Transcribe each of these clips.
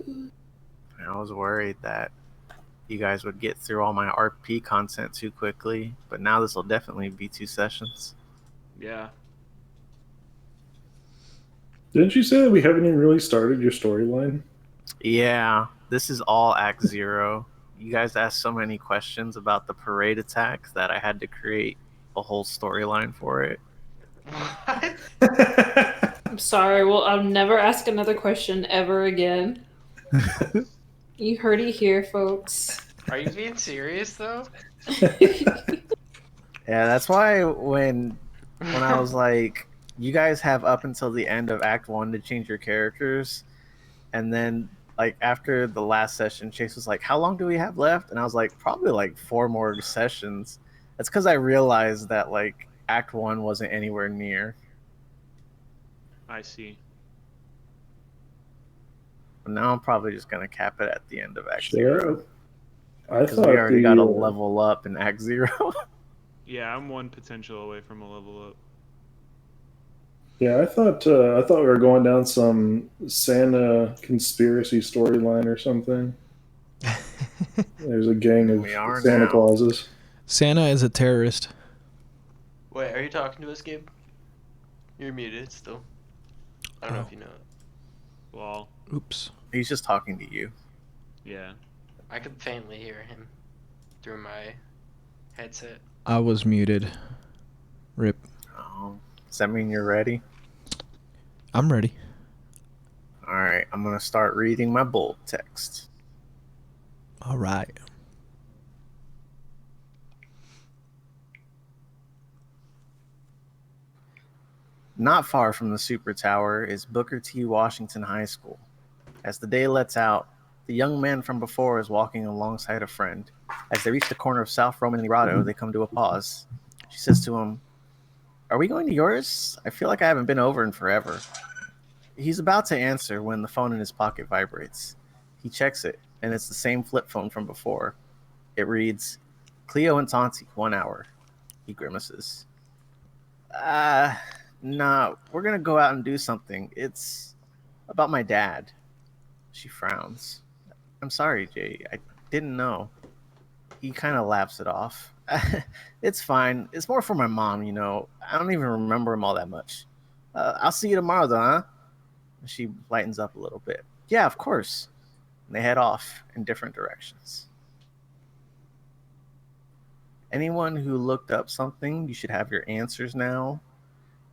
I was worried that you guys would get through all my RP content too quickly, but now this will definitely be 2 sessions. Yeah. Didn't you say that we haven't even really started your storyline? Yeah, this is all Act 0. You guys asked so many questions about the parade attack that I had to create a whole storyline for it. What? I'm sorry. Well, I'll never ask another question ever again. You heard it here, folks. Are you being serious though? Yeah, that's why when I was like, you guys have up until the end of Act 1 to change your characters, and then like after the last session, Chase was like, how long do we have left? And I was like, probably like 4 more sessions. That's because I realized that like Act 1 wasn't anywhere near. I see. But now I'm probably just gonna cap it at the end of Act Sure. 0. I Because thought we already got a level up in Act 0. Yeah, I'm one potential away from a level up. Yeah, I thought we were going down some Santa conspiracy storyline or something. There's a gang of We are Santa now. Clauses. Santa is a terrorist. Wait, are you talking to us, Gabe? You're muted still. I don't know Oh. if you know it. Well, Oops. He's just talking to you. yeah. I could faintly hear him through my headset. I was muted. Rip. Oh, does that mean you're ready? I'm ready. All right, I'm gonna start reading my bold text. All right. Not far from the Super Tower is Booker T. Washington High School. As the day lets out, the young man from before is walking alongside a friend. As they reach the corner of South Roman and Grotto, they come to a pause. She says to him, "Are we going to yours? I feel like I haven't been over in forever." He's about to answer when the phone in his pocket vibrates. He checks it, and it's the same flip phone from before. It reads, "Cleo and Tonti, 1 hour." He grimaces. Nah, we're gonna go out and do something. It's about my dad." She frowns. "I'm sorry, Jay. I didn't know." He kind of laughs it off. "It's fine. It's more for my mom, you know. I don't even remember him all that much. I'll see you tomorrow, though, huh?" She lightens up a little bit. "Yeah, of course." And they head off in different directions. Anyone who looked up something, you should have your answers now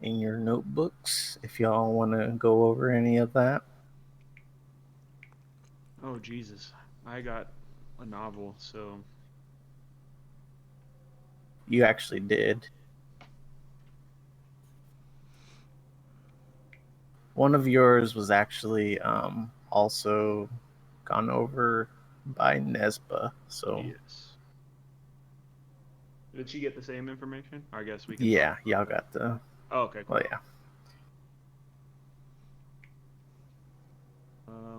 in your notebooks if y'all want to go over any of that. Oh, Jesus. I got a novel, so... You actually did. One of yours was actually also gone over by Nesba. So Yes. Did she get the same information? I guess we can... yeah, y'all got the. Oh, okay, cool. Well, yeah.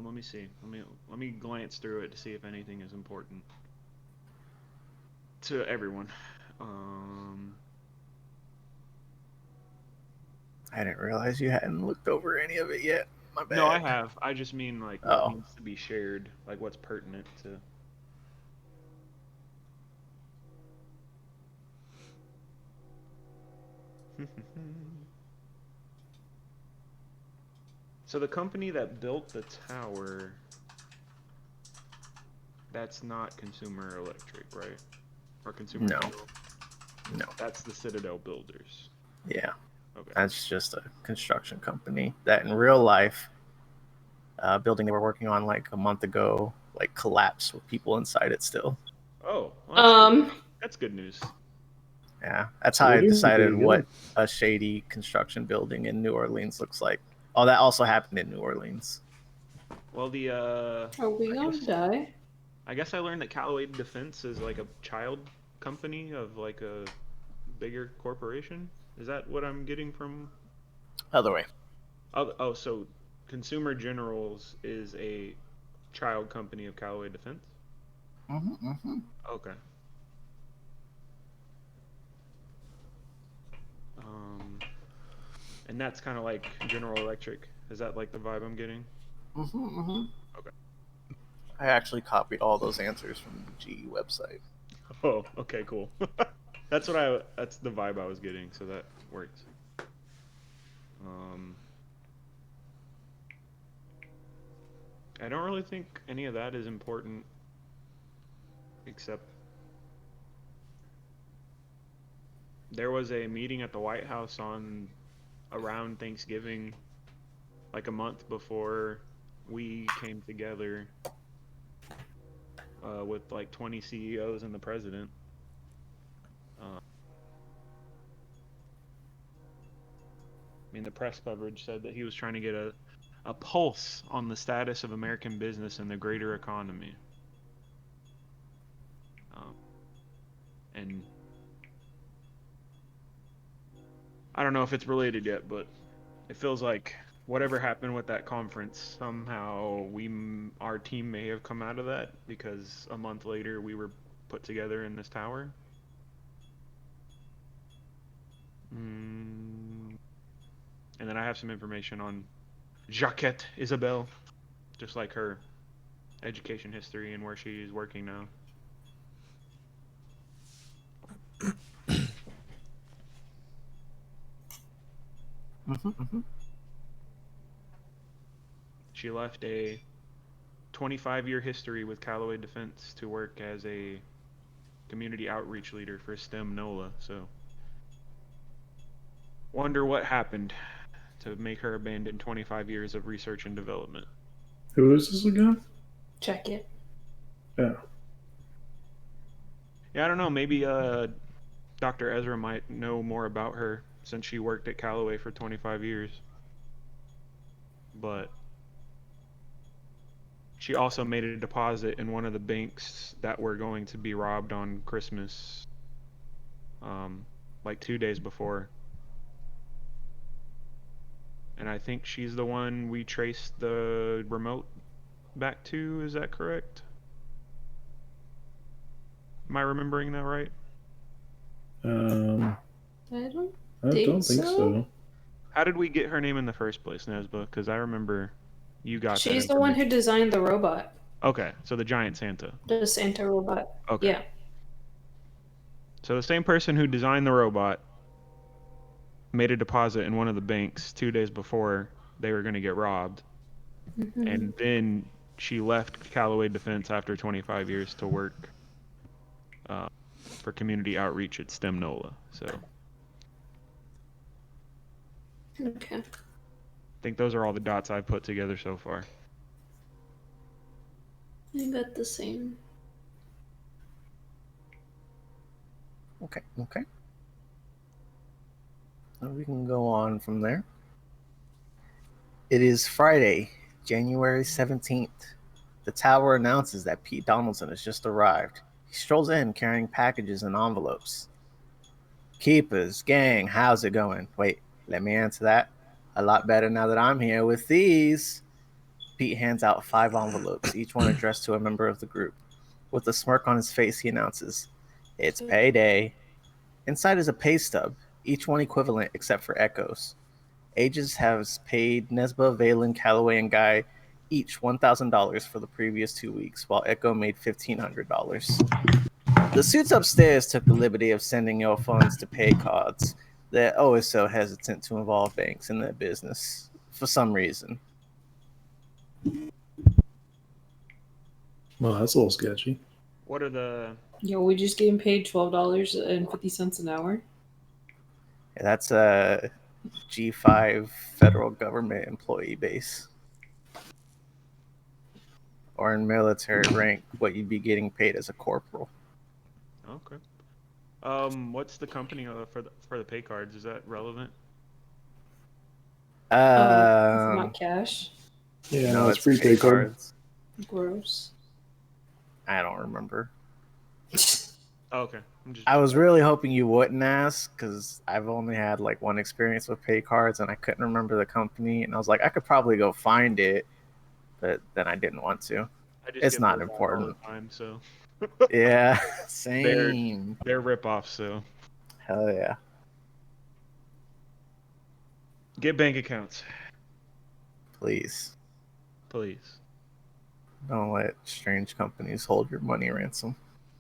Let me see. Let me glance through it to see if anything is important to everyone. I didn't realize you hadn't looked over any of it yet. My bad. No, I have. I just mean like what Oh. needs to be shared, like what's pertinent to. So the company that built the tower, that's not Consumer Electric, right? Or Consumer No. General? No. That's the Citadel Builders. Yeah. Okay. That's just a construction company that in real life, building they were working on like a month ago, like collapsed with people inside it still. Oh, well, that's good news. Yeah, that's how I Really? decided Okay, what a shady construction building in New Orleans looks like. Oh, that also happened in New Orleans. Well, the Are we gonna die? I guess I learned that Callaway Defense is like a child company of like a bigger corporation. Is that what I'm getting from? Other way. Oh, so Consumer Generals is a child company of Callaway Defense? Okay. And that's kind of like General Electric. Is that like the vibe I'm getting? Okay. I actually copied all those answers from the GE website. Oh, okay, cool. That's the vibe I was getting, so that works. I don't really think any of that is important, except there was a meeting at the White House on around Thanksgiving, like a month before we came together, with like 20 CEOs and the president. I mean, the press coverage said that he was trying to get a pulse on the status of American business and the greater economy. And I don't know if it's related yet, but it feels like whatever happened with that conference, somehow our team may have come out of that, because a month later we were put together in this tower. And then I have some information on Jacquette Isabel, just like her education history and where she's working now. She left a 25-year history with Callaway Defense to work as a community outreach leader for STEM NOLA. So, wonder what happened to make her abandon 25 years of research and development. Who is this again? Check it. Yeah. Yeah, I don't know. Maybe Dr. Ezra might know more about her since she worked at Callaway for 25 years. But she also made a deposit in one of the banks that were going to be robbed on Christmas, like 2 days before. And I think she's the one we traced the remote back to. Is that correct? Am I remembering that right? I I don't don't think think so. How did we get her name in the first place, Nesba? Because I remember you got that She's the one who information. designed the robot, Okay, so the giant Santa. the Santa robot. Okay. Yeah. So the same person who designed the robot made a deposit in one of the banks 2 days before they were going to get robbed. Mm-hmm. And then she left Callaway Defense after 25 years to work for community outreach at STEM NOLA. So Okay. I think those are all the dots I've put together so far. I got the same. Okay. Well, we can go on from there. It is Friday, January 17th. The tower announces that Pete Donaldson has just arrived. He strolls in carrying packages and envelopes. Keepers, gang, how's it going? Wait, let me answer that. A lot better now that I'm here with these. Pete hands out 5 envelopes, each one addressed to a member of the group. With a smirk on his face, he announces, "It's payday." Inside is a pay stub, each one equivalent except for Echo's. Aegis has paid Nesba, Valen, Calloway, and Guy each $1,000 for the previous 2 weeks, while Echo made $1,500. The suits upstairs took the liberty of sending your funds to pay cards. They're always so hesitant to involve banks in their business, for some reason. Well, that's a little sketchy. What are the... Yo, we just getting paid $12.50 an hour. That's a G5 federal government employee base. Or in military rank, what you'd be getting paid as a corporal. Okay. What's the company for the pay cards? Is that relevant? It's not cash. Yeah, no, it's it's prepaid cards. Gross. I don't remember. Oh, okay. I was really hoping you wouldn't ask, because I've only had like one experience with pay cards and I couldn't remember the company, and I was like, I could probably go find it, but then I didn't want to. It's not important. All the time, so. Yeah, same. They're rip-offs, so. Hell yeah. Get bank accounts. Please. Don't let strange companies hold your money ransom.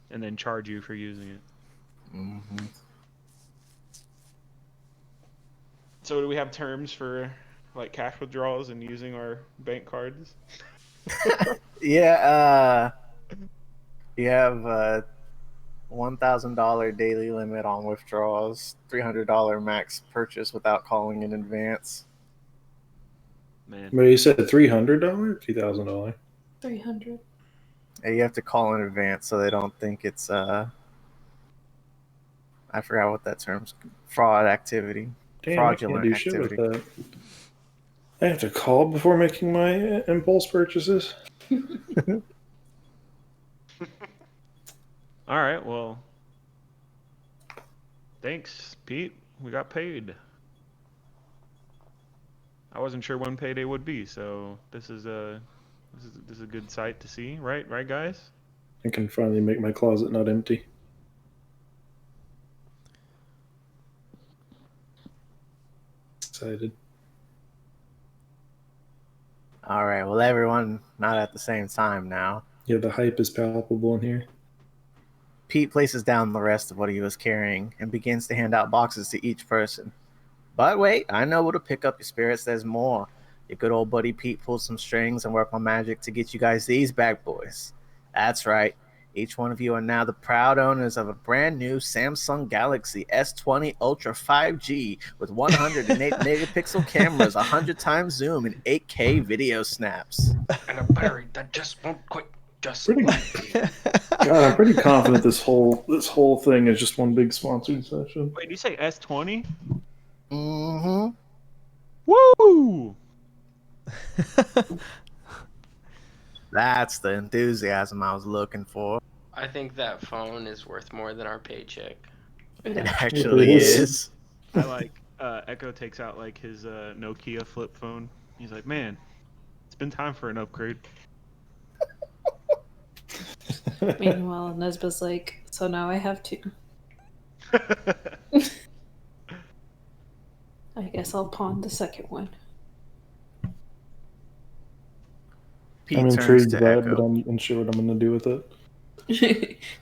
and then charge you for using it. Hmm. So do we have terms for like cash withdrawals and using our bank cards? Yeah, you have a $1,000 daily limit on withdrawals, $300 max purchase without calling in advance. Man, But you said $300, $2,000. 300. And you have to call in advance so they don't think it's I forgot what that term's fraud activity, Damn, I can't fraudulent do shit with activity. that. I have to call before making my impulse purchases. all right, well, thanks, Pete. We got paid. I wasn't sure when payday would be, so this is a good sight to see, right? Right, guys? I can finally make my closet not empty. Excited. All right, well, everyone, not at the same time now. Yeah, the hype is palpable in here. Pete places down the rest of what he was carrying and begins to hand out boxes to each person. But wait, I know where to pick up your spirits. There's more. Your good old buddy Pete pulled some strings and worked my magic to get you guys these bad boys. That's right. Each one of you are now the proud owners of a brand new Samsung Galaxy S20 Ultra 5G with 108 megapixel cameras, 100 times zoom, and 8K video snaps. And a battery that just won't quit. Just Pretty- like you. God, I'm pretty confident this whole thing is just one big sponsored session. Wait, did you say S20? Mm-hmm. Woo! That's the enthusiasm I was looking for. I think that phone is worth more than our paycheck. It actually It is. is. I like Echo takes out like his Nokia flip phone. He's like, man, it's been time for an upgrade. Meanwhile, Nesba's like, so now I have two. I guess I'll pawn the second one. Pete I'm turns intrigued to by it, Echo. but I'm unsure what I'm going to do with it.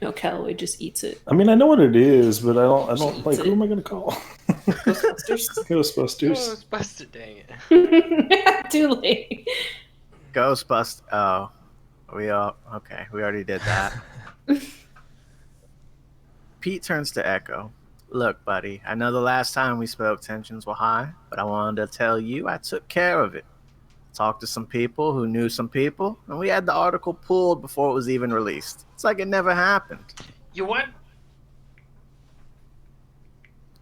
No, Callaway just eats it. I mean, I know what it is, but I don't Eats like. it. Who am I going to call? Ghostbusters. Ghostbusters. Oh, busted, dang it. Too late. Ghostbusters. Oh, we already did that. Pete turns to Echo. Look, buddy, I know the last time we spoke tensions were high, but I wanted to tell you I took care of it. Talked to some people who knew some people, and we had the article pulled before it was even released. It's like it never happened. You what?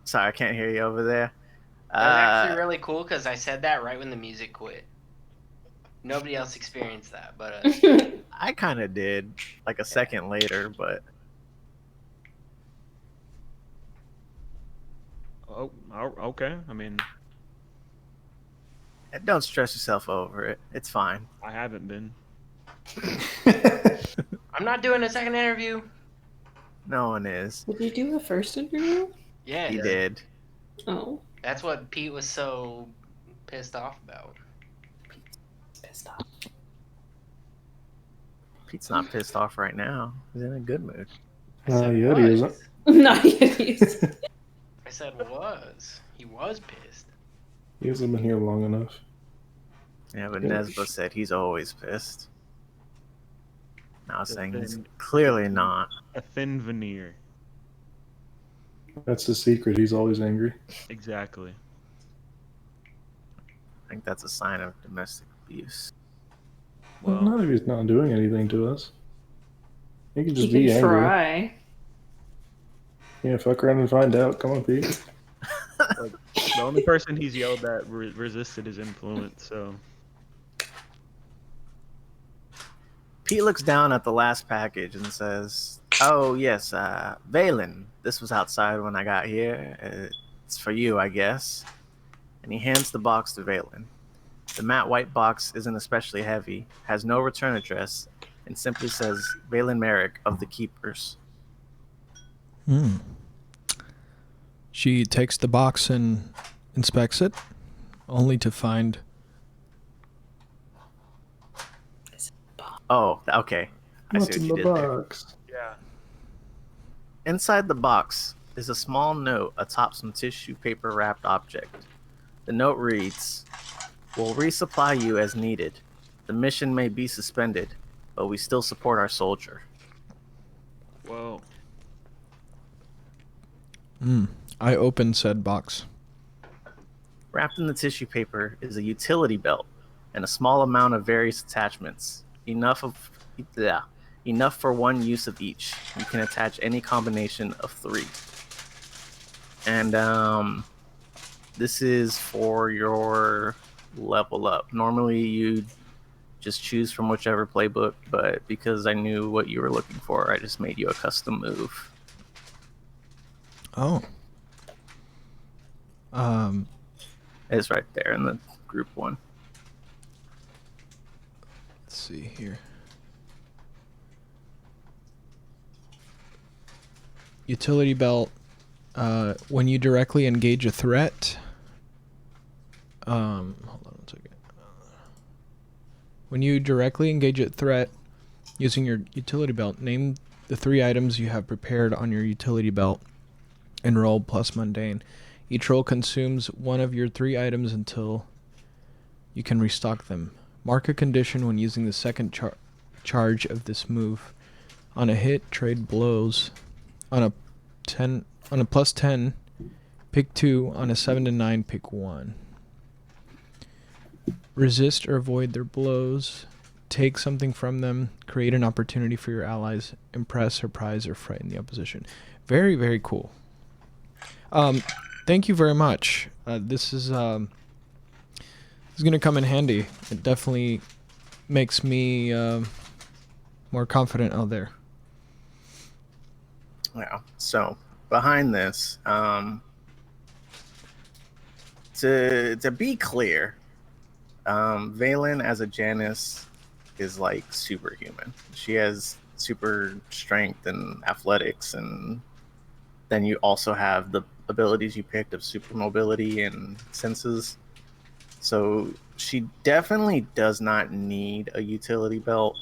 Sorry, I can't hear you over there. That was actually really cool because I said that right when the music quit. Nobody else experienced that, but I kind of did, like a second later, but Oh, okay. I mean, don't stress yourself over it. It's fine. I haven't been. I'm not doing a second interview. No one is. Did you do a first interview? Yeah, He did. Oh, that's what Pete was so pissed off about. pissed off. Pete's not pissed off right now. He's in a good mood. I said Yeah, he was. isn't. Not yet. I said was. He was pissed. He hasn't been here long enough. Yeah, but Yeah. Nesba said he's always pissed. Now The saying he's thin- clearly not. A thin veneer. That's the secret. He's always angry. Exactly. I think that's a sign of domestic abuse. Well, Well, not if he's not doing anything to us. He can just He be can angry. try. Yeah, fuck around and find out. Come on, Pete. the only person he's yelled at resisted his influence, so. Pete looks down at the last package and says, "Oh yes, Valen. This was outside when I got here. It's for you, I guess." And he hands the box to Valen. The matte white box isn't especially heavy, has no return address, and simply says Valen Merrick of the Keepers. She takes the box and inspects it, only to find Oh, okay. I see What's what in you the did there. box? Yeah. Inside the box is a small note atop some tissue paper wrapped object. The note reads, "We'll resupply you as needed. The mission may be suspended, but we still support our soldier." Well, I opened said box. Wrapped in the tissue paper is a utility belt and a small amount of various attachments, yeah, enough for one use of each. You can attach any combination of 3. And this is for your level up. Normally you just choose from whichever playbook, but because I knew what you were looking for, I just made you a custom move. Oh. It's right there in the group one. Let's see here. Utility belt. When you directly engage a threat. Hold on one second. When you directly engage a threat using your utility belt, name the 3 items you have prepared on your utility belt and roll plus mundane. Each roll consumes one of your 3 items until you can restock them. Mark a condition when using the second charge of this move. On a hit, trade blows. On a plus 10, pick 2. On a 7 to 9, pick 1. Resist or avoid their blows. Take something from them. Create an opportunity for your allies. Impress, surprise, or frighten the opposition. Very, very cool. Thank you very much. This is going to come in handy. It definitely makes me more confident out there. Yeah. So behind this, to be clear, Valen as a Janus is like superhuman. She has super strength and athletics, and then you also have the abilities you picked of super mobility and senses. So she definitely does not need a utility belt.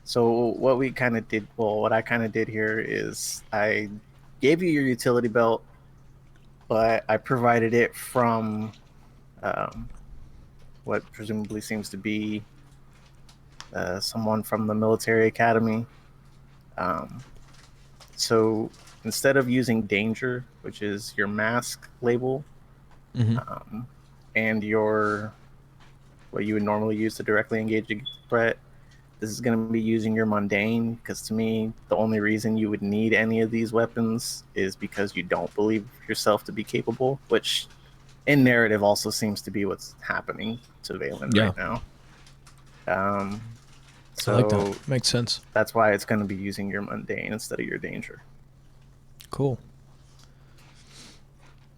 So what we kind of did, well, what I kind of did here is I gave you your utility belt, but I provided it from what presumably seems to be someone from the military academy. Um, so instead of using danger, which is your mask label, and your what you would normally use to directly engage a threat, this is going to be using your mundane, because to me, the only reason you would need any of these weapons is because you don't believe yourself to be capable, which in narrative also seems to be what's happening to Valen right now. So I like that. Makes sense. That's why it's going to be using your mundane instead of your danger. Cool.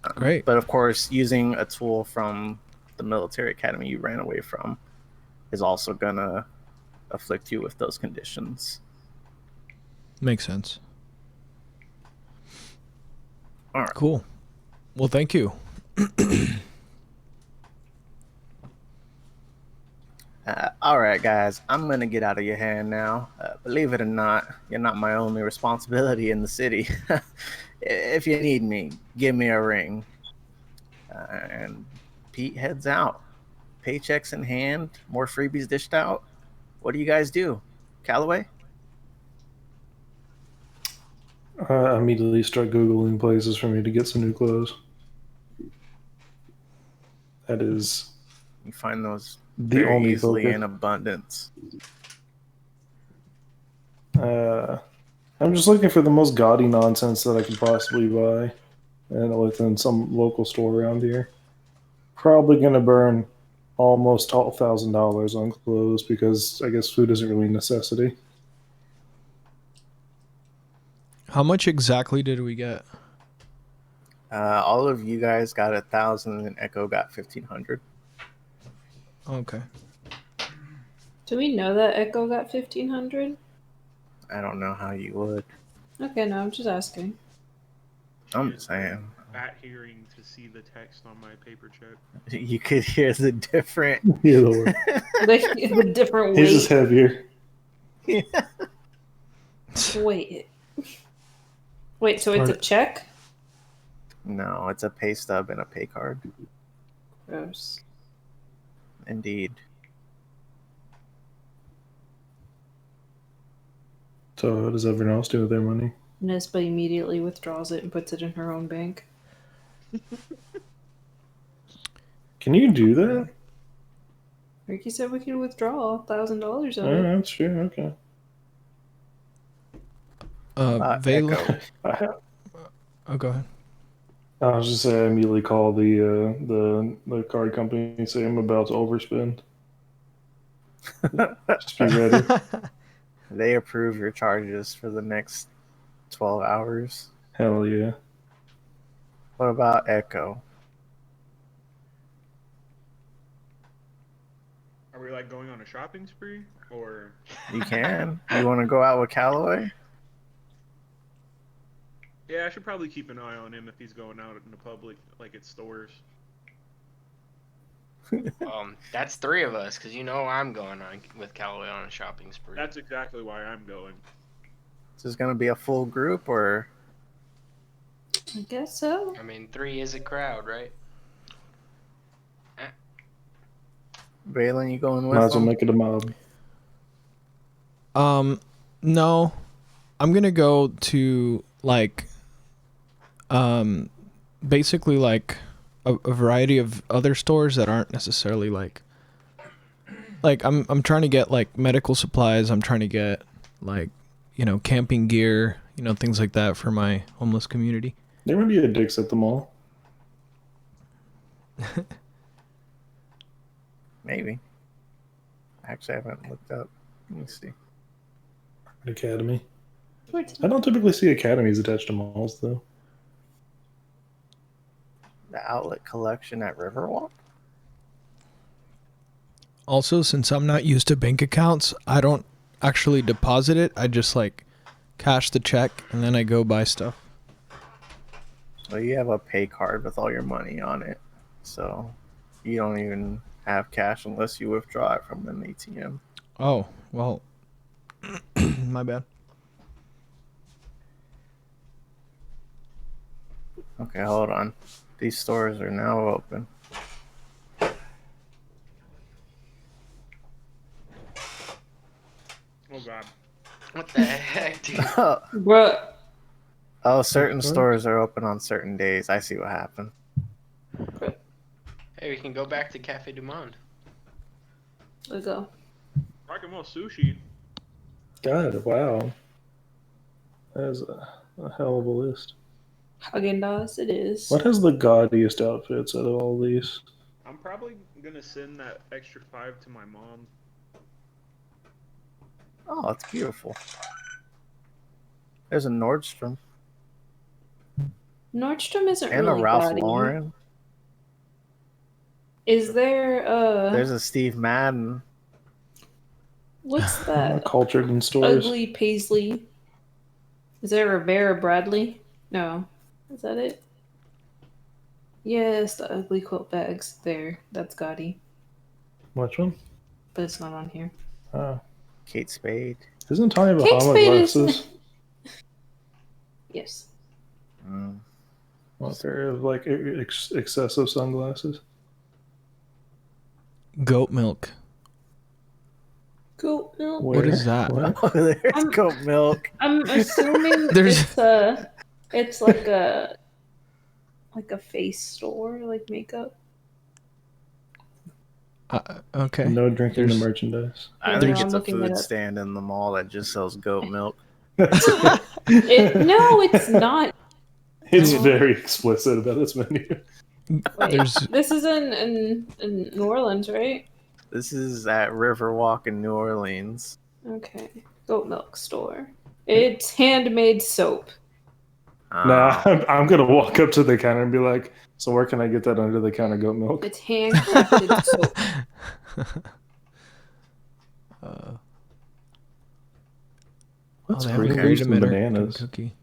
Great. But of course, using a tool from the military academy you ran away from is also going to afflict you with those conditions. Makes sense. All right. Cool. Well, thank you. All right, guys, I'm going to get out of your hand now. Believe it or not, you're not my only responsibility in the city. If you need me, give me a ring. And Pete heads out. Paychecks in hand, more freebies dished out. What do you guys do? Callaway? I immediately start Googling places for me to get some new clothes. That is You find those the very only easily focus. in abundance. I'm just looking for the most gaudy nonsense that I can possibly buy, and within some local store around here. Probably gonna burn almost all $1,000 on clothes because I guess food isn't really a necessity. How much exactly did we get? All of you guys got 1,000, and Echo got 1,500. Okay. Do we know that Echo got 1,500? I don't know how you would. Okay, no, I'm just asking. I'm just saying. bat hearing to see the text on my paper check. You could hear the different. Either way. The different His is weight. heavier. Wait, so it's a check? No, it's a pay stub and a pay card. Gross. Indeed. So how does everyone else do with their money? Nespa immediately withdraws it and puts it in her own bank. Can you do that? Ricky said we could withdraw $1,000 of Oh, it. that's true. Okay. Vela. Echo. Oh, go ahead. I was just saying, I immediately call the card company and say I'm about to overspend. Just be ready. They approve your charges for the next 12 hours. Hell yeah. What about Echo? Are we like going on a shopping spree, or? You can. You want to go out with Callaway? Yeah, I should probably keep an eye on him if he's going out in the public, like at stores. That's 3 of us, because you know I'm going on with Callaway on a shopping spree. That's exactly why I'm going. Is this going to be a full group or? I guess so. I mean, 3 is a crowd, right? Valen, you going with Might as well them? make it a mob. No. I'm gonna go to like basically like a variety of other stores that aren't necessarily like I'm trying to get like medical supplies. I'm trying to get like, you know, camping gear, you know, things like that for my homeless community. There might be a Dick's at the mall. Maybe. Actually, I haven't looked up. Let me see. Academy. I don't typically see academies attached to malls, though. The outlet collection at Riverwalk? Also, since I'm not used to bank accounts, I don't actually deposit it. I just like cash the check and then I go buy stuff. So you have a pay card with all your money on it. So you don't even have cash unless you withdraw it from an ATM. Oh, well, my bad. Okay, hold on. These stores are now open. Oh god. What the heck, dude? Bruh. Oh, certain stores are open on certain days. I see what happened. Hey, we can go back to Cafe Du Monde. Let's go. Rockin' Roll Sushi. God, wow. That is a hell of a list. Haagen-Dazs, it is. What has the gaudiest outfits out of all these? I'm probably gonna send that extra 5 to my mom. Oh, it's beautiful. There's a Nordstrom Nordstrom isn't and really a Ralph gaudy. Lauren. Is there There's a Steve Madden. what's that? Cultured in stores. Ugly Paisley. Is there a Vera Bradley? No. Is that it? Yes, the ugly quilt bags. There. That's gaudy. Which one? But it's not on here. Kate Spade. Isn't Tanya Kate Bahama Spade is- glasses? Yes. What, they're like excessive sunglasses? Goat milk. Goat milk. What is that? What? Oh, there's goat milk. I'm assuming There's- it's like a face store, like makeup. Okay. No drinking the There's- merchandise. I Yeah, think I'm it's a looking it food up. stand in the mall that just sells goat milk. No, it's not. It's No. very explicit about its menu. Wait, There's this is in New Orleans, right? This is at Riverwalk in New Orleans. Okay. Goat milk store. It's handmade soap. Nah, I'm gonna walk up to the counter and be like, "So where can I get that under the counter goat milk?" It's handcrafted soap. That's they have pretty a cool. great Some emitter bananas. cookie.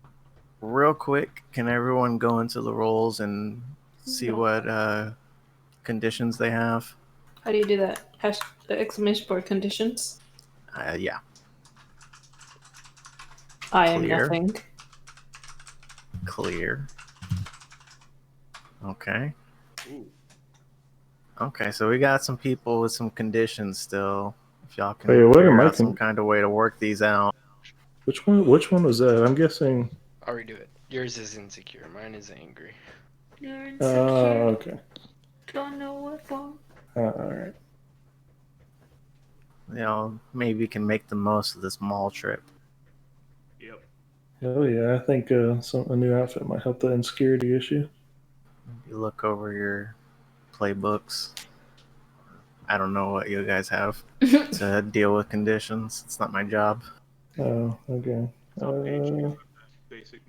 real quick, can everyone go into the roles and see what conditions they have? How do you do that? Exclamation point conditions. Yeah. I am Clear. nothing. Clear. Okay. Ooh. Okay, so we got some people with some conditions still. If y'all can Wait, what figure am I out some kind of way to work these out. Which one? Which one was that? I'm guessing. I'll redo it. Yours is insecure. Mine is angry. You're Oh, okay. Don't know what for. All right. You know, maybe we can make the most of this mall trip. Yep. Hell yeah! I think a new outfit might help the insecurity issue. You look over your playbooks. I don't know what you guys have to deal with conditions. It's not my job. Oh, okay. It's on page 2 of the basic.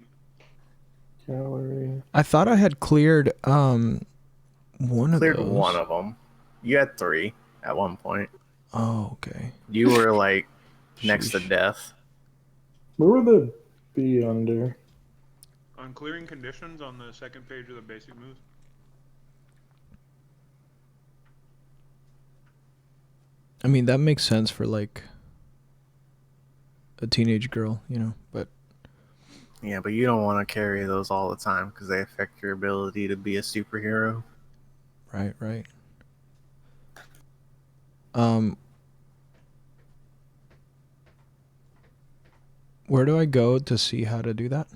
Gallery. I thought I had cleared one of Cleared those. one of them. You had 3 at one point. Oh, okay. You were like next to Sheesh. death. Where would the be under? On clearing conditions on the second page of the basic moves. I mean, that makes sense for like a teenage girl, you know, but Yeah, but you don't want to carry those all the time because they affect your ability to be a superhero. right. Where do I go to see how to do that?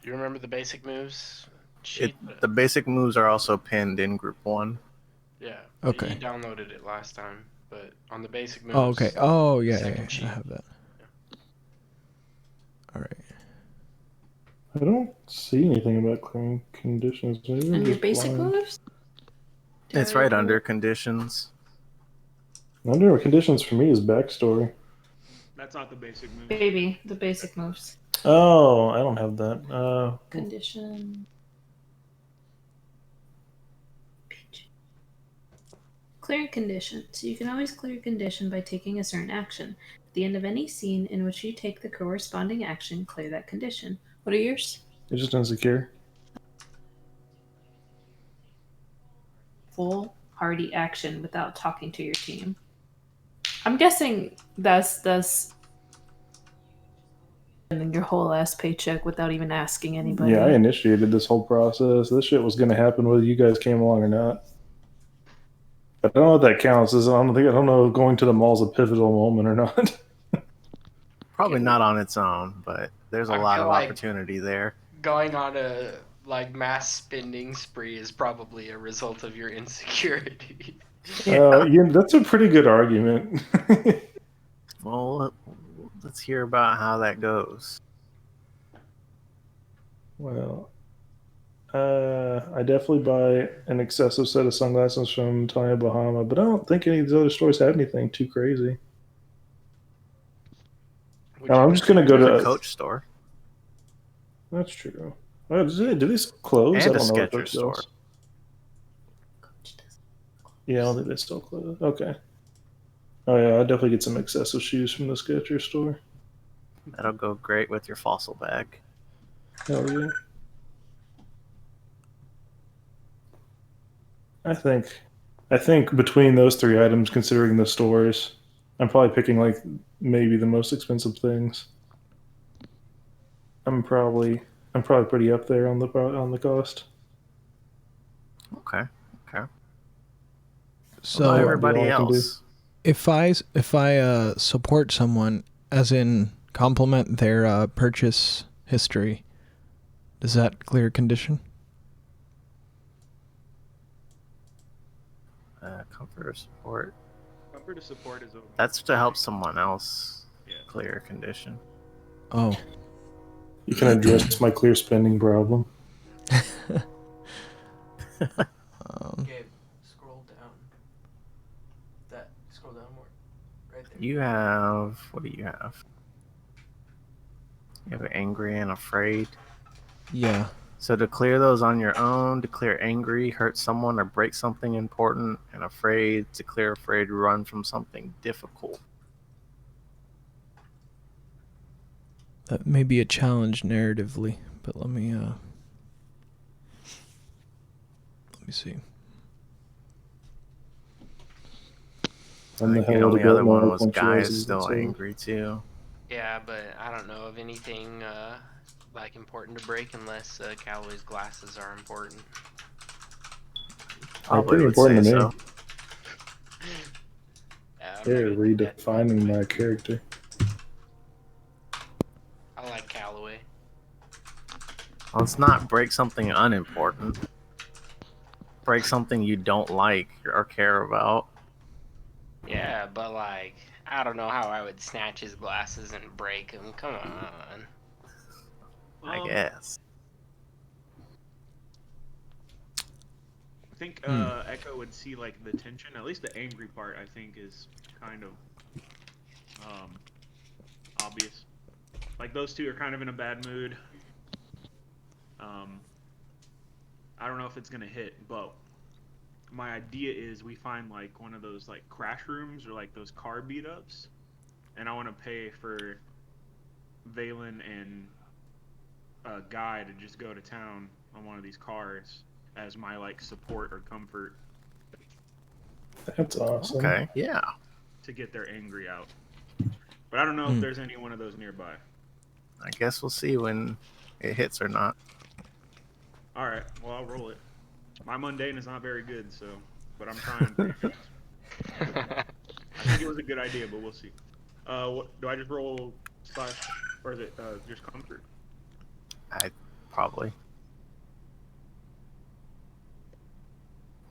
You remember the basic moves? Sheet? The basic moves are also pinned in group 1. Yeah. Okay. You downloaded it last time, but on the basic moves. Oh, okay. Oh, yeah, second I sheet. have that. All right. I don't see anything about clearing conditions. Maybe I'm And your just basic blind. moves? It's right under conditions. Under conditions for me is backstory. That's not the basic move. Baby, the basic moves. Oh, I don't have that. Condition. Clear conditions. You can always clear a condition by taking a certain action. At the end of any scene in which you take the corresponding action, clear that condition. What are yours? It's just insecure. Full, hearty action without talking to your team. I'm guessing that's and then your whole ass paycheck without even asking anybody. Yeah, I initiated this whole process. This shit was going to happen whether you guys came along or not. I don't know if that counts. I don't know if going to the mall is a pivotal moment or not. Probably not on its own, but there's a I lot feel of like- opportunity there. Going on a mass spending spree is probably a result of your insecurity. Yeah, that's a pretty good argument. Well, let's hear about how that goes. Well, I definitely buy an excessive set of sunglasses from Tanya Bahama, but I don't think any of these other stores have anything too crazy. I'm just gonna go There's to a Coach store That's true. Do these close? and I a don't know what Skechers Coach store. sells. Yeah, I don't think they still close. Okay. Oh yeah, I'll definitely get some excessive shoes from the Skechers store. That'll go great with your fossil bag. Hell yeah. I think between those 3 items, considering the stores, I'm probably picking like maybe the most expensive things. I'm probably pretty up there on the cost. Okay. So Well, all everybody I can do. else. if I support someone, as in compliment their purchase history, does that clear a condition? Comfort or support. Comfort to support is over. That's to help someone else Yeah. clear a condition. Oh. You can address my clear spending problem. Gabe, scroll down. Scroll down more. Right there. You have. What do you have? You have angry and afraid. Yeah. So to clear those on your own, to clear angry, hurt someone or break something important, and afraid, to clear afraid, run from something difficult. That may be a challenge narratively, but let me see. And the The hell only to go other one more was Guy is punctuation still too. angry too. Yeah, but I don't know of anything like important to break unless Callaway's glasses are important. They're Probably pretty would say important to me. so. Yeah, I'm They're not gonna do that. redefining my character. I like Callaway. Let's not break something unimportant. Break something you don't like or care about. Yeah, but like, I don't know how I would snatch his glasses and break them. Come on. I guess. I think Echo would see like the tension. At least the angry part, I think, is kind of obvious. Like those two are kind of in a bad mood. I don't know if it's gonna hit, but my idea is we find like one of those like crash rooms or like those car beat ups, and I want to pay for Valen and Guy to just go to town on one of these cars as my like support or comfort That's awesome. Okay, yeah. to get their angry out. But I don't know if there's any one of those nearby. I guess we'll see when it hits or not. All right, well I'll roll it. My mundane is not very good, so but I'm trying. I think it was a good idea, but we'll see. What do I just roll slash, or is it just comfort? I probably.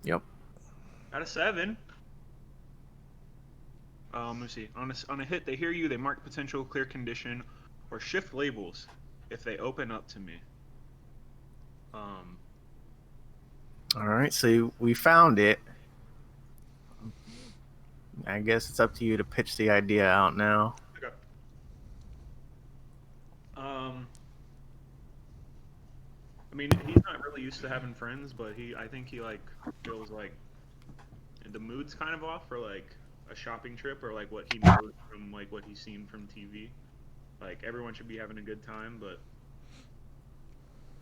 Yep. Out of 7. Let me see. On a hit, they hear you. They mark potential clear condition, or shift labels if they open up to me. All right, so we found it. I guess it's up to you to pitch the idea out now. Okay. I mean, he's not really used to having friends, but I think he like feels like the mood's kind of off for like a shopping trip or like what he knows from like what he's seen from TV. Like everyone should be having a good time, but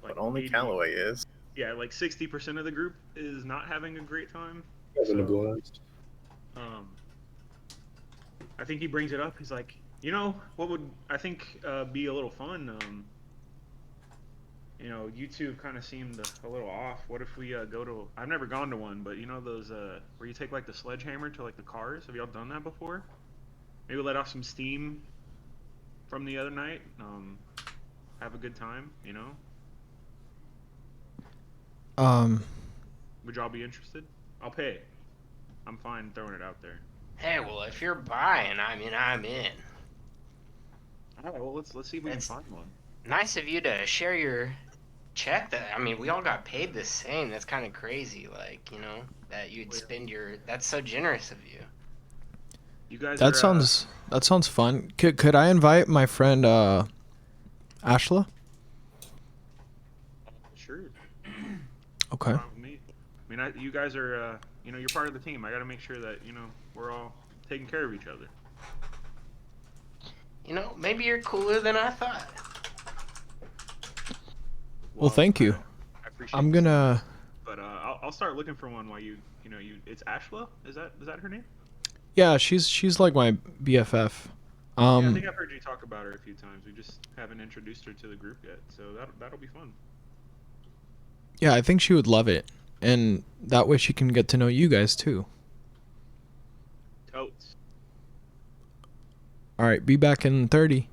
like But only 80 Callaway is. Yeah, like 60% of the group is not having a great time. Having a So, blast. I think he brings it up. He's like, you know, what would I think be a little fun? You know, you two kind of seemed a little off. What if we go to? I've never gone to one, but you know those where you take like the sledgehammer to like the cars. Have y'all done that before? Maybe let off some steam from the other night. Have a good time. You know. Would y'all be interested? I'll pay. I'm fine throwing it out there. Hey, well, if you're buying, I mean, I'm in. All right. Well, let's see if we can find one. Nice of you to share your check. That I mean, we all got paid the same. That's kind of crazy. Like, you know, that you'd spend your. That's so generous of you. You guys. That sounds fun. Could I invite my friend Ashla? Sure. Okay. Fine with me. I mean, you guys are. You know, you're part of the team. I got to make sure that we're all taking care of each other. You know, maybe you're cooler than I thought. Well, thank you. I appreciate. I'm gonna. But I'll start looking for one while you. It's Ashla. Is that her name? Yeah, she's like my BFF. Yeah, I think I've heard you talk about her a few times. We just haven't introduced her to the group yet, so that'll be fun. Yeah, I think she would love it, and that way she can get to know you guys too. Totes. All right, be back in 30.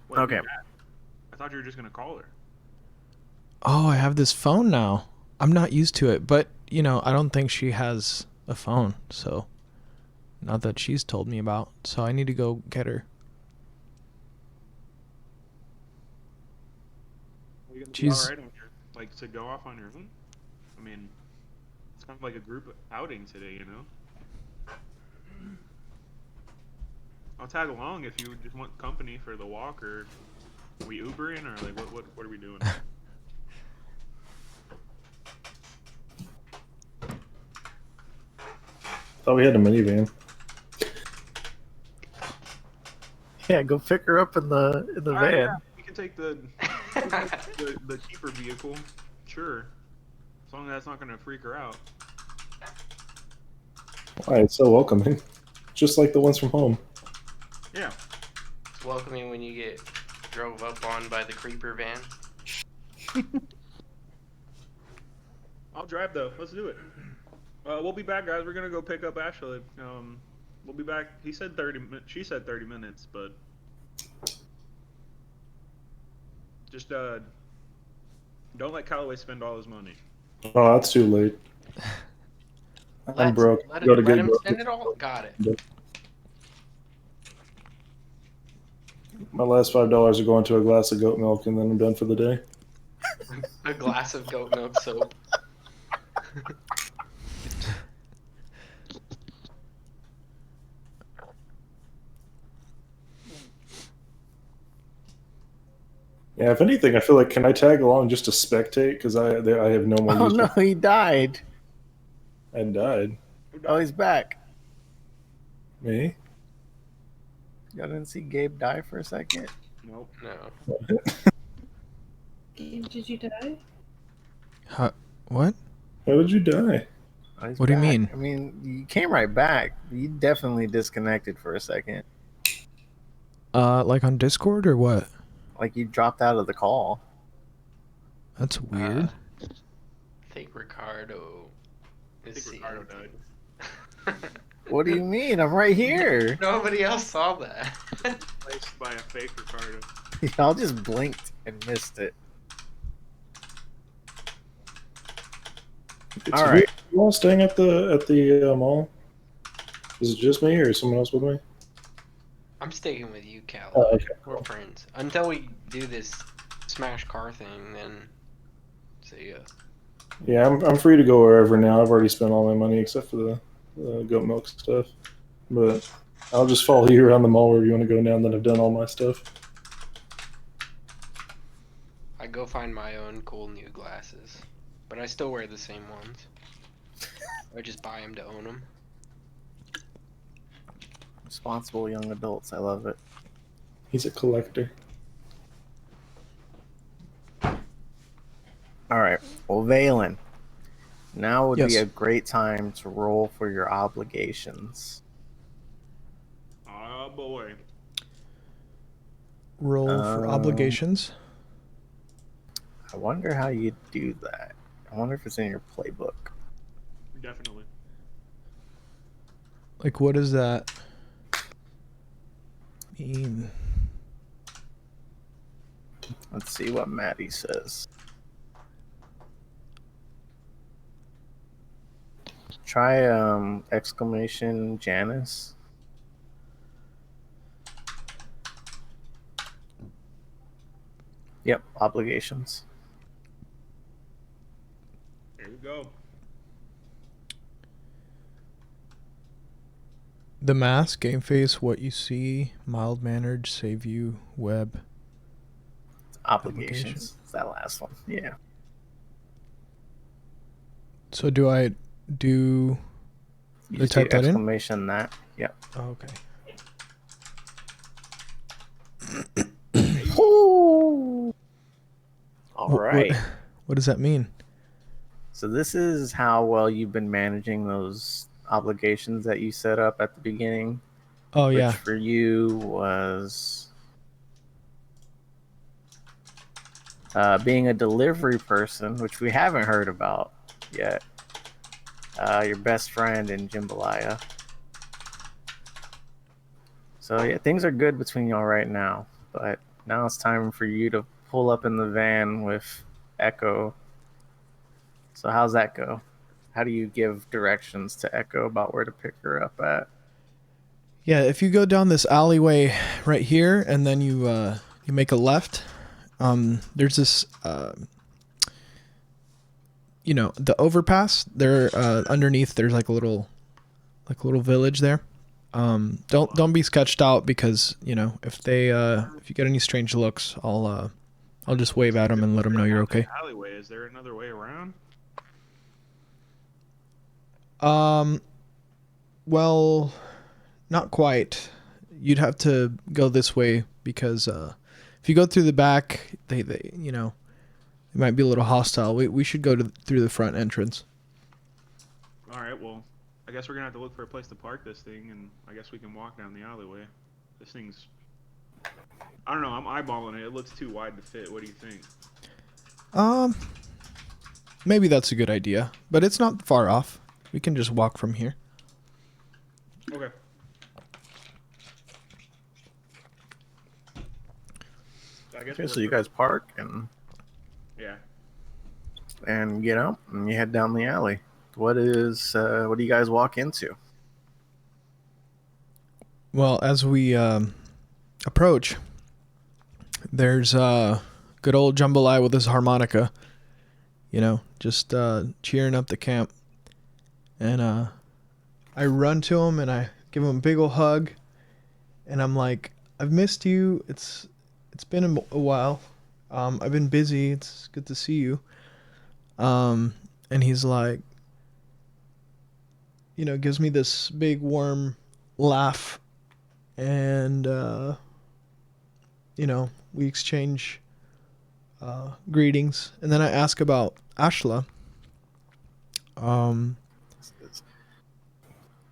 Wait, Okay. I thought you were just gonna call her. Oh, I have this phone now. I'm not used to it, but I don't think she has a phone, so not that she's told me about. So I need to go get her. Are you gonna be She's- all right like to go off on your own? I mean, it's kind of like a group outing today, you know. I'll tag along if you just want company for the walk, or are we Ubering, or like what are we doing? Thought we had a minivan. Yeah, go pick her up in the All right, van. yeah, we can take the cheaper vehicle. Sure, as long as that's not gonna freak her out. Why, it's so welcoming. Just like the ones from home. Yeah. It's welcoming when you get drove up on by the creeper van. I'll drive though. Let's do it. We'll be back, guys. We're gonna go pick up Ashley. We'll be back. He said 30. She said 30 minutes, but just don't let Callaway spend all his money. Oh, that's too late. I'm broke. Let Go to him Gabe. spend it all. Got it. My last $5 are going to a glass of goat milk, and then I'm done for the day. A glass of goat milk soap. Yeah, if anything, I feel like can I tag along just to spectate because I have no more. Oh use no, for- he died. I died. Oh, he's back. Me? Y'all didn't see Gabe die for a second? Nope. No. Gabe, did you die? What? How did you die? Oh, he's What do you back. mean? I mean, you came right back. You definitely disconnected for a second. Like on Discord or what? Like you dropped out of the call. That's weird. I think Ricardo is I think seeing. Ricardo died. What do you mean? I'm right here. Nobody else saw that. Placed by a fake Ricardo. Y'all just blinked and missed it. All right. You all staying at the mall? Is it just me or is someone else with me? I'm sticking with you, Cal. Oh, okay. We're friends. Until we do this smash car thing, then see ya. Yeah, I'm free to go wherever now. I've already spent all my money except for the goat milk stuff. But I'll just follow you around the mall wherever you want to go now that I've done all my stuff. I go find my own cool new glasses, but I still wear the same ones. I just buy them to own them. Responsible young adults. I love it. He's a collector. All right. Well, Valen, now would be Yes. a great time to roll for your obligations. Oh boy. Roll for obligations. I wonder how you do that. I wonder if it's in your playbook. Definitely. Like, what does that mean? Let's see what Maddie says. Try exclamation Janice. Yep, obligations. Here we go. The mask, game face, what you see, mild mannered, save you, web. Obligations. It's that last one. Yeah. So do I do You They just do type that in? exclamation that. Yep. Oh, okay. All Wh- right. What does that mean? So this is how well you've been managing those obligations that you set up at the beginning. Oh, Which yeah. for you was being a delivery person, which we haven't heard about yet. Your best friend in Jambalaya. So yeah, things are good between y'all right now. But now it's time for you to pull up in the van with Echo. So how's that go? How do you give directions to Echo about where to pick her up at? Yeah, if you go down this alleyway right here and then you make a left, there's this the overpass there. Underneath there's like a little village there. Don't be sketched out because if you get any strange looks, I'll just wave at them and let them know you're okay. Alleyway. Is there another way around? Well, not quite. you'd have to go this way because if you go through the back, they you know, it might be a little hostile. We should go through the front entrance. All right, well, I guess we're gonna have to look for a place to park this thing, and I guess we can walk down the alleyway. This thing's, I don't know, I'm eyeballing it. It looks too wide to fit. What do you think? Maybe that's a good idea, but it's not far off. We can just walk from here. Okay. I guess Okay, so you guys park and Yeah. get out and you head down the alley. What do you guys walk into? Well, as we approach, there's good old Jambalaya with his harmonica, you know, just cheering up the camp. And I run to him and I give him a big old hug, and I'm like, I've missed you. It's been a while. I've been busy. It's good to see you. And he's like, you know, gives me this big warm laugh, and you know, we exchange greetings, and then I ask about Ashla.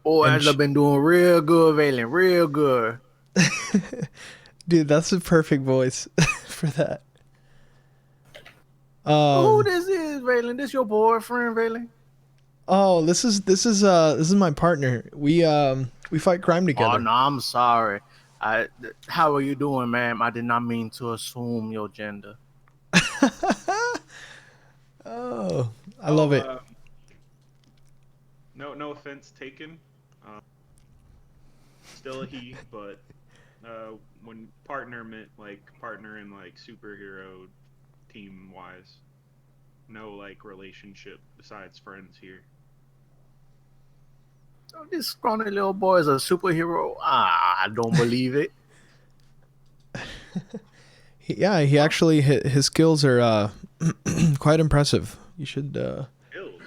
Oh, And I've been doing real good, Valen, real good. Dude, that's the perfect voice for that. Who this is, Valen? This your boyfriend, Valen? Oh, this is my partner. We fight crime Oh together. no, I'm sorry. How are you doing, ma'am? I did not mean to assume your gender. Oh, I love it. No offense taken. Still a he, but when partner meant like partner in like superhero team wise. No like relationship besides friends here. Oh, this scrawny little boy is a superhero. I don't believe it. Yeah, he actually his skills are quite impressive. You should Skills.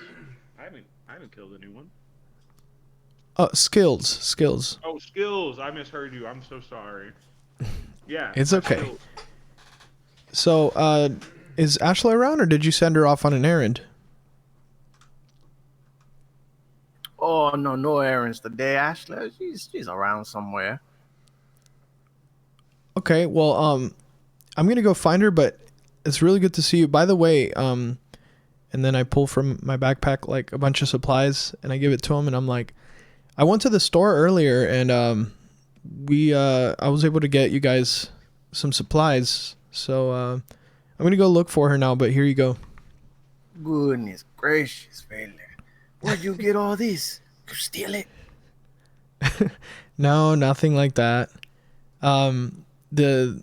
I haven't killed anyone. skills. Oh, skills. I misheard you. I'm so sorry. Yeah. It's my okay. skills. So, is Ashla around, or did you send her off on an errand? Oh no errands today, Ashley. She's around somewhere. Okay, well, I'm gonna go find her, but it's really good to see you. By the way, and then I pull from my backpack like a bunch of supplies, and I give it to him, and I'm like, I went to the store earlier, and I was able to get you guys some supplies, so I'm gonna go look for her now. But here you go. Goodness gracious, Valen. Where'd you get all this? You steal it? No, nothing like that. The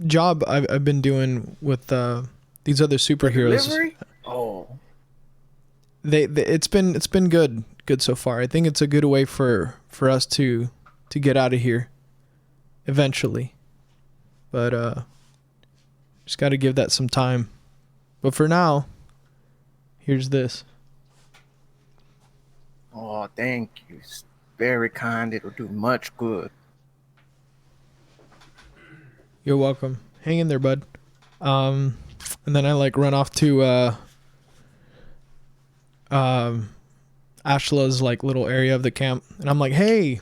job I've been doing with these other superheroes. Delivery? Oh. They it's been good so far. I think it's a good way for us to get out of here eventually. But just got to give that some time. But for now, here's this. Oh, thank you. It's very kind. It'll do much good. You're welcome. Hang in there, bud. And then I like run off to Ashla's like little area of the camp, and I'm like, hey,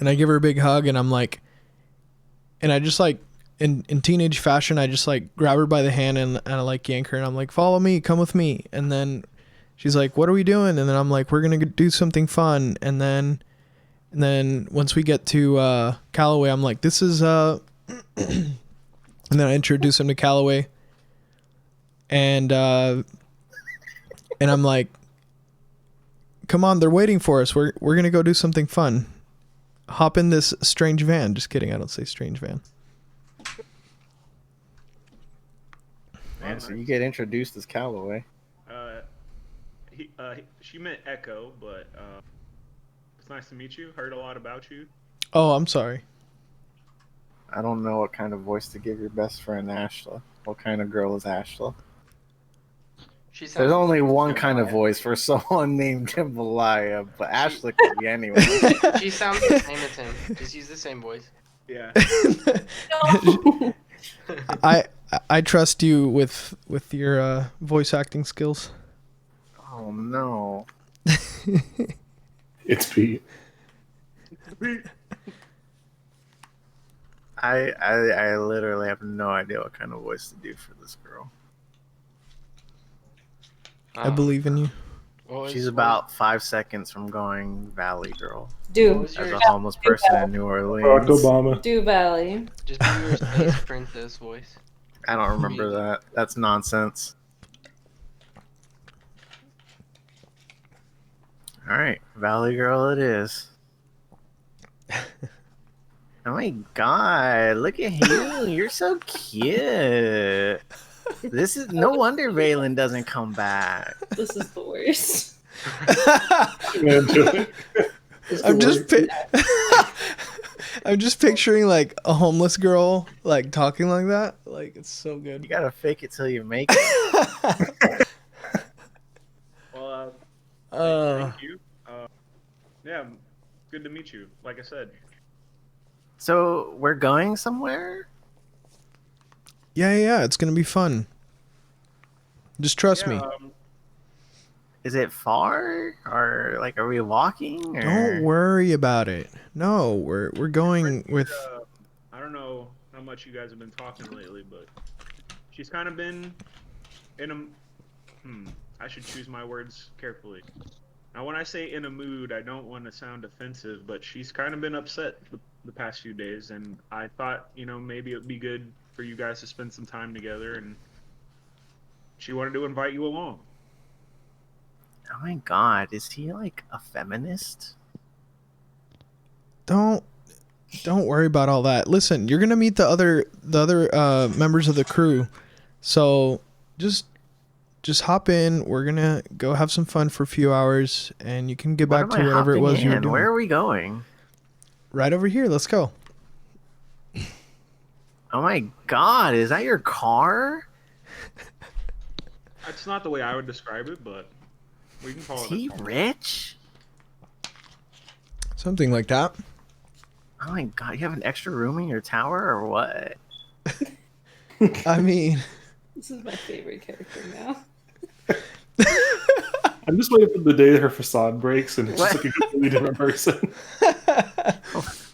and I give her a big hug, and I'm like, and I just like in teenage fashion, I just like grab her by the hand and I like yank her, and I'm like, follow me, come with me. And then she's like, what are we doing? And then I'm like, we're gonna do something fun. And then once we get to Callaway, I'm like, this is and then I introduce him to Callaway, and I'm like, come on, they're waiting for us. We're gonna go do something fun. Hop in this strange van. Just kidding, I don't say strange van. Man, so you get introduced as Callaway. She meant Echo, but it's nice to meet you. Heard a lot about you. Oh, I'm sorry. I don't know what kind of voice to give your best friend Ashla. What kind of girl is Ashla? She sounds There's only like one kind of Jambalaya. voice for someone named Jambalaya, but Ashley could be anyone. She sounds the same as him. Just use the same voice. Yeah. No. I trust you with your voice acting skills. Oh no. It's Pete. I literally have no idea what kind of voice to do for this girl. I believe in you. She's about 5 seconds from going Valley Girl Do as a homeless person in New Barack Orleans. Obama. do Valley. Just do your space princess voice. I don't remember that. That's nonsense. All right, Valley Girl it is. Oh my god, look at you. You're so cute. This is no wonder Valen doesn't come back. This is the worst. I'm just picturing like a homeless girl like talking like that. Like it's so You good. gotta fake it till you make it. Well, thank you. Yeah, good to meet you. Like I said. So we're going somewhere? Yeah. It's gonna be fun. Just trust me. Is it far? Or like are we walking? Or... Don't worry about it. No, we're going with. I don't know how much you guys have been talking lately, but she's kind of been in a. I should choose my words carefully. Now, when I say in a mood, I don't want to sound offensive, but she's kind of been upset the past few days, and I thought, maybe it would be good for you guys to spend some time together, and she wanted to invite you along. Oh my god, is he like a feminist? Don't worry about all that. Listen, you're gonna meet the other members of the crew, so just hop in. We're gonna go have some fun for a few hours, and you can get back to whatever it was you were doing. Where are we going? Right over here. Let's go. Oh my god, is that your car? That's not the way I would describe it, but we can call Is it. he rich? Something like that. Oh my god, you have an extra room in your tower or what? I mean, This is my favorite character now. I'm just waiting for the day her facade breaks and it's just like a completely different person.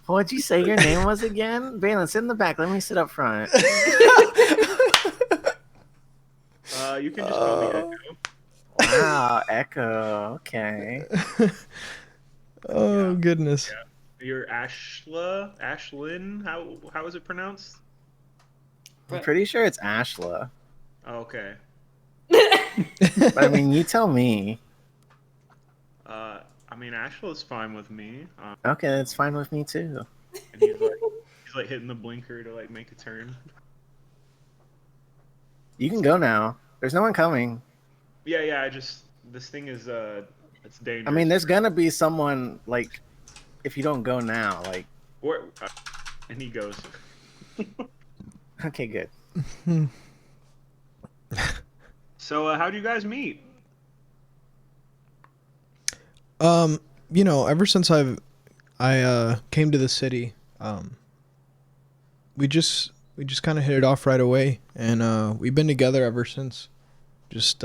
What'd you say your name was again? Valen, sit in the back. Let me sit up front. You can just call me Echo. Wow, Echo. Okay. oh goodness. Yeah. You're Ashlyn. How is it pronounced? I'm pretty sure it's Ashla. Oh, okay. But I mean, you tell me. I mean, Ashla's fine with me. Okay, that's fine with me too. And he's like hitting the blinker to like make a turn. You can go now. There's no one coming. Yeah. This thing is it's dangerous. I mean, there's gonna be someone like if you don't go now. Like, and he goes. okay, good. So, how do you guys meet? Ever since I came to the city, we just kind of hit it off right away, and we've been together ever since. Just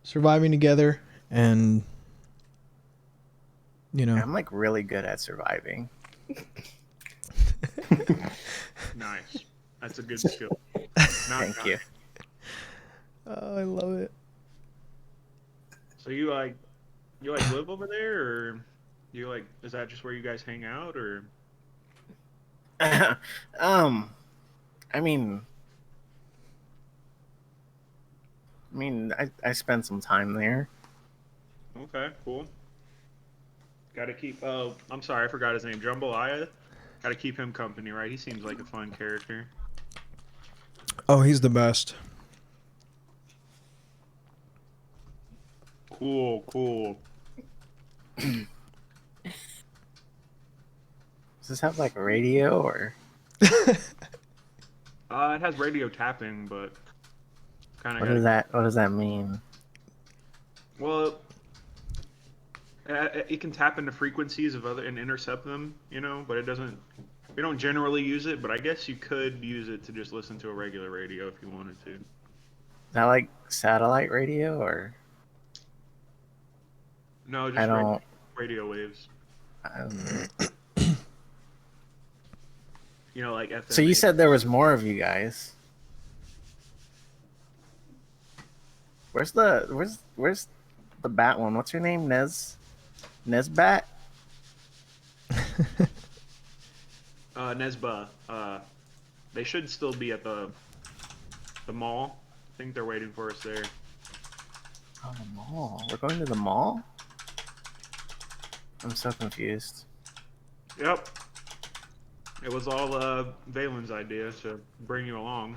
surviving together, and I'm like really good at surviving. Nice. That's a good skill. Thank you. Oh, I love it. So you live over there, or is that just where you guys hang out, or? I mean, I spent some time there. Okay, cool. Gotta keep. Oh, I'm sorry, I forgot his name. Jambalaya. Gotta keep him company, right? He seems like a fun character. Oh, he's the best. Cool. Does this have like a radio or? It has radio tapping, but Kind What of does got. that? What does that mean? Well, it can tap into frequencies of other and intercept them, but it doesn't. We don't generally use it, but I guess you could use it to just listen to a regular radio if you wanted to. Is that like satellite radio or? No, I just don't. radio waves. Um, Like FM. so you said there was more of you guys. Where's the bat one? What's her name? Nesbat? Nesba. They should still be at the mall. I think they're waiting for us there. Oh, the mall. We're going to the mall? I'm so confused. Yep. It was all Valen's idea to bring you along.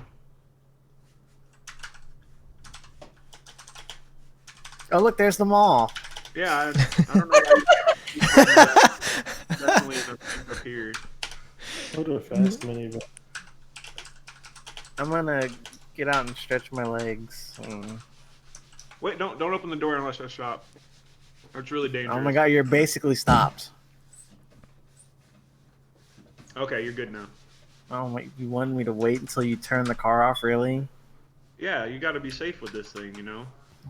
Oh, look, there's the mall. Yeah, I don't know why you definitely up here. What a fast minivan. I'm gonna get out and stretch my legs. Wait, don't open the door unless I stop. It's really dangerous. Oh my god, you're basically stopped. Okay, you're good now. Oh my, you wanted me to wait until you turn the car off, really? Yeah, you got to be safe with this thing,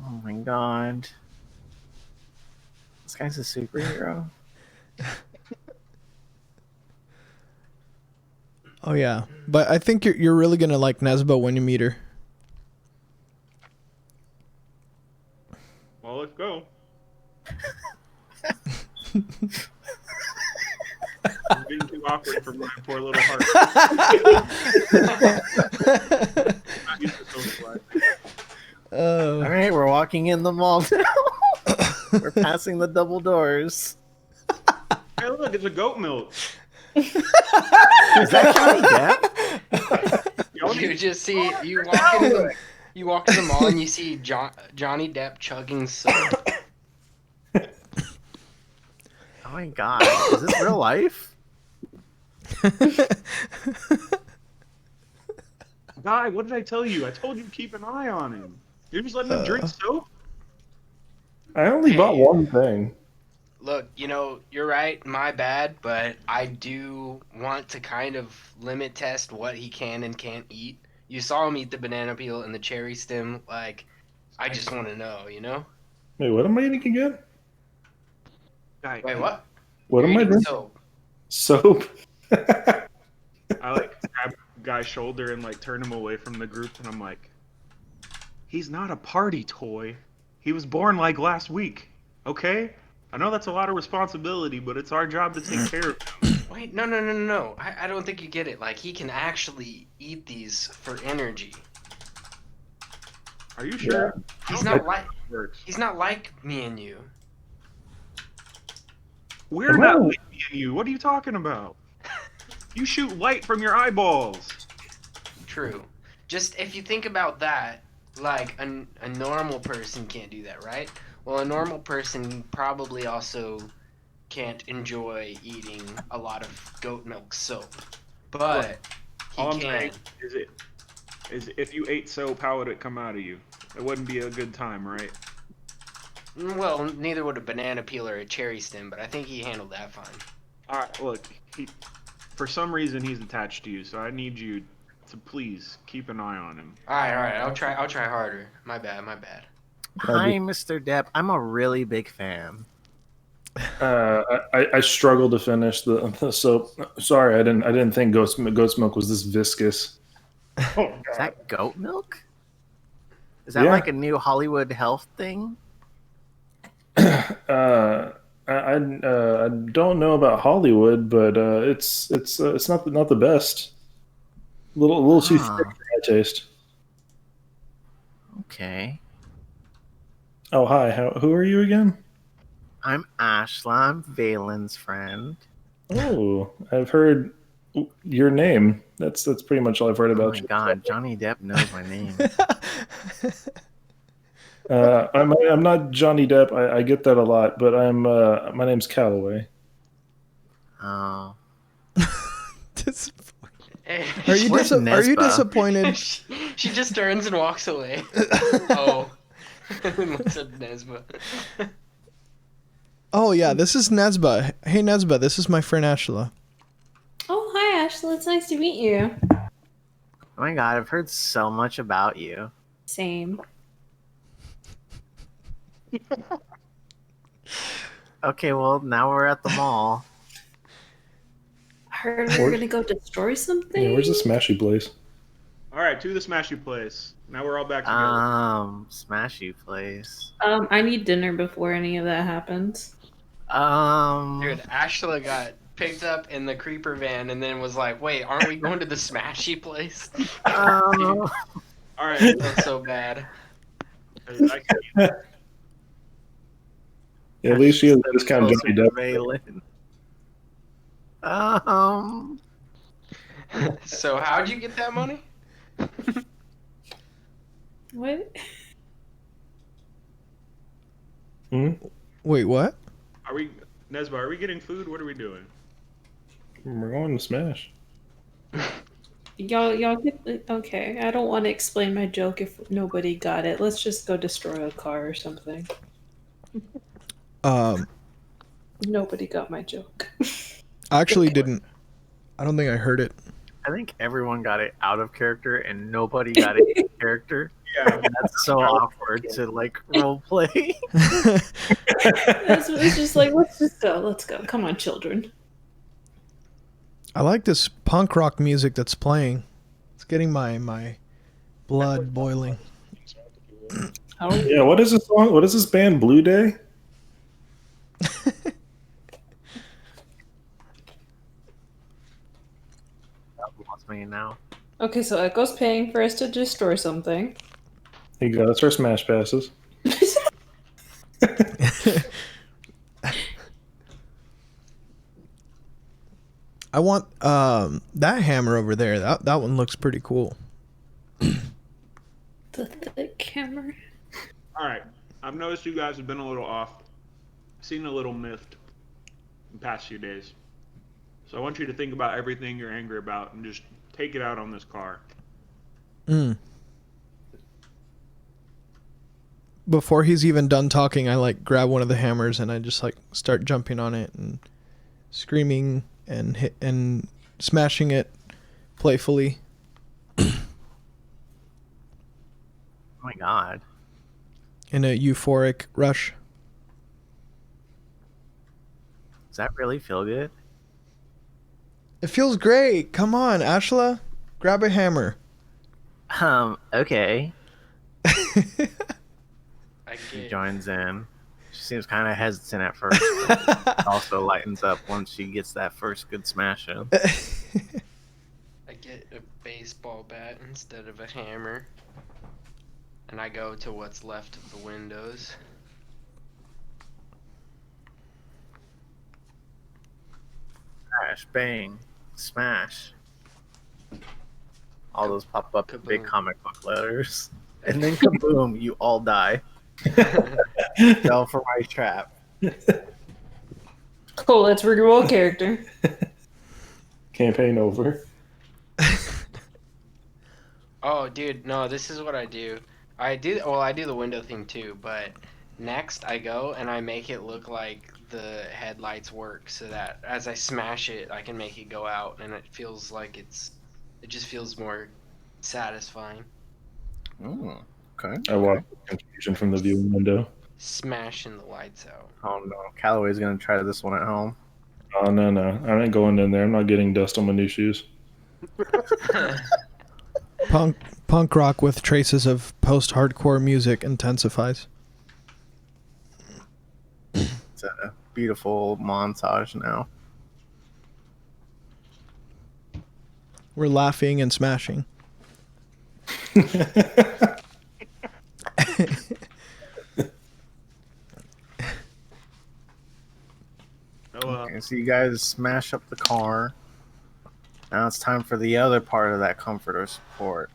Oh my god. This guy's a superhero? Oh yeah, but I think you're really gonna like Nesba when you meet her. Well, let's go. It's getting too awkward for my poor little heart. Not used to socializing. Alright, we're walking in the mall now. We're passing the double doors. Hey, look, it's a goat milk. Is that Johnny Depp? You just see you walk in the mall and you see Johnny Depp chugging soap. Oh my god, is this real life? Guy, what did I tell you? I told you to keep an eye on him. You're just letting him drink soap? I only bought one thing. Look, you're right, my bad, but I do want to kind of limit test what he can and can't eat. You saw him eat the banana peel and the cherry stem, like, I just want to know, Wait, what am I eating again? Guy, Wait, what? What You're am I eating doing? soap. Soap. I grab Guy's shoulder and turn him away from the group, and I'm like, he's not a party toy. He was born last week, okay? I know that's a lot of responsibility, but it's our job to take care of him. Wait, no. I don't think you get it. Like, he can actually eat these for energy. Are you sure? He's not like Works. he's not like me and you. We're not like me and you. What are you talking about? You shoot light from your eyeballs. True. Just if you think about that, like a normal person can't do that, right? Well, a normal person probably also can't enjoy eating a lot of goat milk soap, but All he I'm can. saying is if you ate soap, how would it come out of you? It wouldn't be a good time, right? Well, neither would a banana peel or a cherry stem, but I think he handled that fine. All right, look, for some reason he's attached to you, so I need you to please keep an eye on him. All right. I'll try harder. My bad. Hi, Mr. Depp. I'm a really big fan. I struggled to finish the soap. Sorry, I didn't think goat's milk was this viscous. Is that goat milk? Is that Yeah. like a new Hollywood health thing? I don't know about Hollywood, but it's not the best. Little too thick for my taste. Okay. Oh hi, who are you again? I'm Ashla. I'm Valen's friend. Oh, I've heard your name. That's pretty much all I've heard Oh about my you. god, Johnny Depp knows my name. I'm not Johnny Depp. I get that a lot, but my name's Calloway. Oh. This Are you Where's are you Nesba? disappointed? she just turns and walks away. Oh. And looks at Nesba. Oh yeah, this is Nesba. Hey Nesba, this is my friend Ashla. Oh, hi, Ashley. It's nice to meet you. Oh my god, I've heard so much about you. Same. Okay, well, now we're at the mall. I heard we were gonna go destroy something. Yeah, where's the smashy place? All right, to the smashy place. Now we're all back together. Smashy place. I need dinner before any of that happens. Dude, Ashla got picked up in the creeper van and then was like, "Wait, aren't we going to the smashy place?" um, All right. That's so bad. I can- Yeah, at least she has this kind of closer Johnny to Depp. Valen. So how'd you get that money? What? Hmm? Wait, what? Are we, Nesba? Are we getting food? What are we doing? We're going to smash. Y'all get okay. I don't want to explain my joke if nobody got it. Let's just go destroy a car or something. Nobody got my joke. I actually didn't. I don't think I heard it. I think everyone got it out of character and nobody got it in character. Yeah. And that's so awkward to like role play. It's just like let's just go. Let's go. Come on, children. I like this punk rock music that's playing. It's getting my blood boiling. Oh, Yeah, what is this song? What is this band? Blue Day? Lost me now. okay. So Echo's paying for us to destroy something. Hey, got us our smash passes. I want that hammer over there. That one looks pretty cool. The thick hammer. All right. I've noticed you guys have been a little off. Seen a little miffed in the past few days. So I want you to think about everything you're angry about and just take it out on this car. Before he's even done talking, I like grab one of the hammers and I just like start jumping on it and screaming and hit and smashing it playfully. Oh my god. In a euphoric rush. Does that really feel good? It feels great. Come on, Ashla. Grab a hammer. Okay. I She get, joins in. She seems kind of hesitant at first, but also lightens up once she gets that first good smash in. I get a baseball bat instead of a hammer. And I go to what's left of the windows. Smash, bang, smash. All those pop up in big Kaboom. comic book letters. And then kaboom, you all die. Fell for my trap. Cool. Let's reroll character. Campaign over. Oh, dude, no, this is what I do. I do the window thing too, but next I go and I make it look like the headlights work so that as I smash it, I can make it go out and it feels like it just feels more satisfying. Okay. I watched the confusion from the viewing window. Smashing the lights out. Oh no, Callaway's gonna try this one at home. Oh, no. I ain't going in there. I'm not getting dust on my new shoes. Punk rock with traces of post-hardcore music intensifies. It's a beautiful montage now. We're laughing and smashing. Okay, so you guys smash up the car. Now it's time for the other part of that comfort or support.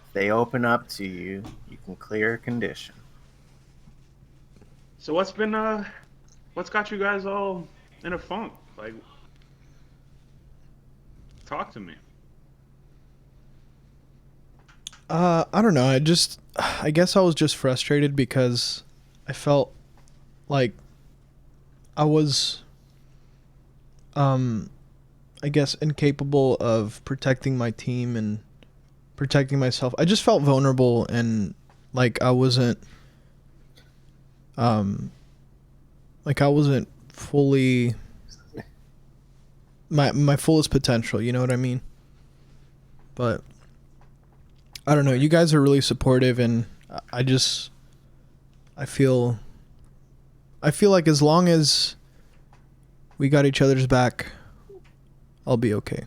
If they open up to you, you can clear a condition. So what's got you guys all in a funk? Like, talk to me. I don't know. I guess I was just frustrated because I felt like I was, um, I guess, incapable of protecting my team and protecting myself. I just felt vulnerable and like um, I wasn't fully my fullest potential. You know what I mean? But I don't know. You guys are really supportive, and I just I feel I feel like as long as we got each other's back, I'll be okay.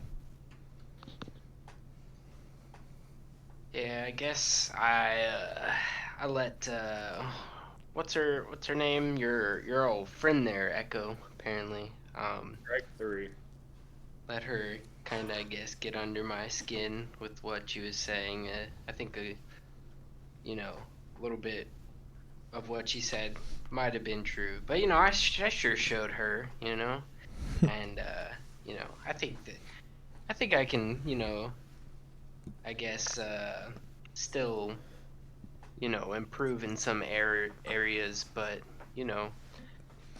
Yeah, I guess I let what's her name? Your old friend there, Echo, apparently. Strike 3. Let her kind of, I guess, get under my skin with what she was saying. I think a little bit of what she said might have been true, but I sure showed her, and I think I can, I guess still, improve in some areas, but you know,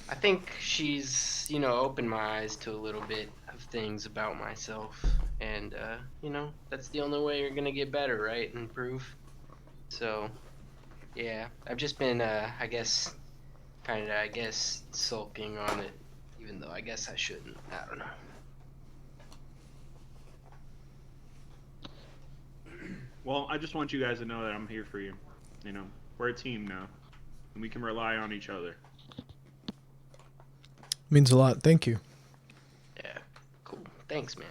I think she's, opened my eyes to a little bit of things about myself, and that's the only way you're gonna get better, right? Improve. So yeah, I've just been, I guess, sulking on it, even though I guess I shouldn't. I don't know. Well, I just want you guys to know that I'm here for you. You know, we're a team now, and we can rely on each other. Means a lot. Thank you. Yeah, cool. Thanks, man.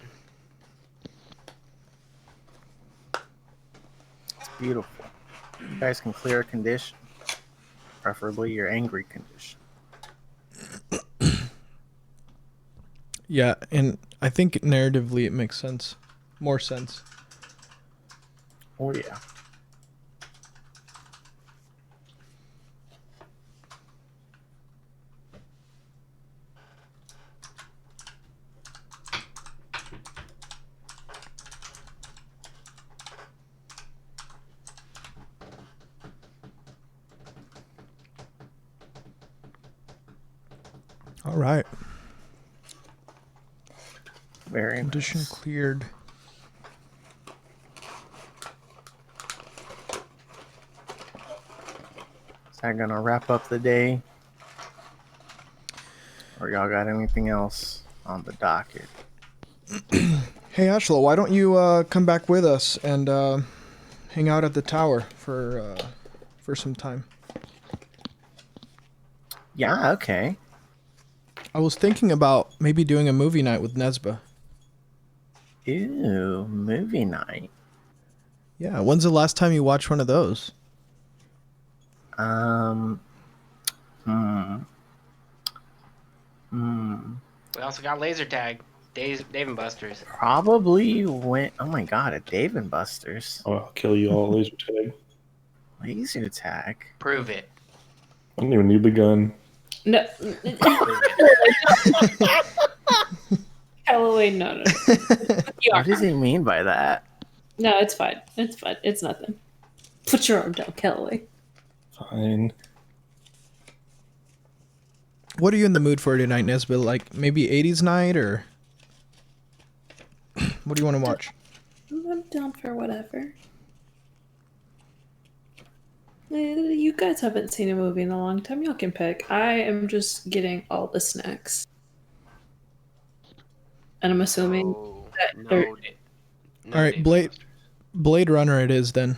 It's beautiful. You guys can clear a condition, preferably your angry condition. Yeah, and I think narratively it makes sense. More sense. Oh yeah. All right. Very Condition nice. cleared. Is that gonna wrap up the day? Or y'all got anything else on the docket? Hey Ashla, why don't you come back with us and hang out at the tower for some time? Yeah, okay. I was thinking about maybe doing a movie night with Nesba. Ew, movie night. Yeah, when's the last time you watched one of those? Um, hmm, hmm. We also got laser tag, Dave and Buster's. Probably went. Oh my god, a Dave and Buster's I'll kill you all, laser tag. laser tag. Prove it. I don't even need the gun. No. Prove it. Callaway, no. You are. What does he mean by that? No, it's fine. It's fine. It's nothing. Put your arm down, Callaway. Fine. What are you in the mood for tonight, Nesba? Like maybe 80s night or what do you want to watch? I'm down for whatever. You guys haven't seen a movie in a long time. Y'all can pick. I am just getting all the snacks. And I'm assuming No, that no, they're- All right, Dave and Blade. Buster's. Blade Runner it is then.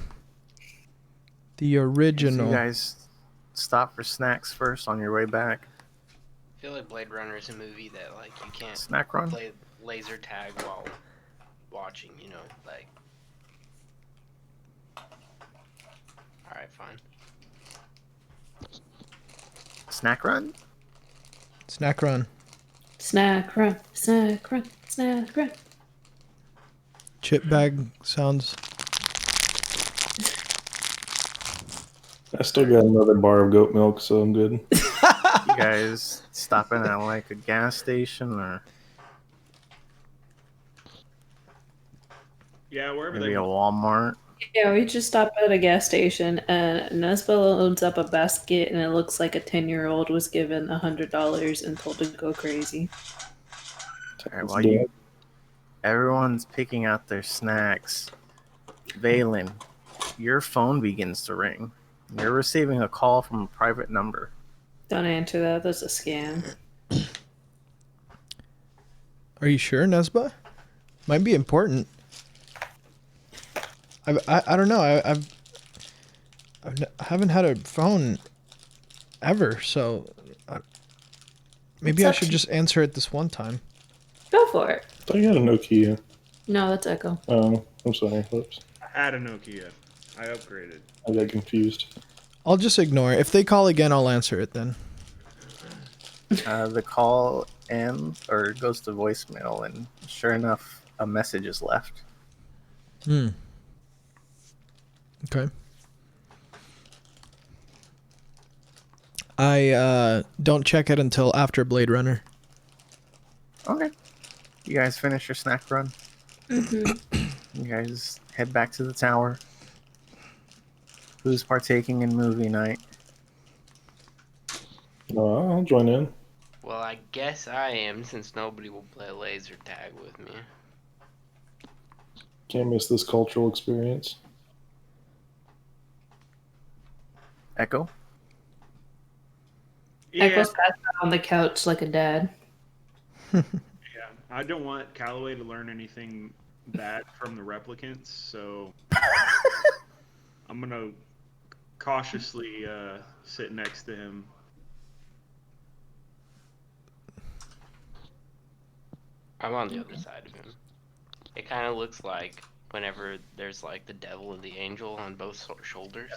The Did you original. guys stop for snacks first on your way back? I feel like Blade Runner is a movie that like you can't Snack run? play laser tag while watching. Like. All right, fine. Snack run? Snack run. snack run, snack run, snack run. Chip bag sounds. I still got another bar of goat milk, so I'm good. You guys stopping at like a gas station or Yeah, wherever maybe they a want. Walmart? Yeah, we just stopped at a gas station, and Nesbella loads up a basket, and it looks like a 10-year-old was given $100 and told to go crazy. All right, Let's do it. everyone's picking out their snacks, Valen, your phone begins to ring. You're receiving a call from a private number. Don't answer that. That's a scam. Are you sure, Nesba? Might be important. I don't know. I haven't had a phone ever, so maybe It's I up should to just answer it this one time. Go for it. I thought you had a Nokia. No, that's Echo. Oh, I'm sorry. Whoops. I had a Nokia. I upgraded. I got confused. I'll just ignore it. If they call again, I'll answer it then. The call ends or goes to voicemail, and sure enough, a message is left. Okay. I don't check it until after Blade Runner. Okay. You guys finish your snack run. Mm-hmm. You guys head back to the tower. Who's partaking in movie night? I'll join in. Well, I guess I am, since nobody will play laser tag with me. Can't miss this cultural experience. Echo? Yeah, Echo's passed out on the couch like a dad. yeah. I don't want Callaway to learn anything bad from the replicants, so I'm gonna cautiously sit next to him. I'm on the other side of him. It kind of looks like whenever there's like the devil and the angel on both shoulders.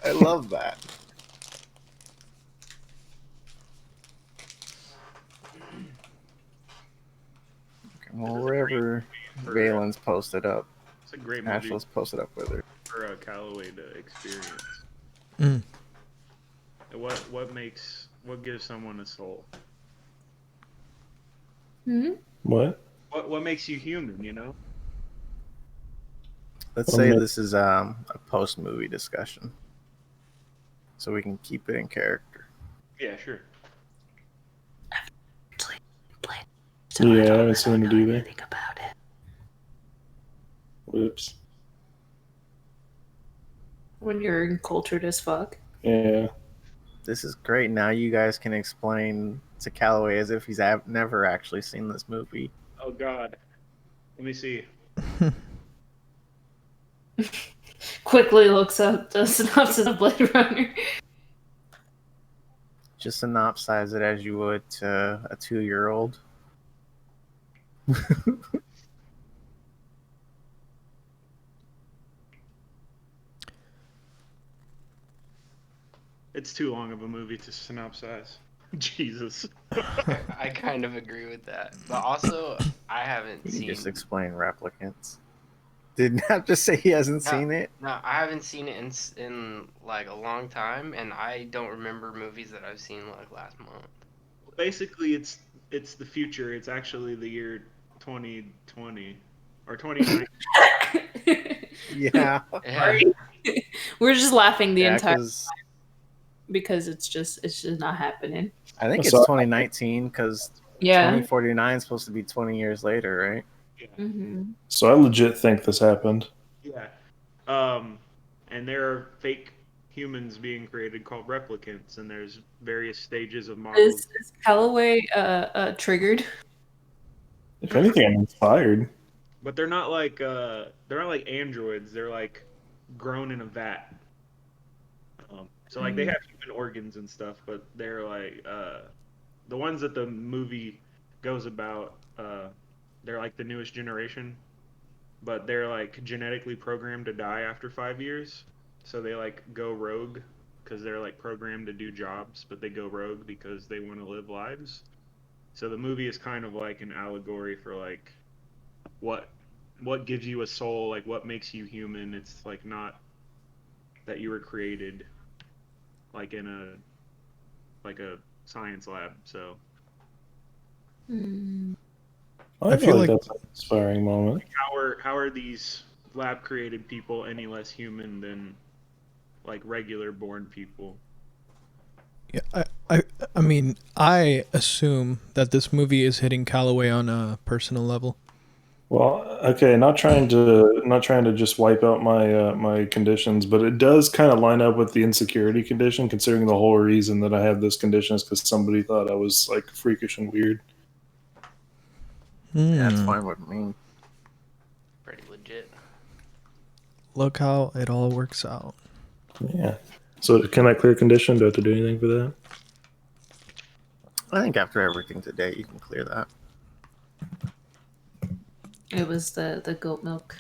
I love that. Well, wherever Valen's posted up, It's a great movie Ashley's posted up with her. for Callaway to experience. Mm. What gives someone a soul? Hmm? What? What makes you human? You know. Let's Oh, say man. this is a post-movie discussion, so we can keep it in character. Yeah, sure. Yeah, I haven't seen it either. Think about it. Whoops. When you're cultured as fuck. Yeah. This is great. Now you guys can explain to Callaway as if he's never actually seen this movie. Oh God. Let me see. Quickly looks up the synopsis of Blade Runner. Just synopsize it as you would to a 2-year-old. It's too long of a movie to synopsize. Jesus. I kind of agree with that, but also I haven't You can seen. just explain replicants. Didn't have to say he hasn't No. seen it. No, I haven't seen it in like a long time, and I don't remember movies that I've seen like last month. Basically, it's the future. It's actually the year 2020 or 2019. Yeah. Yeah. We're just laughing the Yeah, entire 'cause because it's just not happening. I think it's So- 2019 because Yeah. 2049 is supposed to be 20 years later, right? Mm-hmm. So I legit think this happened. Yeah. And there are fake humans being created called replicants, and there's various stages of models. Is Callaway triggered? If anything, I'm inspired. But they're not like androids. They're like grown in a vat. So like they have human organs and stuff, but they're like the ones that the movie goes about. They're like the newest generation, but they're like genetically programmed to die after 5 years. So they like go rogue because they're like programmed to do jobs, but they go rogue because they want to live lives. So the movie is kind of like an allegory for like what gives you a soul, like what makes you human. It's like not that you were created like in a science lab. So I feel feel like like- that's an inspiring moment. how are these lab created people any less human than like regular born people. Yeah, I mean, I assume that this movie is hitting Calloway on a personal level. Well, okay, not trying to just wipe out my my conditions, but it does kind of line up with the insecurity condition, considering the whole reason that I have this condition is because somebody thought I was like freakish and weird. Yeah, that's fine with me. Pretty legit. Look how it all works out. Yeah. So can I clear condition? Do I have to do anything for that? I think after everything today, you can clear that. It was the goat milk.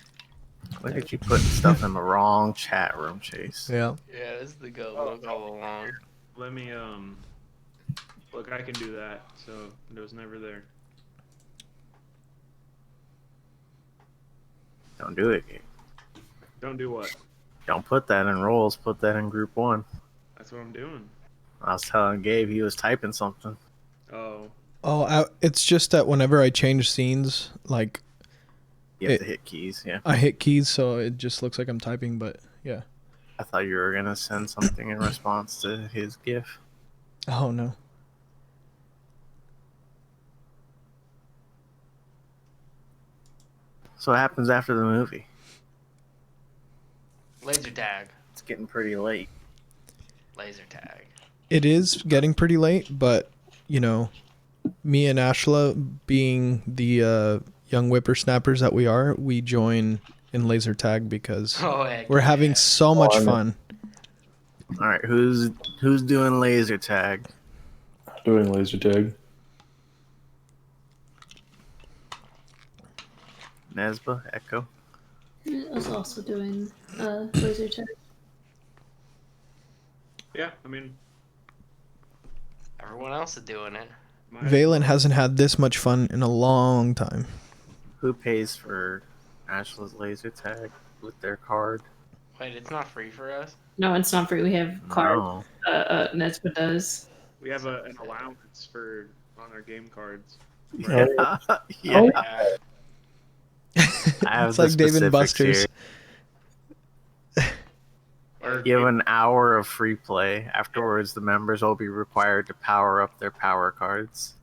Look at you putting stuff in the wrong chat room, Chase. Yeah. Yeah, this is the goat milk all along. Let me look, I can do that. So it was never there. Don't do it, Gabe. Don't do what? Don't put that in roles. Put that in group 1. That's what I'm doing. I was telling Gabe he was typing something. Oh. Oh, it's just that whenever I change scenes, like You have to hit keys, yeah. I hit keys, so it just looks like I'm typing. But yeah. I thought you were going to send something in response to his GIF. Oh no. So what happens after the movie? Laser tag. It's getting pretty late. Laser tag. It is getting pretty late, but you know, me and Ashla, being the young whippersnappers that we are, we join in laser tag because we're having so much fun. All right, who's doing laser tag? Doing laser tag. Nesba, Echo. I was also doing laser tag. Yeah, I mean, Everyone else is doing it. Valen hasn't had this much fun in a long time. Who pays for Ashla's laser tag with their card? Wait, it's not free for us? No, it's not free. We have cards. No. Nespa does. we have an allowance for on our game cards. Yeah. Yeah. Oh, I have It's the like Dave and specifics Buster's. here. Or You have an hour of free play. Afterwards, the members will be required to power up their power cards.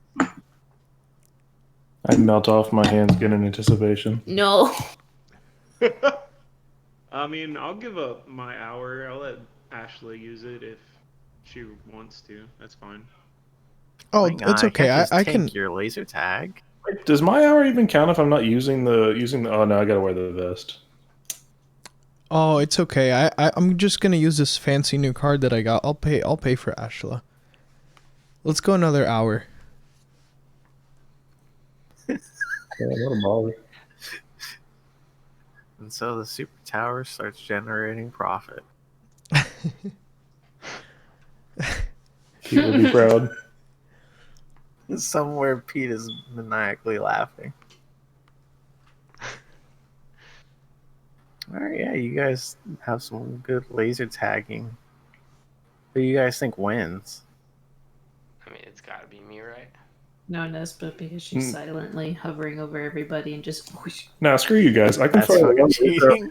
I melt off my hands again in anticipation. No. I mean, I'll give up my hour. I'll let Ashley use it if she wants to. That's fine. Oh, My God, it's okay. can't just I take can. your laser tag. Wait, does my hour even count if I'm not using the oh no, I gotta wear the vest. Oh, it's okay. I'm just gonna use this fancy new card that I got. I'll pay for Ashla. Let's go another hour. Yeah, what a bother. And so the super tower starts generating profit. Pete will be proud. Somewhere Pete is maniacally laughing. Alright, yeah, you guys have some good laser tagging. Who do you guys think wins? I mean, it's gotta be me, right? No, Nespa, because she's silently hovering over everybody and just whoosh. Now screw you guys. I can That's fire fucking one cheating.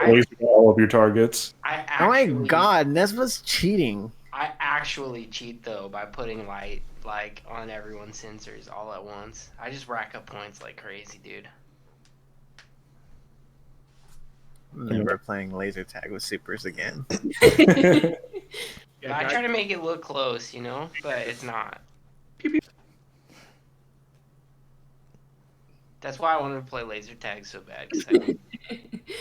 laser to all of your targets. I Oh my actually, god, Nesba's cheating. I actually cheat though by putting light like on everyone's sensors all at once. I just rack up points like crazy, dude. I'm never playing laser tag with supers again. Yeah, I guys, try to make it look close, you know, but it's not. That's why I wanted to play laser tag so bad. 'Cause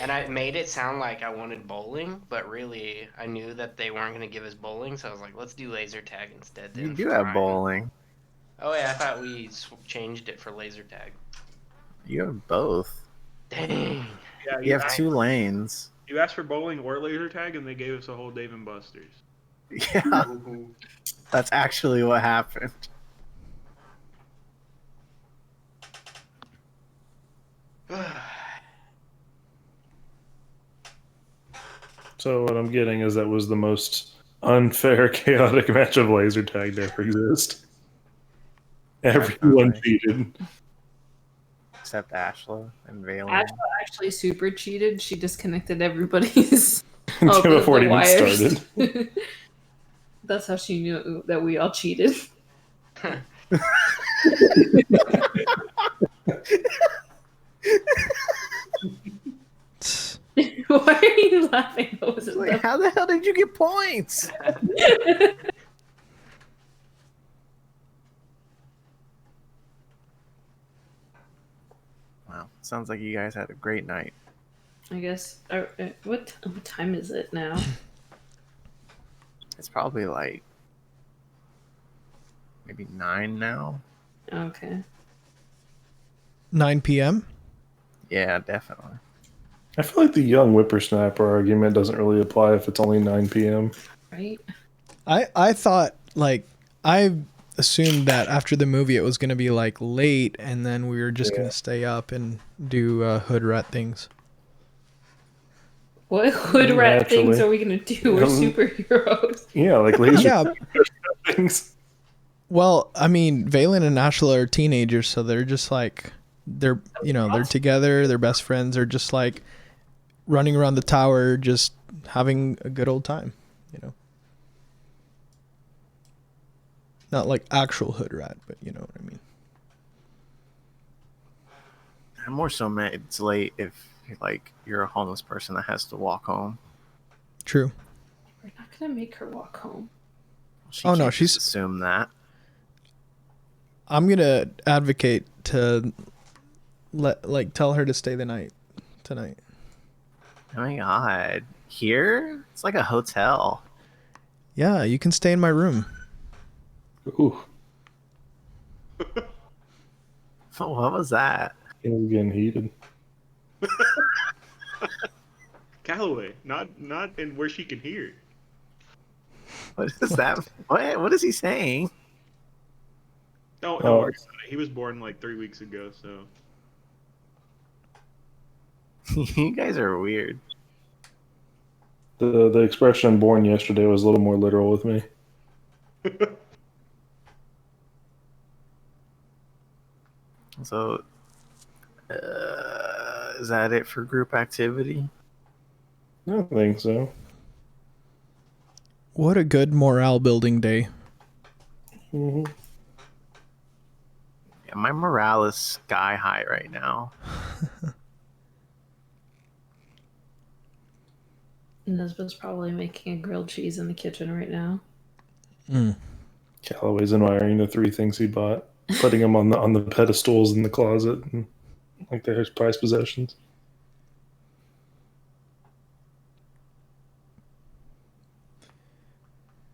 and I made it sound like I wanted bowling, but really I knew that they weren't going to give us bowling, so I was like, let's do laser tag instead. You then do have fine. bowling. Oh yeah, I thought we changed it for laser tag. You have both. Dang. yeah, You have 2 lanes. You asked for bowling or laser tag, and they gave us a whole Dave and Buster's. Yeah, that's actually what happened. So what I'm getting is that was the most unfair, chaotic match of laser tag to ever exist. Everyone Definitely. cheated. except Ashla and Valen. Ashla actually super cheated. She disconnected everybody's Before it even wires. started. That's how she knew that we all cheated. Why are you laughing? What was it? Like, how the hell did you get points? Wow, sounds like you guys had a great night. I guess. What time is it now? It's probably like maybe 9 now. Okay. 9 p.m. Yeah, definitely. I feel like the young whippersnapper argument doesn't really apply if it's only 9 p.m. Right. I thought like I assumed that after the movie it was gonna be like late, and then we were just gonna stay up and do hood rat things. What hood rat Naturally. things are we gonna do? We're superheroes. Yeah, like laser Yeah. things. Well, I mean, Valen and Ashla are teenagers, so they're just like they're together, they're best friends, they're just like running around the tower, just having a good old time, Not like actual hood rat, but you know what I mean. I'm more so mad it's late if you're a homeless person that has to walk home. True. We're not gonna make her walk home. She Oh, no, can't just she's- assume that. I'm gonna advocate to tell her to stay the night tonight. Oh my god. Here? It's like a hotel. Yeah, you can stay in my room. Ooh, What was that? it was getting heated. Callaway, not in where she can hear. What is that? What is he saying? No, Oh. don't worry about it. He was born like 3 weeks ago, so You guys are weird. The expression "born yesterday" was a little more literal with me. So, is that it for group activity? I don't think so. What a good morale building day. hmm Yeah, my morale is sky high right now. Nesbitt's probably making a grilled cheese in the kitchen right now. Callaway's admiring the 3 things he bought, putting them on the pedestals in the closet, and like they're his prized possessions.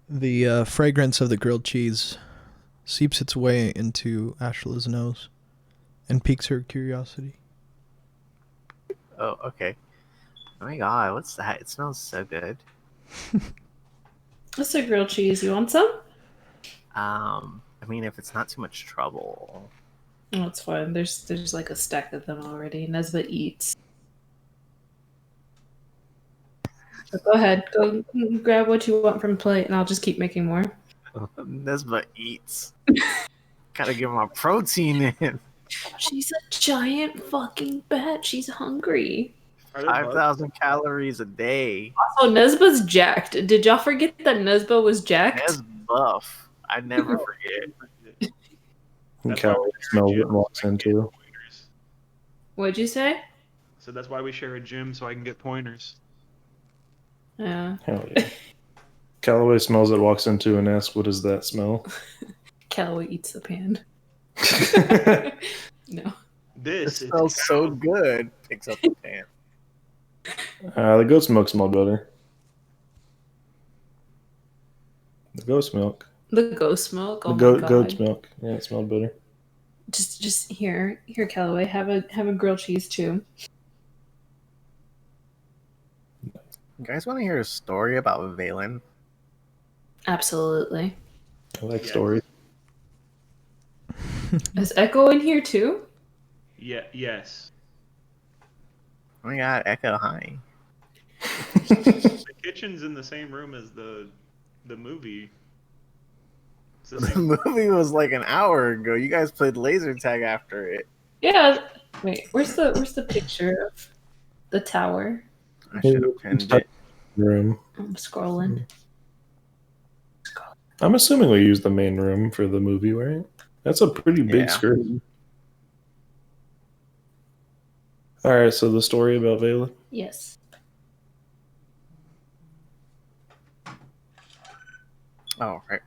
The fragrance of the grilled cheese seeps its way into Ashla's nose and piques her curiosity. Oh, okay. Oh my god, what's that? It smells so good. That's a grilled cheese. You want some? I mean, if it's not too much trouble. Oh, it's fine. There's like a stack of them already. Nesbitt eats. So go ahead. Go grab what you want from the plate, and I'll just keep making more. Nesba eats. Gotta give my protein in. She's a giant fucking bat. She's hungry. Are there bugs? 5,000 calories a day. Also, Nesba's jacked. Did y'all forget that Nesba was jacked? Nes buff. I never forget. And That's Callaway why we smells share a it and walks gym, so I can into. get pointers. What'd you say? So that's why we share a gym, so I can get pointers. Yeah. Hell yeah. Callaway smells it, walks into, and asks, "What does that smell?" Callaway eats the pan. No. This It is smells so cow- good. Picks up the pan. The goat's milk smelled better. The goat's milk. The ghost milk. Oh The my god. goat's milk. Yeah, it smelled better. Just here, Callaway. Have a grilled cheese too. You guys want to hear a story about Valen? Absolutely. I like Yes. stories. Is Echo in here too? Yeah, yes. Oh my god, Echo, hi. The kitchen's in the same room as the movie. It's the The same. movie was like an hour ago. You guys played laser tag after it. Yeah. Wait, where's the picture of the tower? I should have pinned it. Room. I'm scrolling. I'm assuming we use the main room for the movie, right? That's a pretty big Yeah. screen. All right, so the story about Valen. Yes. Oh, right.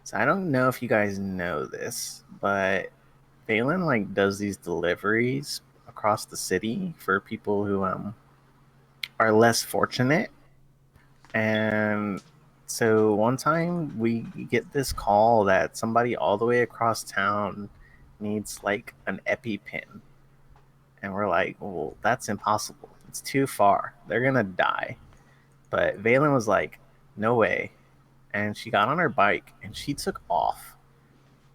So I don't know if you guys know this, but Phelan like does these deliveries across the city for people who are less fortunate. And so one time we get this call that somebody all the way across town needs like an EpiPen. And we're like, well, that's impossible. It's too far. They're going to die. But Valen was like, no way. And she got on her bike and she took off.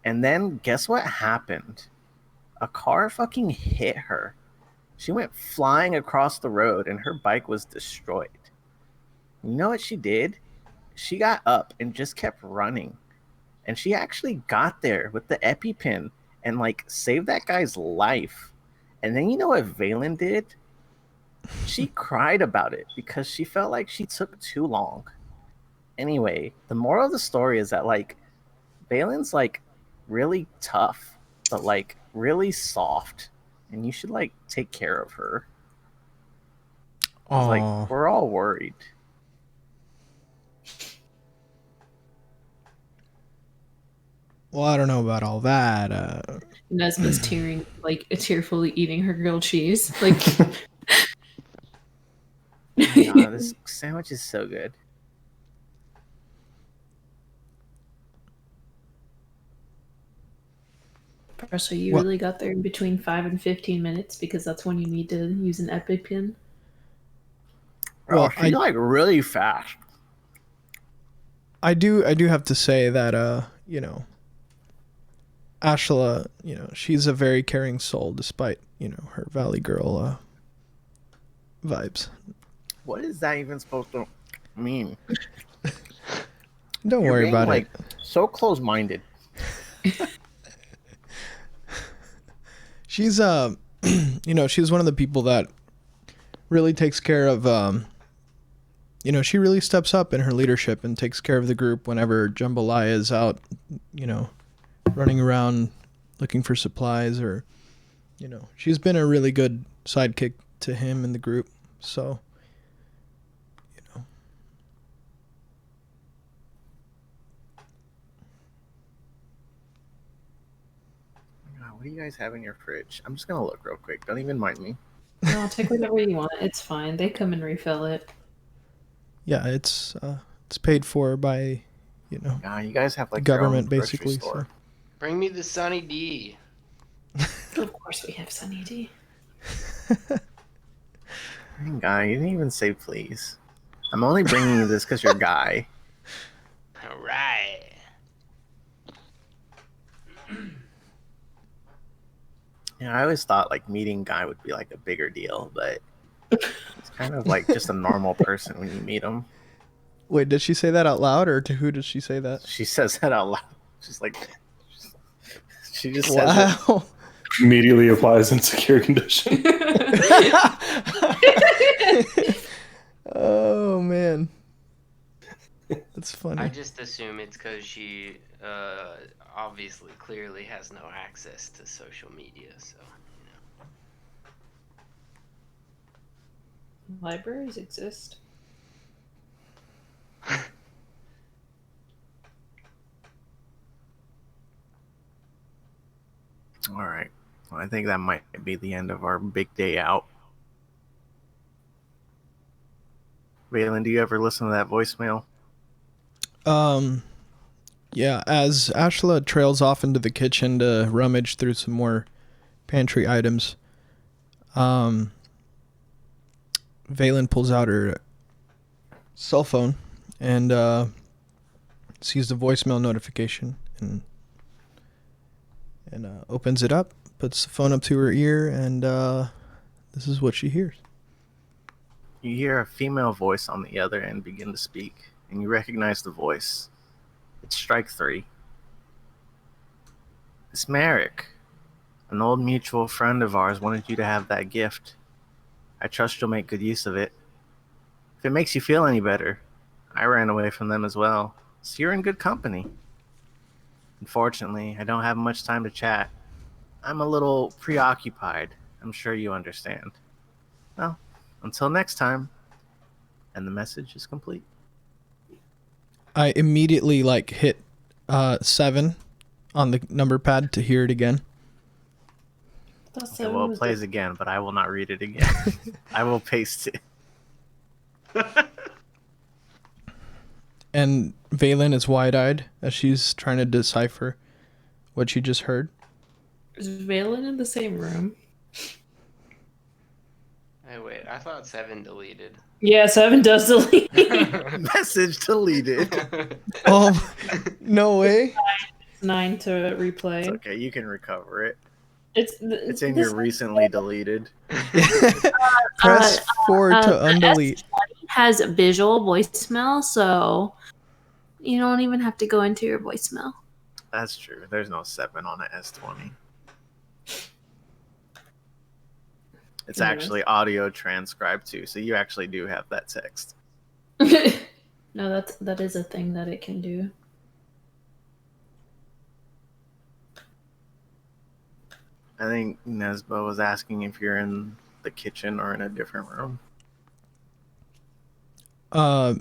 And then guess what happened? A car fucking hit her. She went flying across the road and her bike was destroyed. You know what she did? She got up and just kept running. And she actually got there with the EpiPen and like saved that guy's life. And then you know what Valen did? She cried about it because she felt like she took too long. Anyway, the moral of the story is that like Valen's like really tough, but like really soft, and you should like take care of her. 'Cause, like Aw. we're all worried. Well, I don't know about all that. Nesma's tearfully eating her grilled cheese. Like, God, this sandwich is so good. Presser, you What- really got there in between 5 and 15 minutes because that's when you need to use an EpiPen. Well, Well, she's like really fast. I do have to say that you know, Ashla, you know, she's a very caring soul despite, you know, her Valley Girl vibes. What is that even supposed to mean? Don't You're worry being, about like, it. so close-minded. She's you know, she's one of the people that really takes care of you know, she really steps up in her leadership and takes care of the group whenever Jambalaya is out, you know, running around looking for supplies, or, you know, she's been a really good sidekick to him in the group. So, you know. God, what do you guys have in your fridge? I'm just gonna look real quick. Don't even mind me. No, take whatever you want. It's fine. They come and refill it. Yeah, it's paid for by, you know, God, you guys have like government your own grocery basically. store. So. Bring me the Sunny D. Of course we have Sunny D. Dang, guy, you didn't even say please. I'm only bringing you this because you're a guy. All right. Yeah, I always thought like meeting Guy would be like a bigger deal, but it's kind of like just a normal person when you meet him. Wait, did she say that out loud, or to who did she say that? She says that out loud. She's like, she just says it. Wow. Immediately applies insecure condition. Oh man, that's funny. I just assume it's because she obviously clearly has no access to social media, so Libraries exist. All right. Well, I think that might be the end of our big day out. Valen, do you ever listen to that voicemail? Yeah, as Ashla trails off into the kitchen to rummage through some more pantry items, Valen pulls out her cell phone and sees the voicemail notification and opens it up, puts the phone up to her ear, and this is what she hears. You hear a female voice on the other end begin to speak, and you recognize the voice. It's strike 3. It's Merrick. An old mutual friend of ours wanted you to have that gift. I trust you'll make good use of it. If it makes you feel any better, I ran away from them as well, so you're in good company. Unfortunately, I don't have much time to chat. I'm a little preoccupied. I'm sure you understand. Well, until next time. And the message is complete. I immediately like hit 7 on the number pad to hear it again. Okay, well, it plays again, but I will not read it again. I will paste it. And Valen is wide-eyed as she's trying to decipher what she just heard. Is Valen in the same room? Hey, wait, I thought 7 deleted. Yeah, 7 does delete. Message deleted. Oh, no way. 9 to replay. It's okay, you can recover it. It's in your recently deleted. Press 4 to undelete. Has visual voicemail, so you don't even have to go into your voicemail. That's true. There's no 7 on an S20. It's actually audio transcribed too, so you actually do have that text. No, that is a thing that it can do. I think Nesbo was asking if you're in the kitchen or in a different room.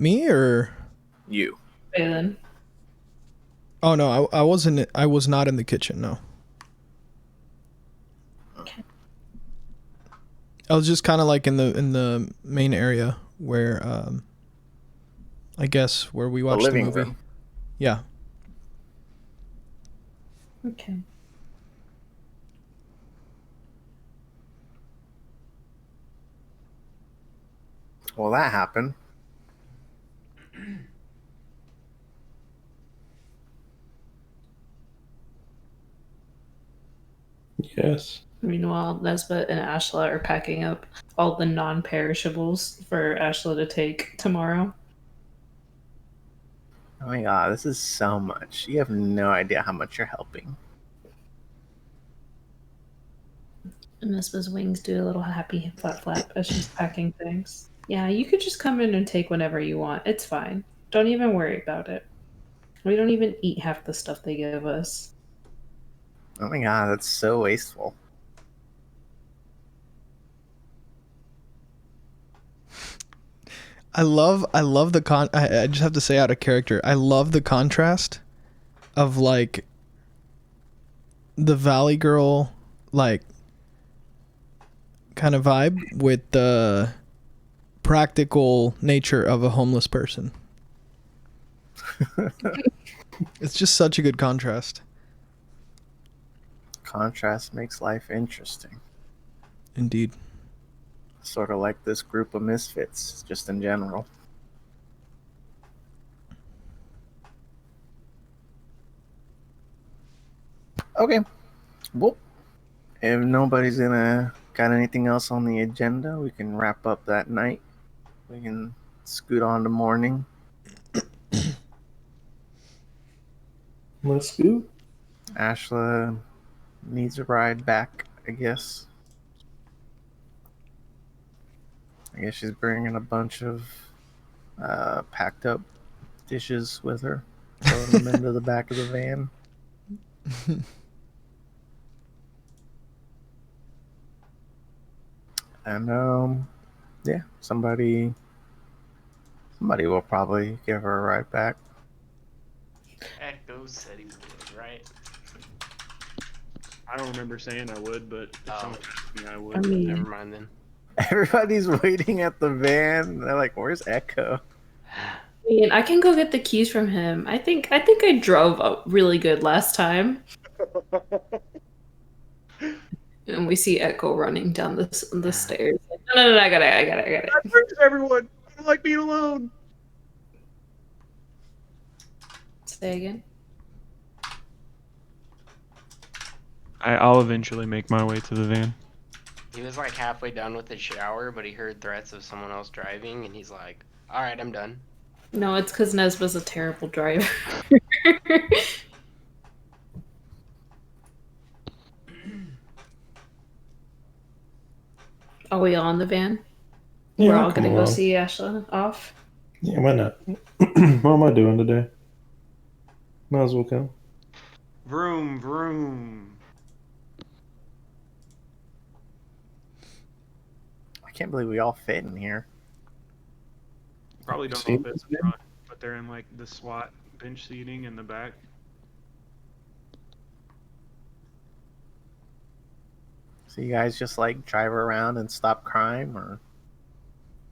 Me or you? Valen. Oh no, I wasn't. I was not in the kitchen. No. Okay. I was just kind of like in the main area where I guess where we watched the movie. Room. Yeah. Okay. Well, that happened. Yes. Meanwhile, Nesbeth and Ashla are packing up all the non-perishables for Ashla to take tomorrow. Oh my god, this is so much. You have no idea how much you're helping. And Nesbeth's wings do a little happy flap flap as she's packing things. Yeah, you could just come in and take whenever you want. It's fine. Don't even worry about it. We don't even eat half the stuff they give us. Oh my god, that's so wasteful. I love the I just have to say out of character, I love the contrast of like the Valley Girl like kind of vibe with the practical nature of a homeless person. It's just such a good contrast. Contrast makes life interesting. Indeed. Sort of like this group of misfits, just in general. Okay. Well, if nobody's got anything else on the agenda, we can wrap up that night. We can scoot on to morning. Let's go. Ashla needs a ride back, I guess. I guess she's bringing a bunch of packed up dishes with her, throwing them into the back of the van. And yeah, somebody will probably give her a ride back. Echo said he would, right? I don't remember saying I would, but if someone asked me, I would. I mean, Never mind then. Everybody's waiting at the van. They're like, "Where's Echo?" I can go get the keys from him. I think I drove up really good last time. And we see Echo running down the stairs. No, I got it. That brings everyone. I don't like being alone. Say again. I'll eventually make my way to the van. He was like halfway done with his shower, but he heard threats of someone else driving, and he's like, "Alright, I'm done." No, it's because Nesba's a terrible driver. Are we all in the van? Yeah, We're I'll all come gonna go along. see Ashla off. Yeah, why not? What am I doing today? Might as well come. Vroom, vroom. I can't believe we all fit in here. Probably don't all fit in the front, but they're in like the SWAT bench seating in the back. So you guys just like drive her around and stop crime, or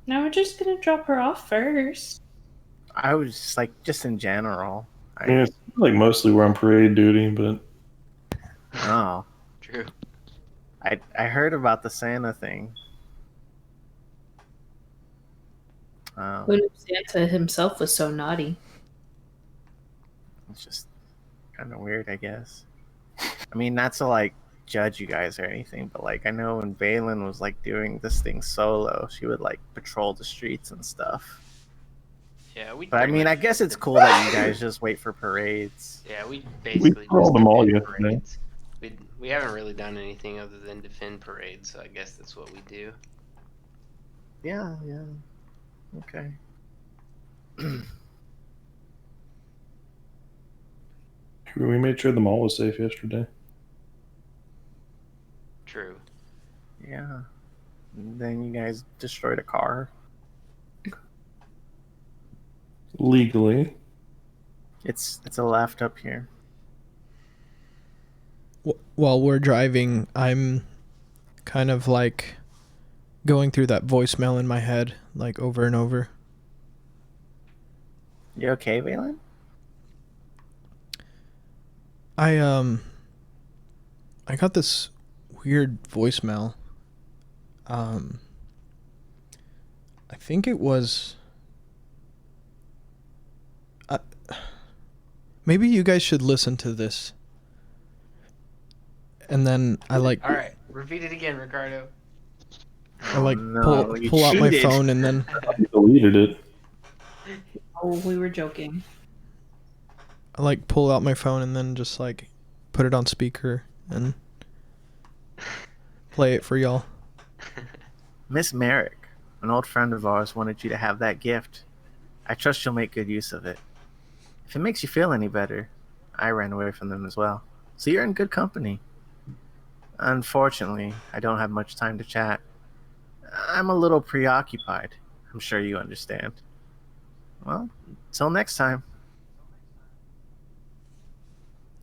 Now we're just gonna drop her off first. I was just like just in general. I mean, it's like mostly we're on parade duty, but Oh, True. I heard about the Santa thing. Who knew Santa himself was so naughty? It's just kind of weird, I guess. I mean, not to like judge you guys or anything, but like I know when Valen was like doing this thing solo, she would like patrol the streets and stuff. Yeah, we. But I pretty mean, much I guess just it's did- cool that you guys just wait for parades. Yeah, we basically crawled just them all defend yesterday. parades. We haven't really done anything other than defend parades, so I guess that's what we do. Yeah, yeah. Okay. we made sure the mall was safe yesterday. True. Yeah. And then you guys destroyed a car. Legally. It's a left up here. While we're driving, I'm kind of like going through that voicemail in my head, like over and over. You okay, Valen? I got this weird voicemail. I think it was. Maybe you guys should listen to this. And then I like. All right, repeat it again, Ricardo. I like no, you pull out my cheated. phone and then You deleted it. Oh, we were joking. I like pull out my phone and then just like put it on speaker and play it for y'all. Miss Merrick, an old friend of ours, wanted you to have that gift. I trust you'll make good use of it. If it makes you feel any better, I ran away from them as well. So you're in good company. Unfortunately, I don't have much time to chat. I'm a little preoccupied. I'm sure you understand. Well, till next time.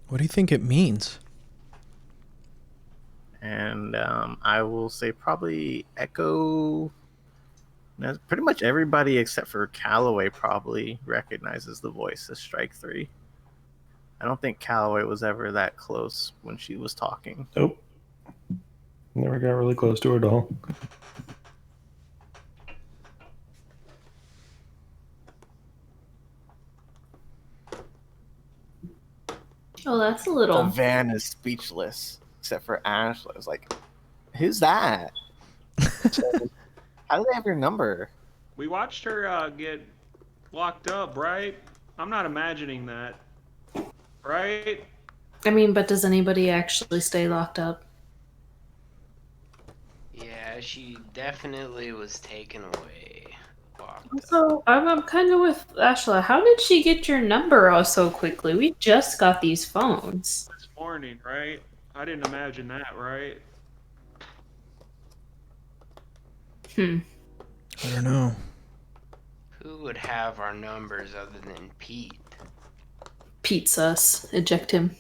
What do you think it means? And I will say probably Echo. Pretty much everybody except for Callaway probably recognizes the voice as Strike 3. I don't think Callaway was ever that close when she was talking. Nope. Never got really close to her at all. Oh, that's a The little. van is speechless, except for Ashley. I was like, who's that? How do they have your number? We watched her get locked up, right? I'm not imagining that. Right? I mean, but does anybody actually stay locked up? Yeah, she definitely was taken away. Locked up. So I'm kind of with Ashla. How did she get your number so quickly? We just got these phones. This morning, right? I didn't imagine that, right? Hmm. I don't know. Who would have our numbers other than Pete? Pete sus. Eject him.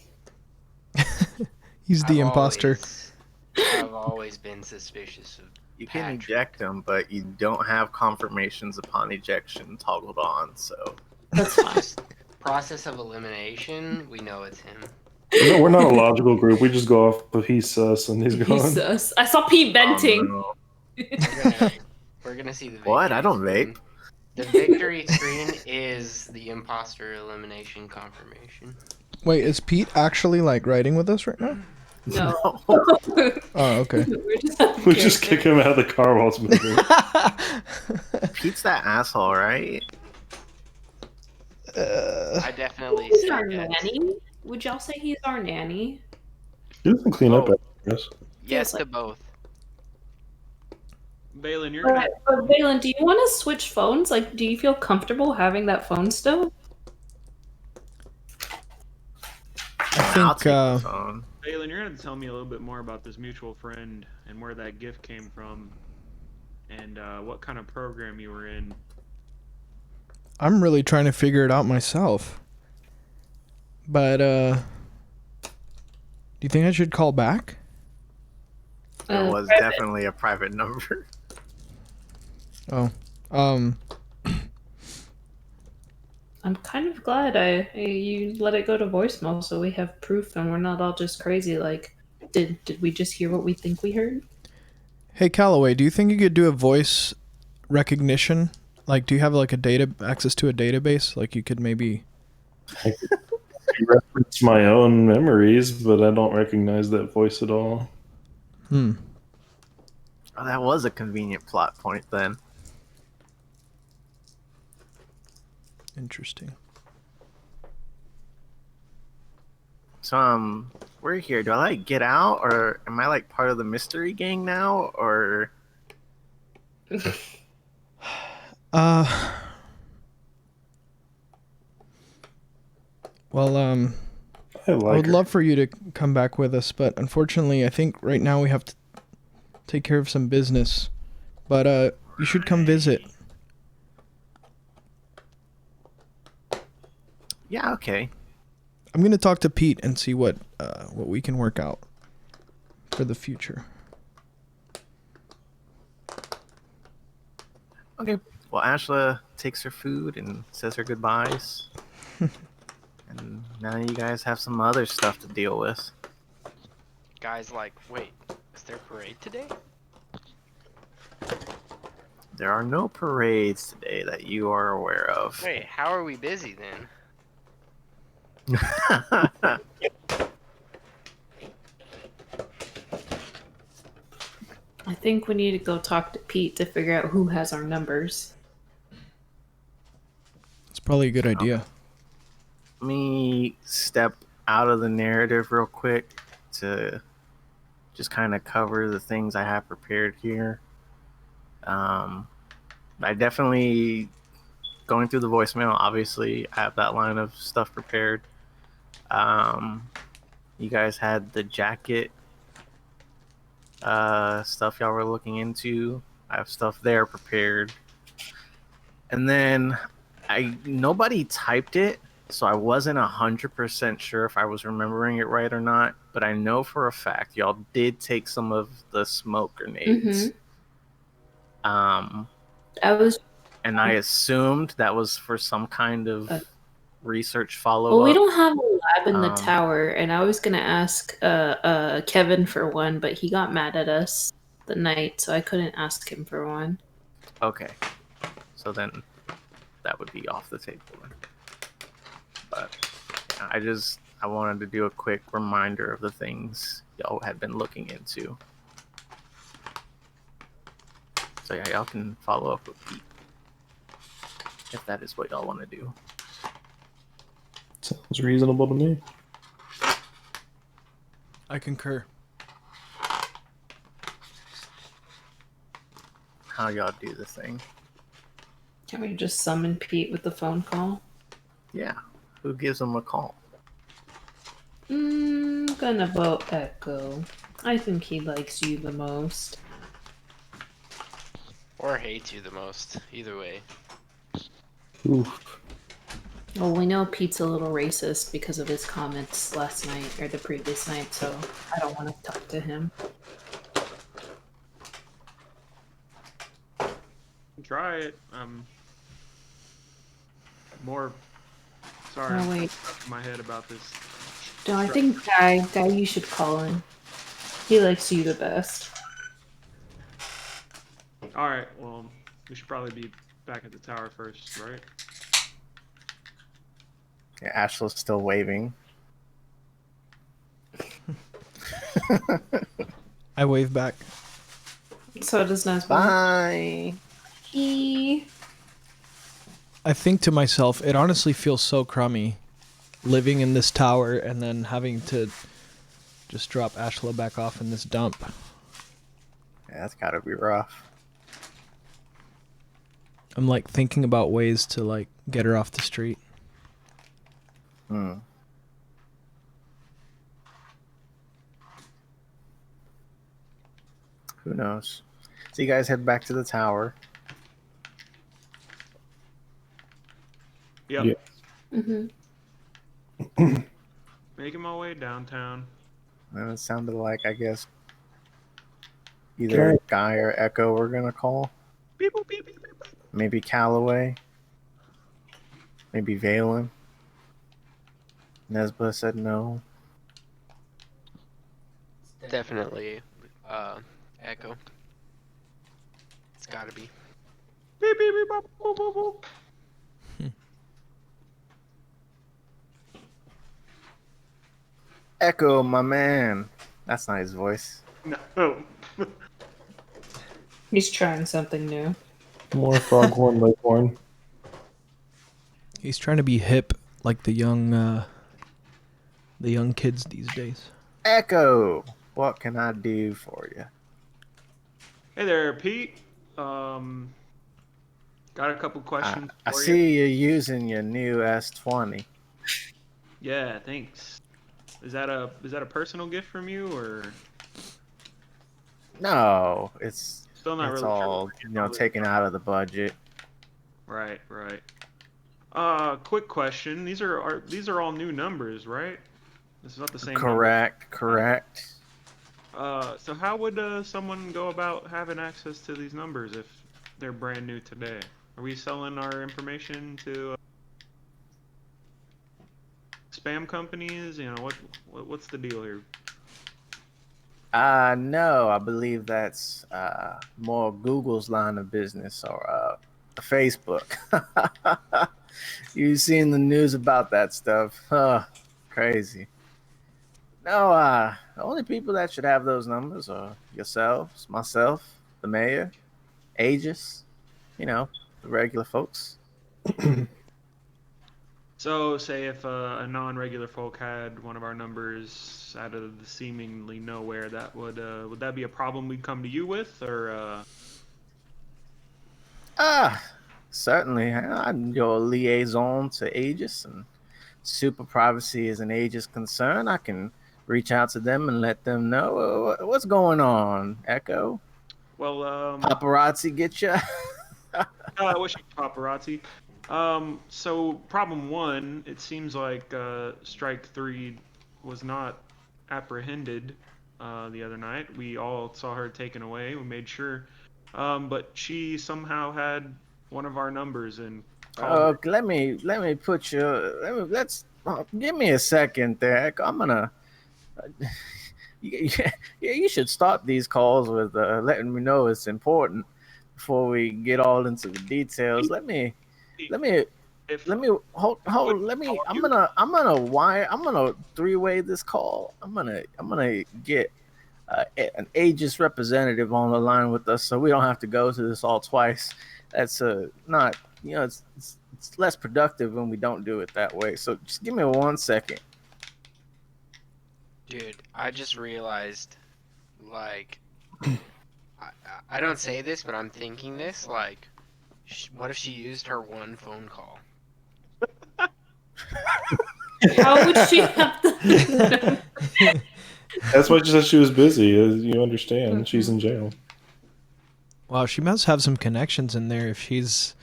He's the imposter. I've always been suspicious of You can Patrick. eject them, but you don't have confirmations upon ejection toggled on, so... That's fine. Process of elimination, we know it's him. No, we're not a logical group. We just go off of he's sus and he's gone. He's sus. I saw Pete venting. Oh, no. We're gonna see the What? I don't screen. vape. The victory screen is the imposter elimination confirmation. Wait, is Pete actually like riding with us right now? No. Oh, okay. We just kick him out of the car while it's moving. Pete's that asshole, right? I definitely He's say our yes. nanny. Would y'all say he's our nanny? He doesn't clean up Oh. after us. Yes Feels to both. Valen, you're gonna. But Valen, do you want to switch phones? Like, do you feel comfortable having that phone still? I'll think take the phone. Valen, you're gonna tell me a little bit more about this mutual friend and where that gift came from, and what kind of program you were in. I'm really trying to figure it out myself. But do you think I should call back? It was Private. definitely a private number. Oh, um, I'm kind of glad you let it go to voicemail, so we have proof, and we're not all just crazy. Like, did we just hear what we think we heard? hey Callaway, do you think you could do a voice recognition? Like, do you have like a data access to a database? Like, you could maybe. I reference my own memories, but I don't recognize that voice at all. Hmm. Oh, that was a convenient plot point then. Interesting. So we're here. Do I like get out, or am I like part of the mystery gang now, or? Well, I I like would her. love for you to come back with us, but unfortunately, I think right now we have to take care of some business. But you should come visit. Yeah, okay. I'm gonna talk to Pete and see what we can work out for the future. Okay. Well, Ashla takes her food and says her goodbyes. And now you guys have some other stuff to deal with. Guys, like, wait, is there parade today? There are no parades today that you are aware of. Wait, how are we busy then? I think we need to go talk to Pete to figure out who has our numbers. It's probably a good idea. Let me step out of the narrative real quick to just kind of cover the things I have prepared here. I definitely, going through the voicemail, obviously, I have that line of stuff prepared. You guys had the jacket stuff y'all were looking into. I have stuff there prepared. And then nobody typed it, so I wasn't 100% sure if I was remembering it right or not, but I know for a fact y'all did take some of the smoke grenades. I was And I assumed that was for some kind of research follow-up. well, we don't have a lab in the Um, tower, and I was gonna ask Kevin for one, but he got mad at us the night, so I couldn't ask him for one. Okay. So then that would be off the table then. But yeah, I wanted to do a quick reminder of the things y'all had been looking into. So yeah, y'all can follow up with Pete if that is what y'all want to do. Sounds reasonable to me. I concur. How y'all do the thing. Can we just summon Pete with the phone call? Yeah. Who gives him a call? Gonna vote Echo. I think he likes you the most. Or hates you the most. Either way. Oof. Well, we know Pete's a little racist because of his comments last night or the previous night, so I don't want to talk to him. Try it. More. Sorry, Oh, I'm wait. stuck in my head about this. No, I think Guy, you should call him. He likes you the best. All right. Well, we should probably be back at the tower first, right? Yeah, Ashla's still waving. I wave back. So does Nazma. Bye. I think to myself, it honestly feels so crummy living in this tower and then having to just drop Ashla back off in this dump. Yeah, that's gotta be rough. I'm like thinking about ways to like get her off the street. Hmm. Who knows? So you guys head back to the tower. Yep. Yeah. Mm-hmm. Making my way downtown. And it sounded like, I guess, either Gary, Guy or Echo we're gonna call. Beep, boop, beep, beep, beep, beep. Maybe Calloway. Maybe Valen. Nesba said no. Definitely, Echo. It's gotta be. Beep, beep, beep, boop, boop, boop, boop. Echo, my man. That's not his voice. No. He's trying something new. more Foghorn Leghorn. He's trying to be hip like the young kids these days. Echo, what can I do for you? Hey there, Pete. Got a couple questions I for you. see you're using your new S20. Yeah, thanks. Is that a personal gift from you, or No, it's still not really all sure? taken out of the budget. Right, right. Quick question. These are all new numbers, right? This is not the same number. Correct. So how would someone go about having access to these numbers if they're brand new today? Are we selling our information to spam companies? You know, what's the deal here? No, I believe that's more Google's line of business or Facebook. You've seen the news about that stuff. Crazy. No, the only people that should have those numbers are yourselves, myself, the mayor, Aegis, the regular folks. So, say if a non-regular folk had one of our numbers out of the seemingly nowhere, that would that be a problem we'd come to you with, or Certainly. I'm your liaison to Aegis, and super privacy is an Aegis concern. I can reach out to them and let them know what's going on. Echo, well, paparazzi get you. I wish you paparazzi. So problem one, it seems like Strike Three was not apprehended the other night. We all saw her taken away. We made sure, but she somehow had one of our numbers and called her. Let me put you. Let's give me a second there. Echo. I'm gonna. Yeah, you should start these calls with letting me know it's important before we get all into the details. Let me If let me hold let me called I'm you, gonna three-way this call. I'm gonna get an Aegis representative on the line with us so we don't have to go to this all twice. That's not it's less productive when we don't do it that way. So just give me 1 second. Dude, I just realized, like, I don't say this, but I'm thinking this, like, what if she used her one phone call? How would she have the That's why she said she was busy. As you understand, she's in jail. Wow, she must have some connections in there if she's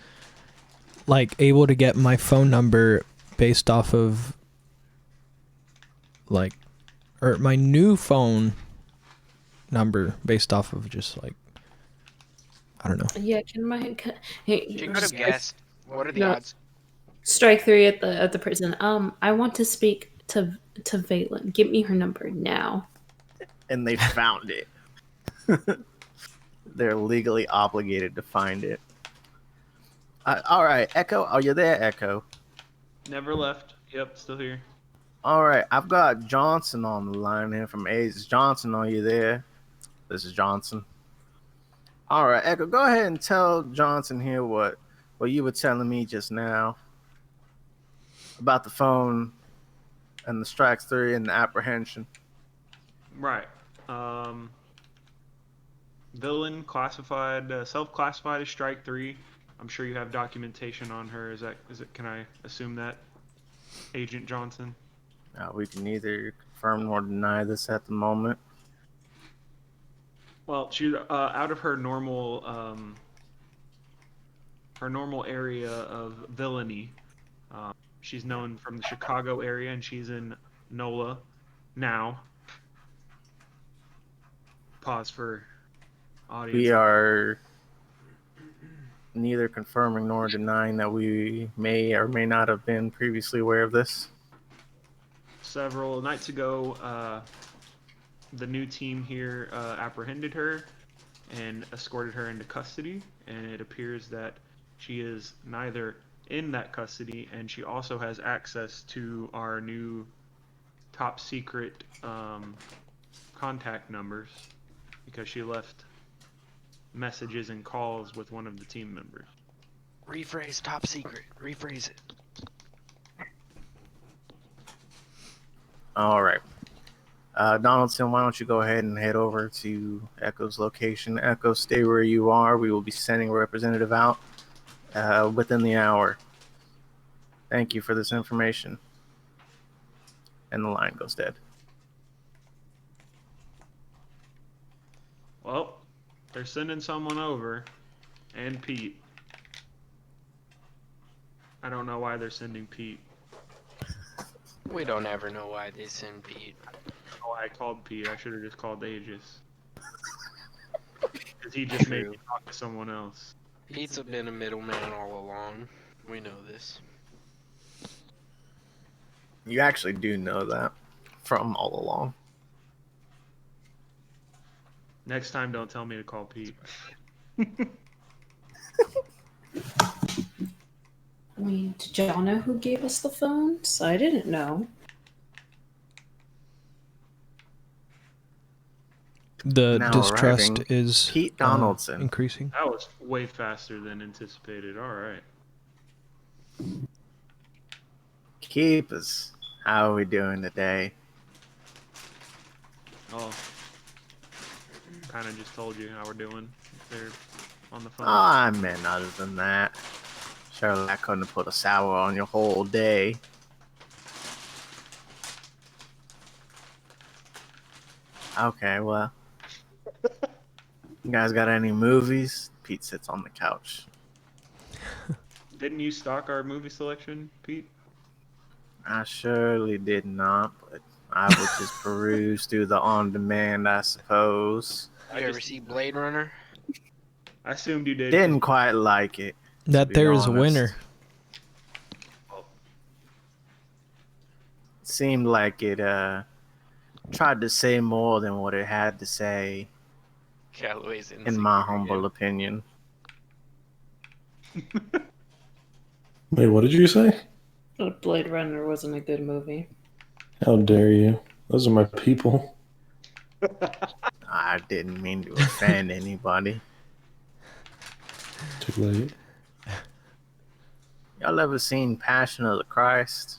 like able to get my phone number based off of like or my new phone number based off of just like I don't know. Yeah, hey, She could have guessed. What are the No. odds? Strike three at the prison. I want to speak to Valen. Give me her number now. And they found it. They're legally obligated to find it. All right, Echo, are you there, Echo? never left. Yep, still here. All right, I've got Johnson on the line here from A's. Johnson, are you there? This is Johnson. All right, Echo, go ahead and tell Johnson here what you were telling me just now about the phone and the strikes three and the apprehension. Right. Villain classified, self-classified as Strike Three. I'm sure you have documentation on her. Is it? Can I assume that, Agent Johnson? We can neither confirm nor deny this at the moment. Well, she's out of her normal area of villainy. She's known from the Chicago area, and she's in NOLA now. Pause for audience. We are neither confirming nor denying that we may or may not have been previously aware of this. Several nights ago, the new team here apprehended her and escorted her into custody, and it appears that she is neither in that custody, and she also has access to our new top secret contact numbers because she left messages and calls with one of the team members. Rephrase top secret. Rephrase it. All right. Donaldson, why don't you go ahead and head over to Echo's location. Echo, stay where you are. We will be sending a representative out within the hour. Thank you for this information. And the line goes dead. Well, they're sending someone over, and Pete. I don't know why they're sending Pete. We don't ever know why they send Pete. Oh, I called Pete. I should have just called Aegis. Because he just made True. me talk to someone else. Pete's been a middleman all along. We know this. You actually do know that from all along. Next time, don't tell me to call Pete. I mean, did y'all know who gave us the phones? I didn't know. The Now distrust arriving, is Pete Donaldson. increasing. That was way faster than anticipated. All right. Keepers, how are we doing today? Oh. Kind of just told you how we're doing. They're on the phone. I meant other than that. Surely I couldn't have put a sour on your whole day. Okay, well. You guys got any movies? Pete sits on the couch. Didn't you stock our movie selection, Pete? I surely did not, but I would just peruse through the on-demand, I suppose. You ever see Blade Runner? I assumed you did. Didn't quite like it. to That be there is a honest. winner. Seemed like it tried to say more than what it had to say, Calloway's in my humble opinion. Wait, what did you say? Blade Runner wasn't a good movie. How dare you? Those are my people. I didn't mean to offend anybody. Too late. Y'all ever seen Passion of the Christ?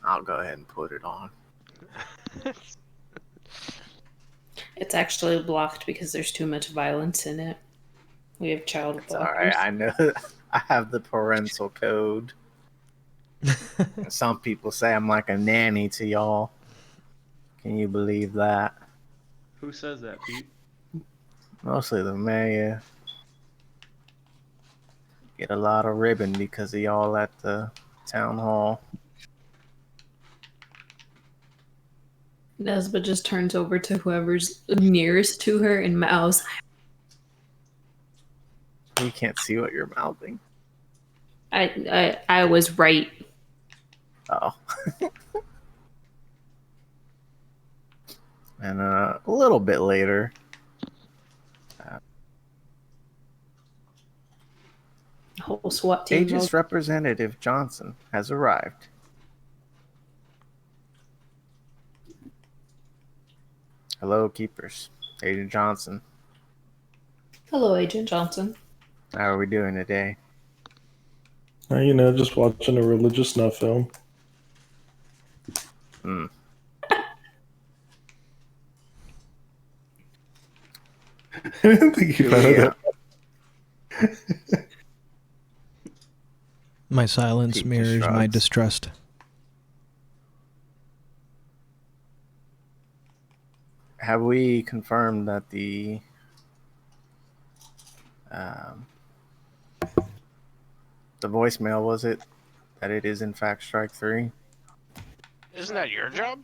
I'll go ahead and put it on. It's actually blocked because there's too much violence in it. We have child It's blockers. alright, I know. I have the parental code. Some people say I'm like a nanny to y'all. Can you believe that? Who says that, Pete? Mostly the mayor. Get a lot of ribbon because of y'all at the town hall. Nesba just turns over to whoever's nearest to her and mouths, You can't see what you're mouthing. I was right. Oh. And a little bit later, Whole SWAT team. Aegis Representative Johnson has arrived. Hello, Keepers. Agent Johnson. Hello, Agent Johnson. How are we doing today? Just watching a religious snuff film. I didn't think you found Yeah. that. My silence Pete just mirrors my shrugs. distrust. Have we confirmed that um, the voicemail, was it, that it is in fact Strike 3? Isn't that your job?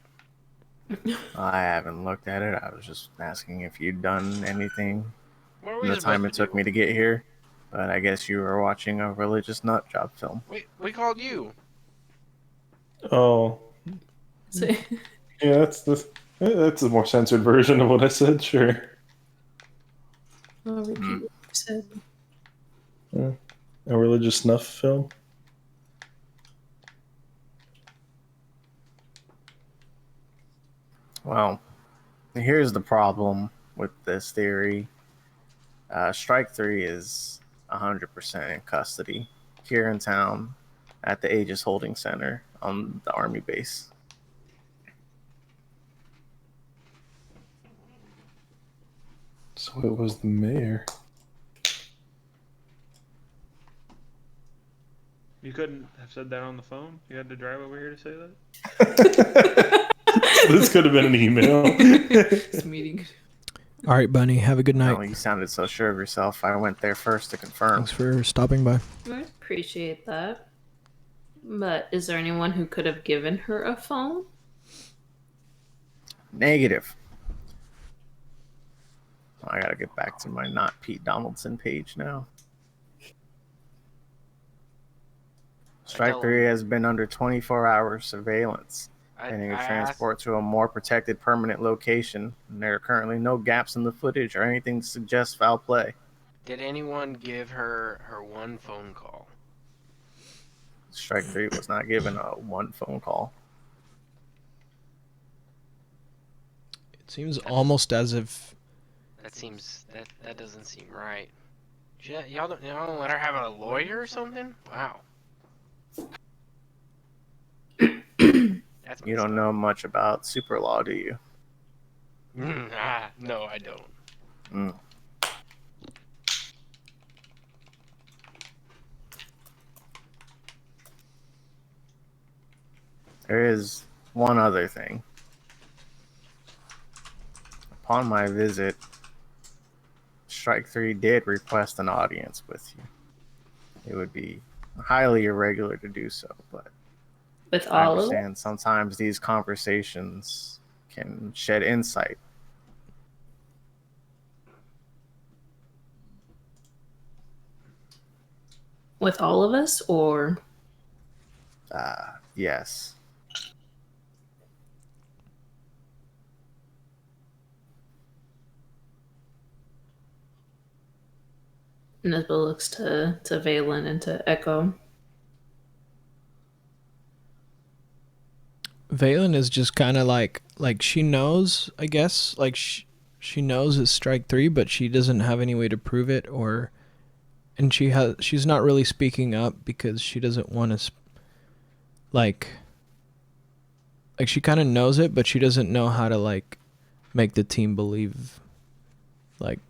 I haven't looked at it. I was just asking if you'd done anything What are in we the supposed time to it took do? me to get here. But I guess you were watching a religious nut job film. We called you. Oh, So, yeah, that's a more censored version of what I said. Sure. I'll repeat what you said. Yeah. A religious snuff film. Well, here's the problem with this theory. Strike 3 is 100% in custody here in town at the Aegis Holding Center on the Army base. So it was the mayor. You couldn't have said that on the phone? You had to drive over here to say that? This could have been an email. This meeting. All right, Bunny. Have a good night. No, you sounded so sure of yourself. I went there first to confirm. Thanks for stopping by. I appreciate that. But is there anyone who could have given her a phone? Negative. I gotta get back to my not Pete Donaldson page now. Strike 3 has been under 24-hour surveillance, pending a transport to a more protected permanent location. And there are currently no gaps in the footage or anything to suggest foul play. Did anyone give her one phone call? Strike 3 was not given a one phone call. It seems almost as if That doesn't seem right. Y'all don't let her have a lawyer or something? Wow. That's You don't know much about super law, do you? No, I don't. Mm. There is one other thing. Upon my visit, Strike 3 did request an audience with you. It would be highly irregular to do so, but With I all of understand sometimes these conversations can shed insight. With all of us, or Yes. Nisbet looks to Valen and to Echo. Valen is just kind of like she knows, I guess, like she knows it's Strike 3, but she doesn't have any way to prove it, and she's not really speaking up because she doesn't want to like she kind of knows it, but she doesn't know how to like make the team believe, like,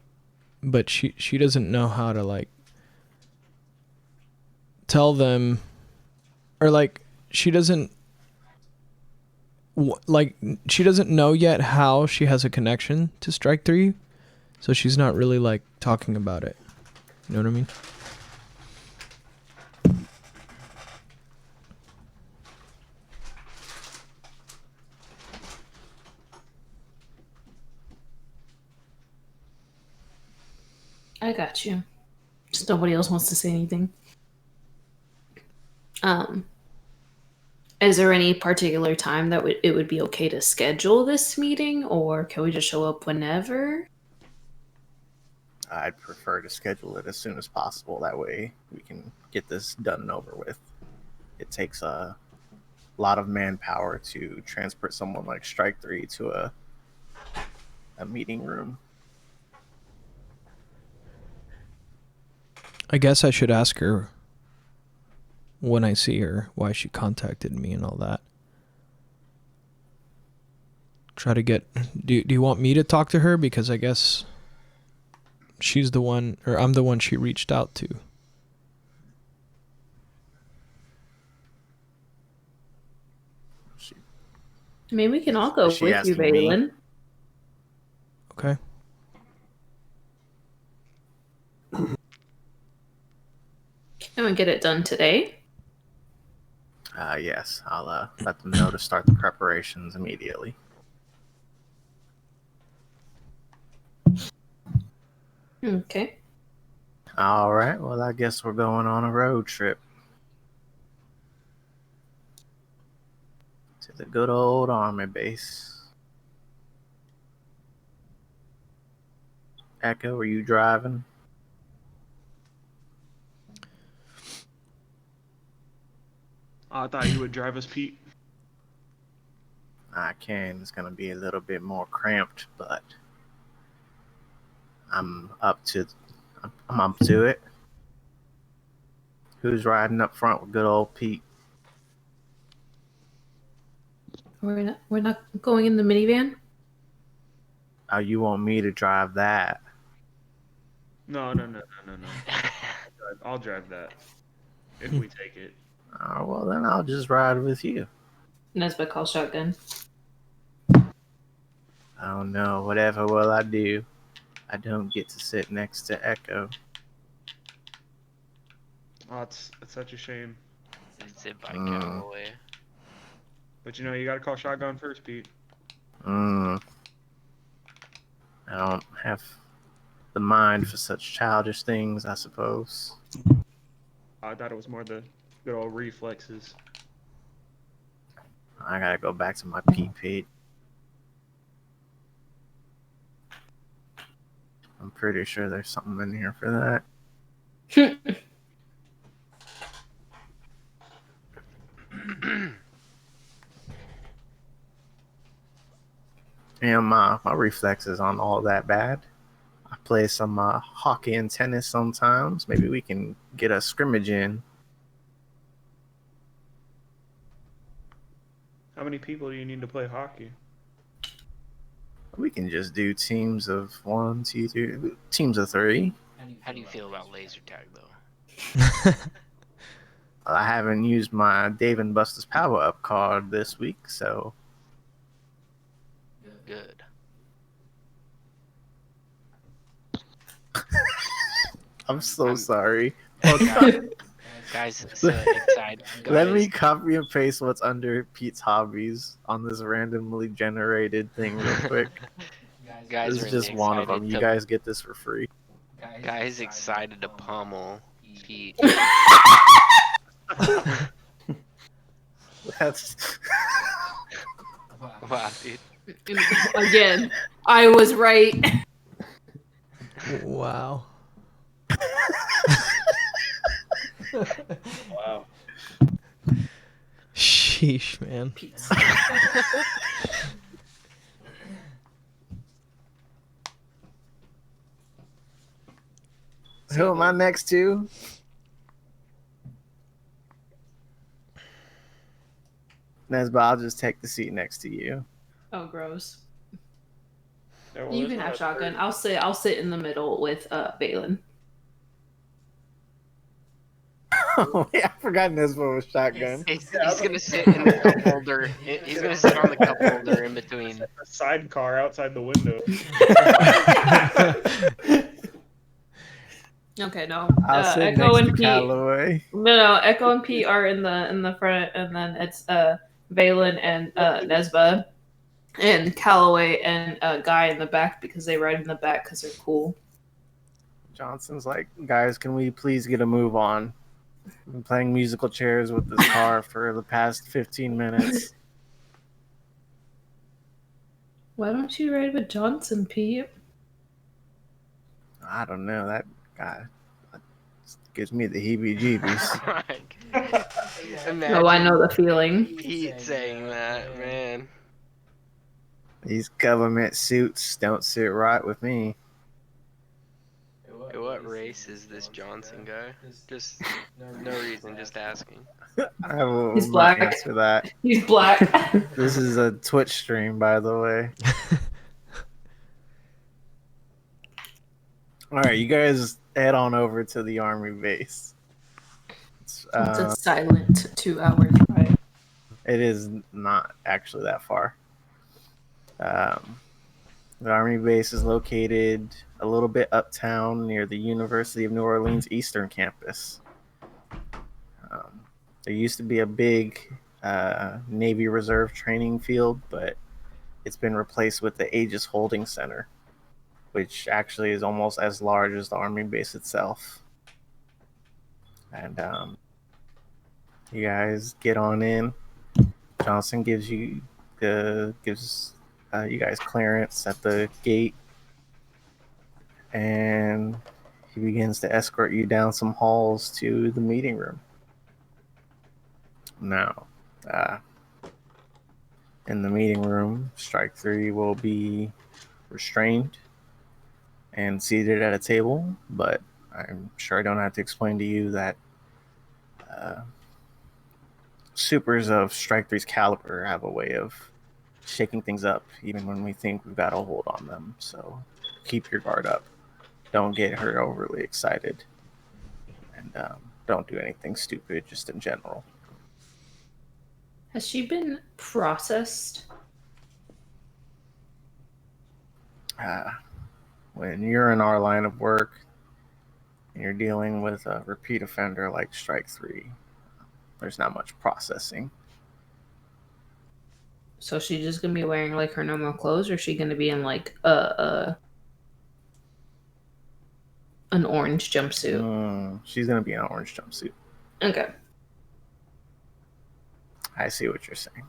but she doesn't know how to like tell them, or like she doesn't she doesn't know yet how she has a connection to Strike 3, so she's not really like talking about it. You know what I mean? I got you. Just nobody else wants to say anything. Is there any particular time that it would be okay to schedule this meeting, or can we just show up whenever? I'd prefer to schedule it as soon as possible. That way we can get this done and over with. It takes a lot of manpower to transport someone like Strike 3 to a meeting room. I guess I should ask her when I see her why she contacted me and all that. Try to get... Do you want me to talk to her? Because I guess she's the one, or I'm the one she reached out to. I mean, we can all go Is she with you, asking me? Valen. Okay. Can we get it done today? Yes, I'll let them know to start the preparations immediately. Okay. All right, well, I guess we're going on a road trip to the good old army base. Echo, are you driving? I thought you would drive us, Pete. I can. It's going to be a little bit more cramped, but I'm up to it. Who's riding up front with good old Pete? We're not going in the minivan? Oh, you want me to drive that? No. I'll drive that if we take it. Oh, well, then I'll just ride with you. Nesba calls shotgun. Oh no, whatever will I do? I don't get to sit next to Echo. Oh, it's such a shame. Sit by Callaway. But you know, you gotta call shotgun first, Pete. I don't have the mind for such childish things, I suppose. I thought it was more the good old reflexes. I gotta go back to my Pete. I'm pretty sure there's something in here for that. And my reflexes aren't all that bad. I play some hockey and tennis sometimes. Maybe we can get a scrimmage in. How many people do you need to play hockey? We can just do teams of 1, 2, 3, teams of 3. How do you feel about laser tag, though? I haven't used my Dave and Buster's power up card this week, so Good. I'm so sorry. Guys, so excited. Let me copy and paste what's under Pete's hobbies on this randomly generated thing real quick. Guys This are is just one of them. You guys get this for free. Guys excited to pummel Pete. That's Wow, dude. Again, I was right. Wow. Wow. Sheesh, man. who am I next to? Nesba, I'll just take the seat next to you. Oh, gross. Yeah, well, You there's can not have a shotgun. third. I'll sit in the middle with Valen. Oh, yeah, I forgot Nesba was shotgun. He's gonna sit in the cup holder. He's gonna sit on the cup holder in between. A sidecar outside the window. Okay, no. I'll sit Echo next and to Pete. Callaway. No, Echo and Pete are in the front, and then it's Valen and Nesba, and Callaway and Guy in the back because they ride in the back because they're cool. Johnson's like, guys, can we please get a move on? I've been playing musical chairs with this car for the past 15 minutes. Why don't you ride with Johnson, Pete? I don't know. That guy gives me the heebie-jeebies. Oh, I know the feeling. Pete saying that, man. These government suits don't sit right with me. What race is this Johnson guy? Just no reason, just asking. I will He's not black. answer that. He's black. This is a Twitch stream, by the way. All right, you guys head on over to the army base. It's, It's a silent 2-hour drive. it is not actually that far. Um, the army base is located a little bit uptown near the University of New Orleans Eastern Campus. There used to be a big Navy Reserve training field, but it's been replaced with the Aegis Holding Center, which actually is almost as large as the army base itself. And you guys get on in. Johnson gives you you guys clearance at the gate, and he begins to escort you down some halls to the meeting room. Now, in the meeting room, Strike 3 will be restrained and seated at a table, but I'm sure I don't have to explain to you that supers of Strike 3's caliber have a way of shaking things up, even when we think we've got a hold on them. So keep your guard up. Don't get her overly excited. And don't do anything stupid, just in general. Has she been processed? When you're in our line of work and you're dealing with a repeat offender like Strike 3, there's not much processing. So she's just gonna be wearing like her normal clothes, or is she gonna be in like an orange jumpsuit? She's going to be in an orange jumpsuit. Okay. I see what you're saying.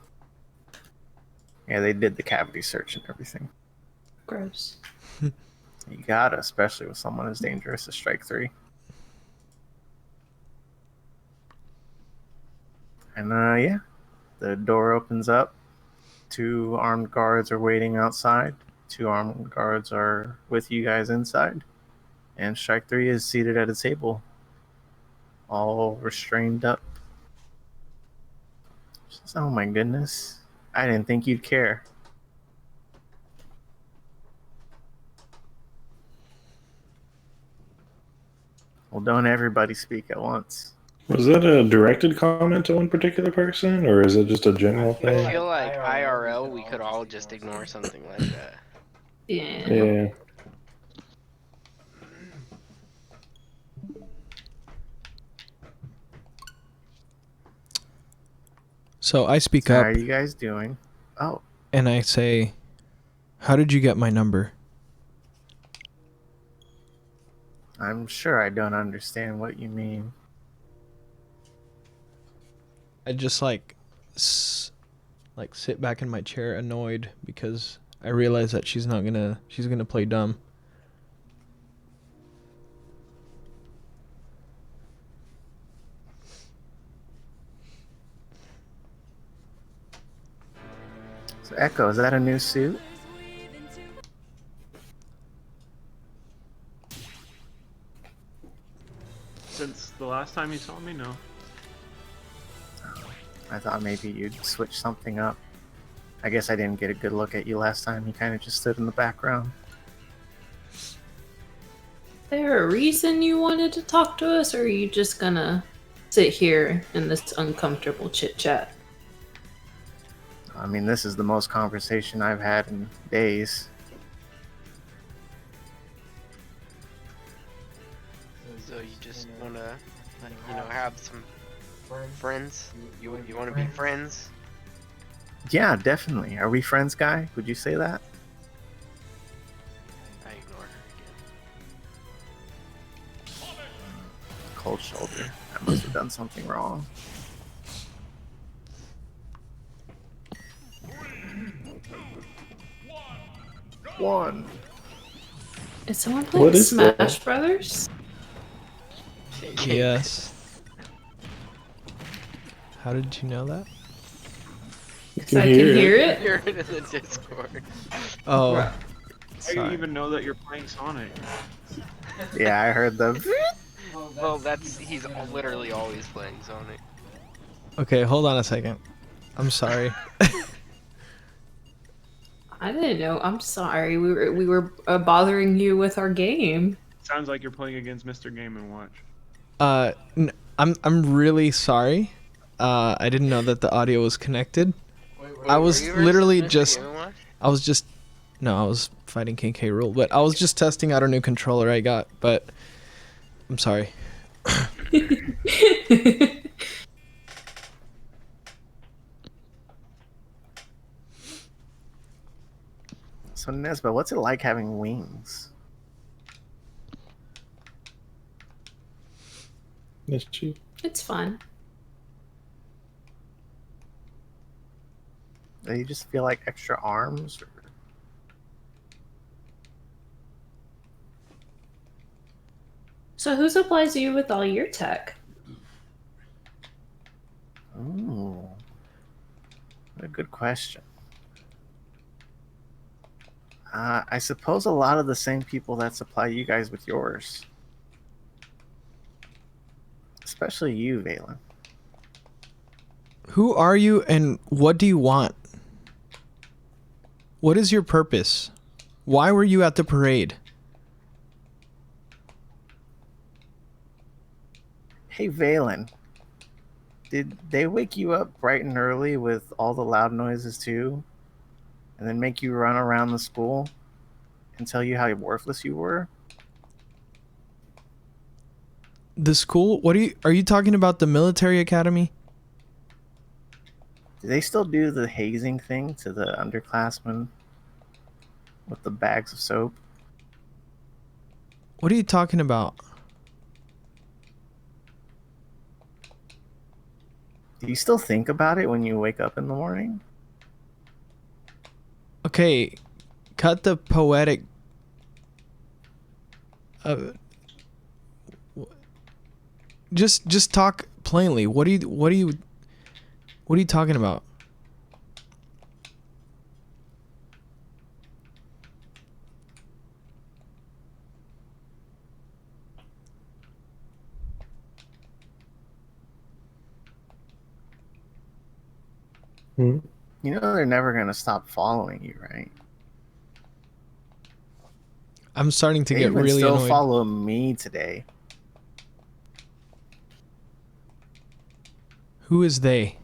Yeah, they did the cavity search and everything. Gross. You gotta, especially with someone as dangerous as Strike 3. And yeah, the door opens up. 2 armed guards are waiting outside. 2 armed guards are with you guys inside. And Strike 3 is seated at a table, all restrained up. She says, "Oh my goodness, I didn't think you'd care." Well, don't everybody speak at once. Was that a directed comment to one particular person, or is it just a general I thing? feel like IRL, we could all just ignore something like that. Yeah. Yeah. So I speak How up are you guys doing? Oh, and I say, "How did you get my number?" I'm sure I don't understand what you mean. I just like sit back in my chair annoyed because I realize that she's gonna play dumb. So, Echo, is that a new suit? Since the last time you saw me, no. I thought maybe you'd switch something up. I guess I didn't get a good look at you last time. You kind of just stood in the background. Is there a reason you wanted to talk to us, or are you just gonna sit here in this uncomfortable chit chat? I mean, this is the most conversation I've had in days. So you just wanna, have some friends? You wanna be friends? Yeah, definitely. Are we friends, guy? Would you say that? I ignore her again. Cold shoulder. I must have done something wrong. One. Is someone playing What is Smash that? Brothers? Yes. How did you know that? You So I can hear it. You're in the Discord. Oh, How do you sorry. even know that you're playing Sonic? Yeah, I heard them. Well, he's literally always playing Sonic. Okay, hold on a second. I'm sorry. I didn't know. I'm sorry. We were bothering you with our game. Sounds like you're playing against Mr. Game and Watch. I'm really sorry. I didn't know that the audio was connected. I Were was you versus literally Mr. just. Game and Watch? I was just. No, I was fighting King K. Rool, but I was just testing out a new controller I got. But I'm sorry. So Nesba, what's it like having wings? Is she? It's fun. Do you just feel like extra arms? Or... So who supplies you with all your tech? Ooh, what a good question. I suppose a lot of the same people that supply you guys with yours. Especially you, Valen. Who are you and what do you want? What is your purpose? Why were you at the parade? Hey, Valen. Did they wake you up bright and early with all the loud noises too? And then make you run around the school and tell you how worthless you were? The school? What are you talking about the military academy? Do they still do the hazing thing to the underclassmen with the bags of soap? What are you talking about? Do you still think about it when you wake up in the morning? Okay, cut the poetic. Just talk plainly. What are you talking about? Hmm? You know they're never going to stop following you, right? I'm starting to They get even really still annoyed. follow me today. Who is they?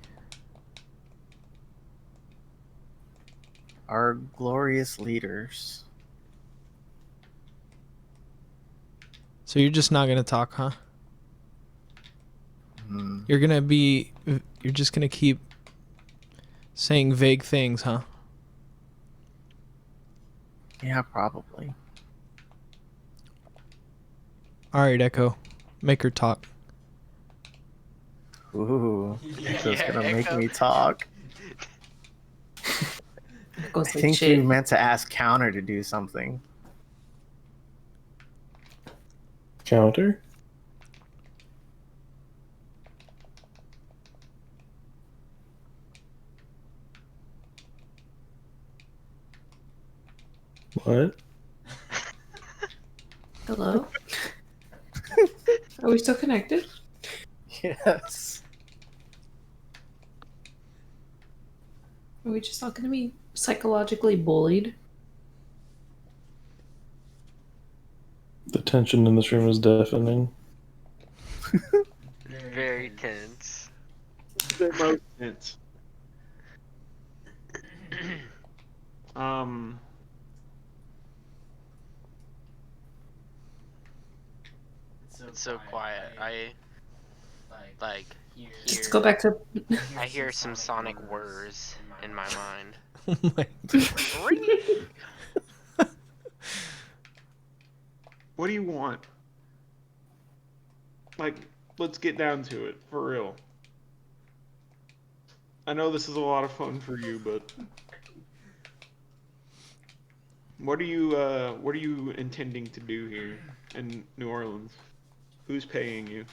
Our glorious leaders. So you're just not gonna talk, huh? Hmm. You're just gonna keep saying vague things, huh? Yeah, probably. All right, Echo, make her talk. Ooh, Echo's Yeah, gonna make Echo. me talk. Goes I like think shit. you meant to ask Counter to do something. Counter? What? Hello? Are we still connected? Yes. Are we just not going to be psychologically bullied? The tension in this room is deafening. Very tense. The most tense. It's so quiet. I like Just to hear go back to. I hear some sonic whirs in my mind. Oh my. What do you want? Like, let's get down to it, for real. I know this is a lot of fun for you, but what are you intending to do here in New Orleans? Who's paying you?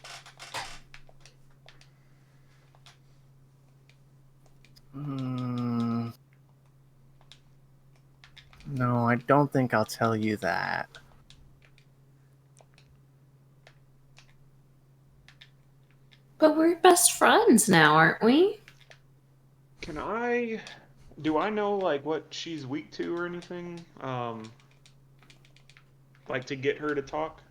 No, I don't think I'll tell you that. But we're best friends now, aren't we? Do I know like what she's weak to or anything? Like to get her to talk?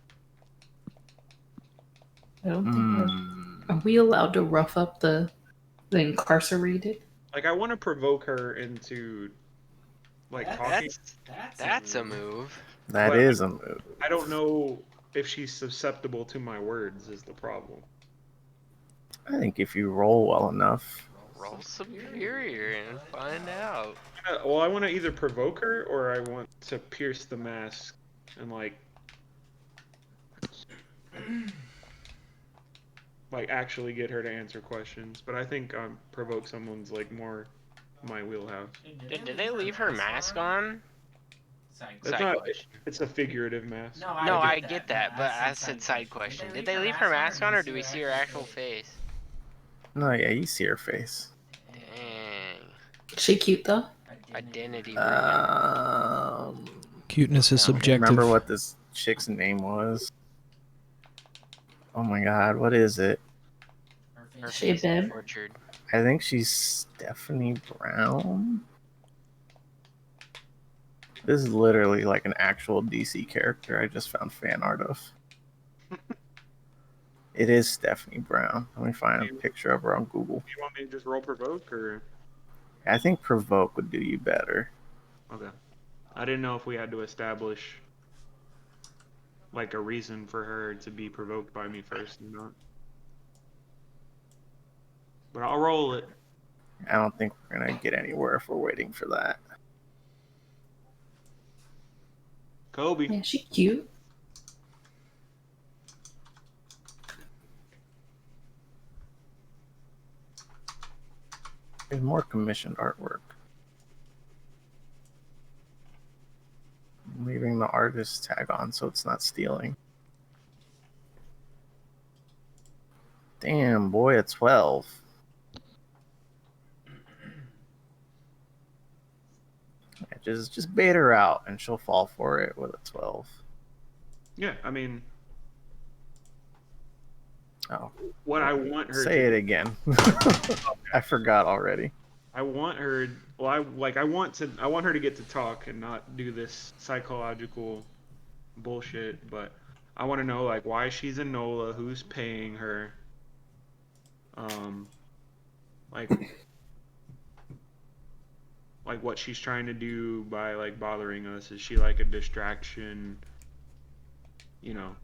I don't think we're. Mm. Are we allowed to rough up the incarcerated? Like, I want to provoke her into, like, talking. That's a move. That But is a move. I don't know if she's susceptible to my words is the problem. I think if you roll well enough. Roll superior and find out. Well, I want to either provoke her or I want to pierce the mask and like actually get her to answer questions. But I think provoke someone's like more my wheelhouse. Did they leave her mask on? That's Side not. question. It's a figurative mask. No, I get that, but I said side question. Did they leave her mask on, or do we see her actual face? No, yeah, you see her face. Dang. Is she cute though? Identity ruined. Cuteness is I don't subjective. remember what this chick's name was. Oh my god, what is it? Her She a face babe? tortured. I think she's Stephanie Brown. This is literally like an actual DC character I just found fan art of. It is Stephanie Brown. Let me find a picture of her on Google. Do you want me to just roll provoke or? I think provoke would do you better. Okay. I didn't know if we had to establish like a reason for her to be provoked by me first or not. But I'll roll it. I don't think we're gonna get anywhere if we're waiting for that. Kobe. Yeah, she cute. There's more commissioned artwork. I'm leaving the artist tag on so it's not stealing. Damn, boy, at 12. Yeah, just bait her out and she'll fall for it with a 12. Yeah, I mean, Oh, what I want her say to it again. I forgot already. I want her. Well, I want her to get to talk and not do this psychological bullshit. But I want to know like why she's in NOLA, who's paying her, like like what she's trying to do by like bothering us. Is she like a distraction? You know,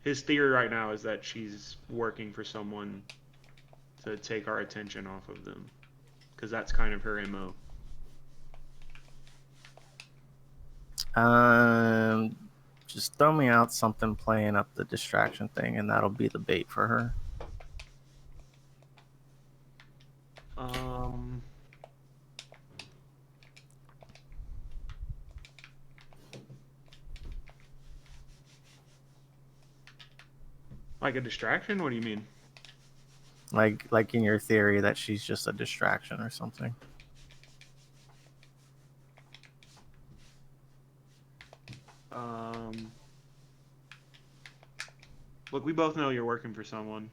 his theory right now is that she's working for someone to take our attention off of them, because that's kind of her MO. Just throw me out something playing up the distraction thing, and that'll be the bait for her. Like a distraction? What do you mean? Like in your theory that she's just a distraction or something. Look, we both know you're working for someone.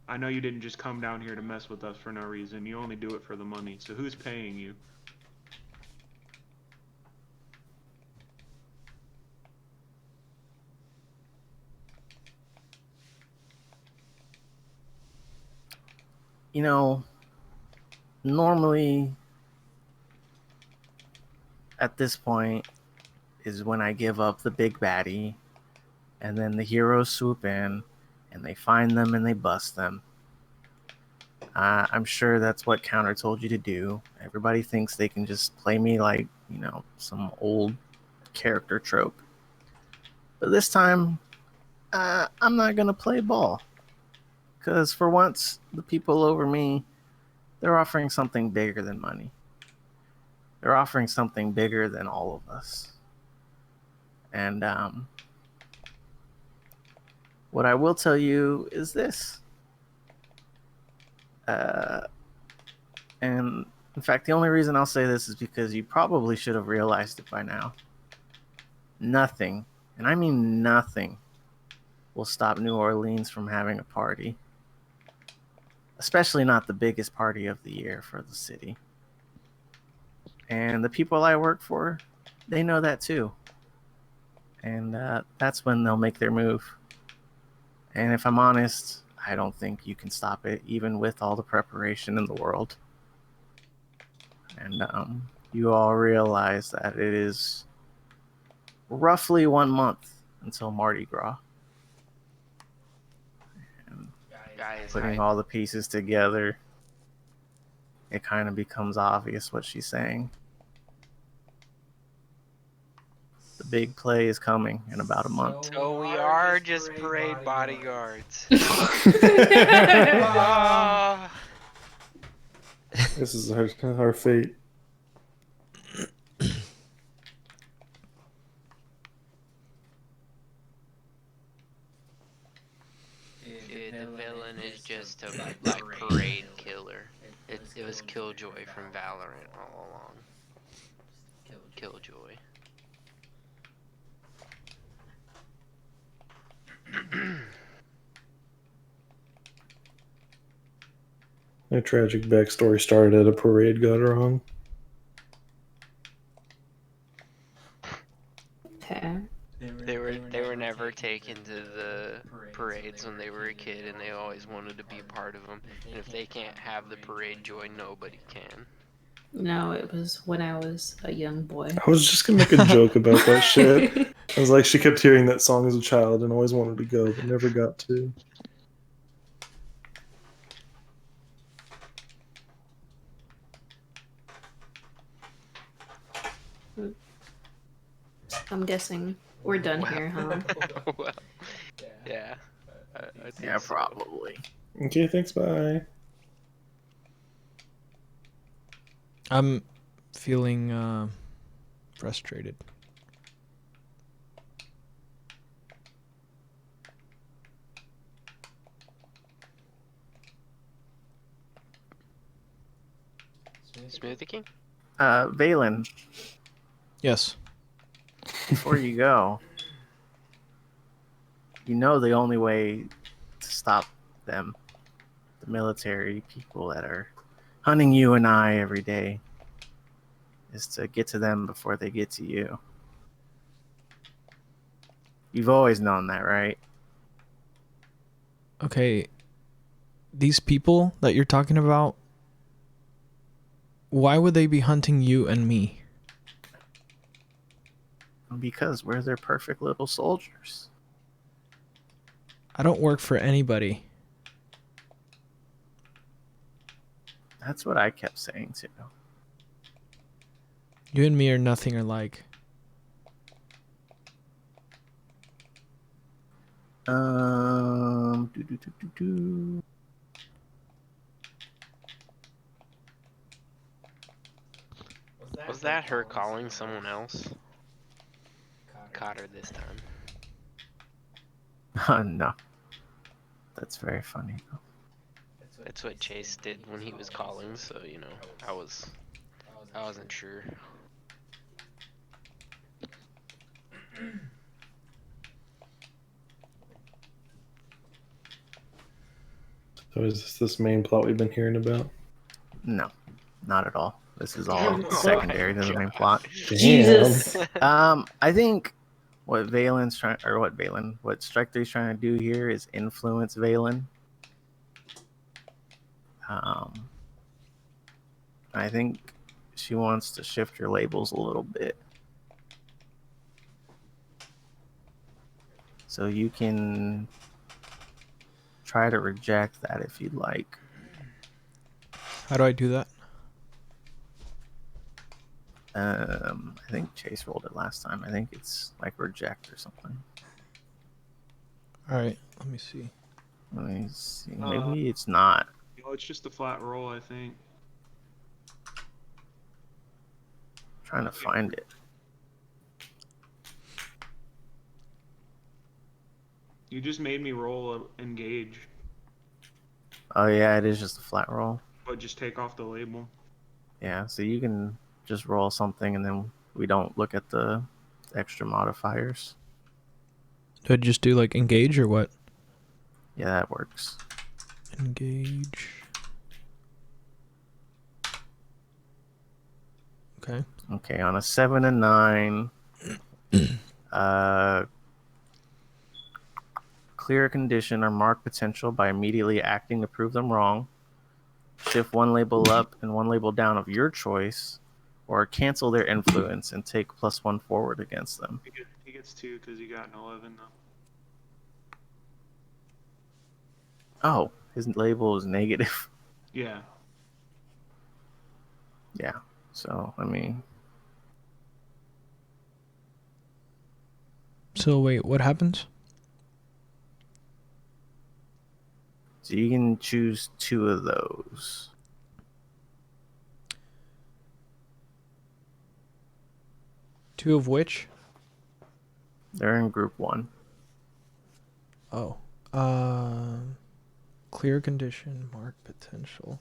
I know you didn't just come down here to mess with us for no reason. You only do it for the money. So who's paying you? You know, normally at this point is when I give up the big baddie, and then the heroes swoop in, and they find them and they bust them. I'm sure that's what Counter told you to do. Everybody thinks they can just play me like, some old character trope. But this time, I'm not going to play ball. Because for once, the people over me, they're offering something bigger than money. They're offering something bigger than all of us. And what I will tell you is this. And in fact, the only reason I'll say this is because you probably should have realized it by now. Nothing, and I mean nothing, will stop New Orleans from having a party. Especially not the biggest party of the year for the city. And the people I work for, they know that too. And that's when they'll make their move. And if I'm honest, I don't think you can stop it, even with all the preparation in the world. And you all realize that it is roughly 1 month until Mardi Gras. And Guys, putting all the pieces together, it kind of becomes obvious what she's saying. The big play is coming in about a month. So we are just parade bodyguards. This is our fate. Dude, the villain is just a like parade killer. It was Killjoy from Valorant all along. Killjoy. A tragic backstory started at a parade got wrong. Okay. They were never taken to the parades when they were a kid, and they always wanted to be a part of them. And if they can't have the parade joy, nobody can. No, it was when I was a young boy. I was just gonna make a joke about that shit. I was like, she kept hearing that song as a child and always wanted to go, but never got to. I'm guessing we're done here, huh? Well, yeah. I think Yeah, so. probably. Okay, thanks, bye. I'm feeling frustrated. Smoothie King? Valen, Yes. before you go, you know the only way to stop them, the military people that are hunting you and I every day, is to get to them before they get to you. You've always known that, right? Okay. These people that you're talking about, why would they be hunting you and me? Because we're their perfect little soldiers. I don't work for anybody. That's what I kept saying too. You and me are nothing alike. Do, do, do, do, do. Was that her calling someone else? Caught her this time. No. That's very funny. That's what Chase did when he was calling, so you know, I wasn't sure. So is this main plot we've been hearing about? No, not at all. This is all Oh secondary to the main plot. Jesus. I think what Strike 3's trying to do here is influence Valen. I think she wants to shift your labels a little bit. So you can try to reject that if you'd like. How do I do that? I think Chase rolled it last time. I think it's like reject or something. All right, let me see. Let me see. Maybe it's not. Oh, it's just a flat roll, I think. I'm trying to find it. You just made me roll a engage, Oh yeah, it is just a flat roll. but just take off the label. Yeah, so you can just roll something and then we don't look at the extra modifiers. Do I just do like engage or what? Yeah, that works. Engage. Okay. Okay, on a 7 and 9, clear a condition or mark potential by immediately acting to prove them wrong, shift one label up and one label down of your choice, or cancel their influence and take +1 forward against them. He gets 2 because he got an 11 though. Oh, his label is negative. Yeah. Yeah. So, I mean, So wait, what happens? so you can choose 2 of those. Two of which? They're in group 1. Oh. Clear condition, mark potential.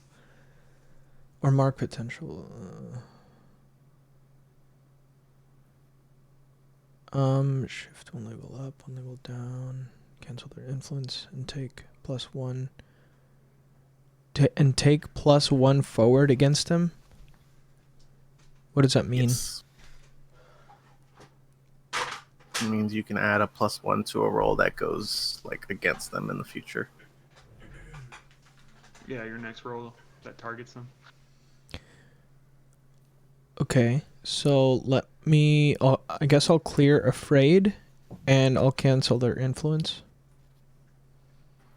Or mark potential. Shift one label up, one label down, cancel their influence, and take +1. And take +1 forward against them? What does that mean? Yes. It means you can add a +1 to a roll that goes like against them in the future. Yeah, your next roll that targets them. Okay, so let me... I guess I'll clear Afraid, and I'll cancel their influence.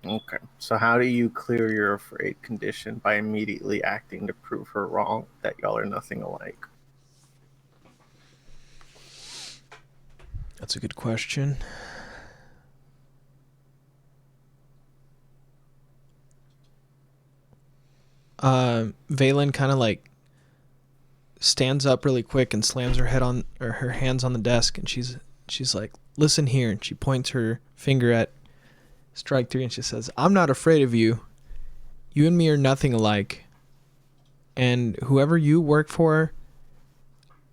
Okay. So how do you clear your afraid condition? By immediately acting to prove her wrong that y'all are nothing alike. That's a good question. Valen kind of like stands up really quick and slams her hands on the desk, and she's like, "Listen here," and she points her finger at Strike 3 and she says, "I'm not afraid of you. You and me are nothing alike. And whoever you work for,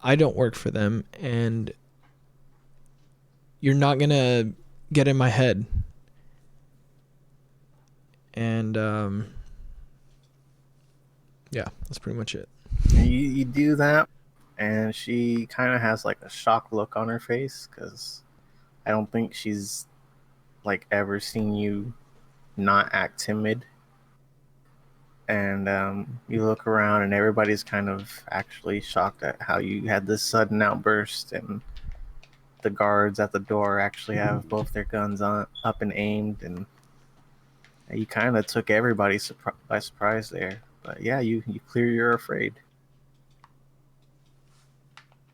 I don't work for them, and you're not gonna get in my head." And yeah, that's pretty much it. You do that, and she kind of has like a shocked look on her face because I don't think she's like ever seen you not act timid. And you look around, and everybody's kind of actually shocked at how you had this sudden outburst, and the guards at the door actually have both their guns up and aimed, and you kind of took everybody by surprise there. But yeah, you clear your afraid.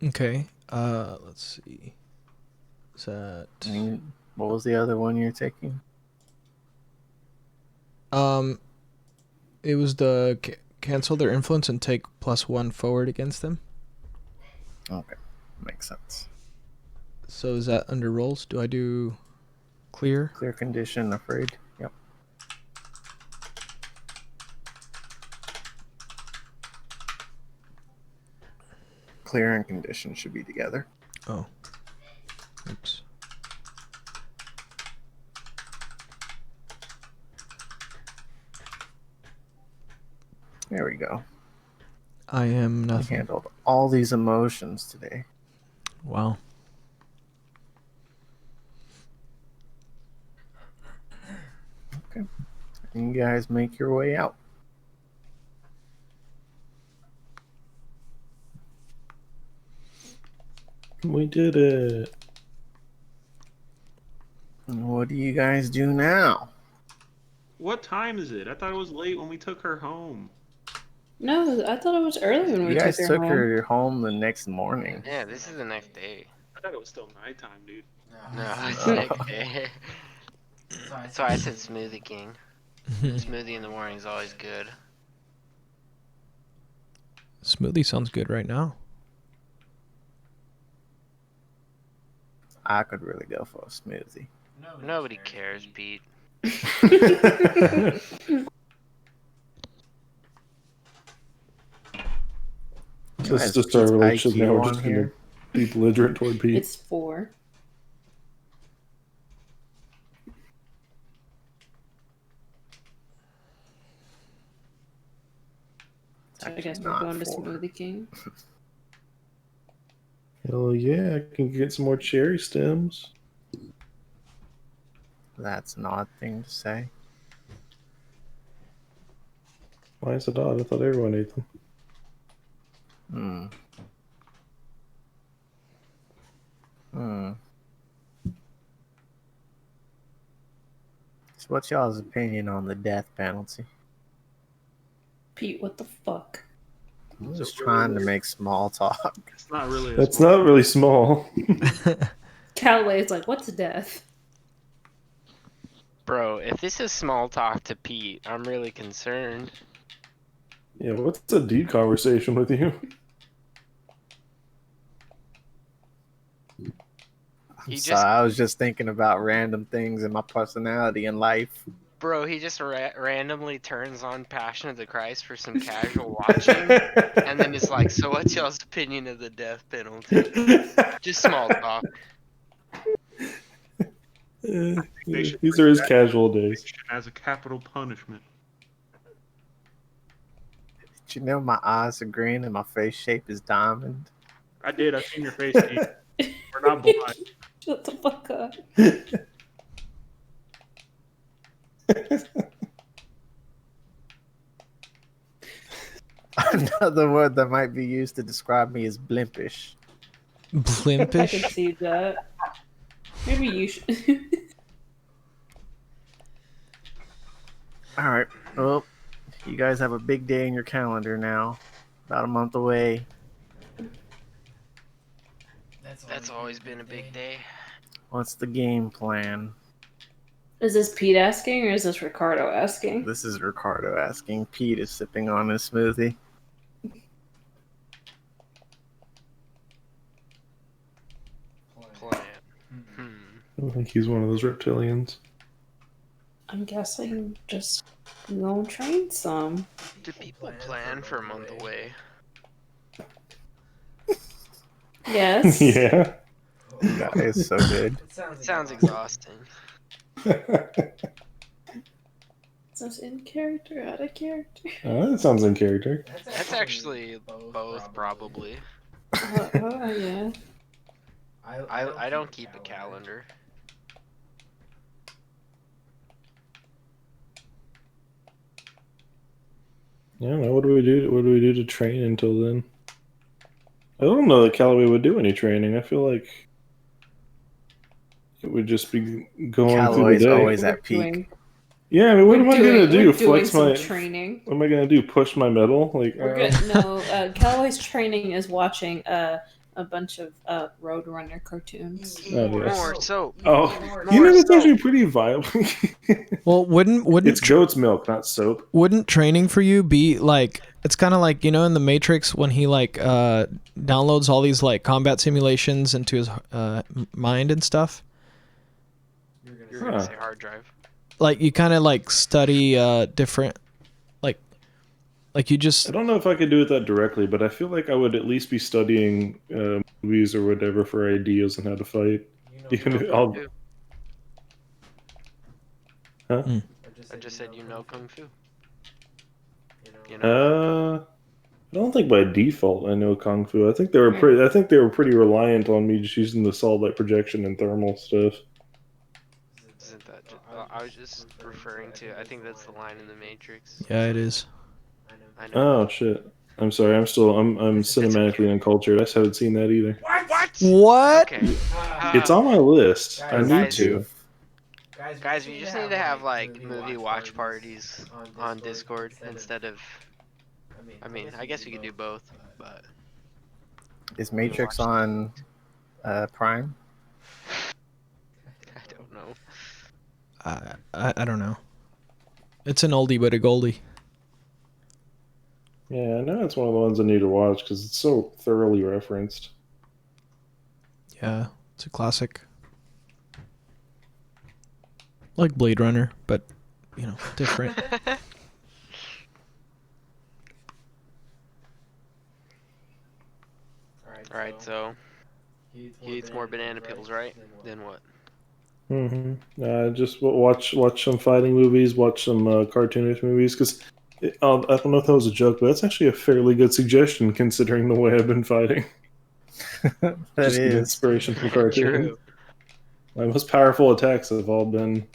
Okay. Let's see. Is that... What was the other one you're taking? It was the cancel their influence and take +1 forward against them. Okay, makes sense. So is that under rolls? Do I do clear? Clear condition, afraid. Yep. Clear and condition should be together. Oh. Oops. There we go. I am You nothing. handled all these emotions today. Wow. Okay. You guys make your way out. We did it. What do you guys do now? What time is it? I thought it was late when we took her home. No, I thought it was early when we You guys took took her home. her home the next morning. Yeah, this is the next day. I thought it was still nighttime, dude. No, it's the next day. That's why I said Smoothie King. Smoothie in the morning is always good. Smoothie sounds good right now. I could really go for a smoothie. Nobody cares, Pete. This is Guys, just our Pete's relationship IQ now. We're on just gonna here. be belligerent toward Pete. It's 4. It's So I actually guess we're not going to 4. Smoothie King. Hell yeah, I can get some more cherry stems. That's an odd thing to say. Why is it odd? I thought everyone ate them. Hmm. Hmm. So what's y'all's opinion on the death penalty? Pete, what the fuck? I'm just trying to make small talk. It's not really. That's not really small. Callaway's like, what's death? Bro, if this is small talk to Pete, I'm really concerned. Yeah, what's a deep conversation with you? He So just, I was just thinking about random things in my personality in life. bro, he just randomly turns on Passion of the Christ for some casual watching, and then it's like, so what's y'all's opinion of the death penalty? Just small talk. These are his casual days. As a capital punishment. Did you know my eyes are green and my face shape is diamond? I did. I've seen your face, Pete. We're not blind. Shut the fuck up. Another word that might be used to describe me is blimpish. I can Blimpish. see that. Maybe you should. All right. Well, you guys have a big day in your calendar now. About a month away. That's always been a big day. What's the game plan? Is this Pete asking or is this Ricardo asking? This is Ricardo asking. Pete is sipping on his smoothie. Plan. I don't think he's one of those reptilians. I'm guessing just go train some. Do people plan for a month away? Yes. Yeah. That is so good. It sounds exhausting. Is this in character, out of character? That sounds in character. That's actually both, probably. Yeah. I don't keep a calendar. Yeah, now what do we do? What do we do to train until then? I don't know that Callaway would do any training. I feel like it would just be going Callaway's through the day. always at peak. Doing, Yeah, I mean, what am I gonna do? we're doing Flex some my? training. What am I gonna do? Push my metal? Like We're good. No, Callaway's training is watching a bunch of Roadrunner cartoons. Oh, yes. More soap. Oh, More you know that's soap. actually pretty viable. Well, wouldn't It's goat's milk, not soap. wouldn't training for you be like, it's kind of like, you know, in the Matrix when he like downloads all these like combat simulations into his mind and stuff? You're gonna say hard drive. Like you kind of like study different like you I just don't know if I could do it that directly, but I feel like I would at least be studying movies or whatever for ideas on how to fight. Even if I'll, huh? I just said you know kung fu. You know. I don't think by default I know kung fu. I think they were pretty. I think they were pretty reliant on me just using the solid light projection and thermal stuff. Isn't that? I was just referring to. I think that's the line in the Matrix. yeah, it is. I know. Oh shit! I'm sorry. I'm cinematically uncultured. I just haven't seen that either. What? Okay. It's on my list. I need guys, to. Guys, we just need to have like movie watch parties on Discord instead of. I mean, I guess we could do both, but Is Matrix on Prime? I don't know. I don't know. It's an oldie but a goldie. Yeah, I know it's one of the ones I need to watch because it's so thoroughly referenced. Yeah, it's a classic. Like Blade Runner, but you know, different. Alright, so he eats more banana peels, right? Then what? Just watch some fighting movies, watch some cartoonish movies. Because I don't know if that was a joke, but that's actually a fairly good suggestion considering the way I've been fighting. That Just get is. inspiration from cartoons. True. My most powerful attacks have all been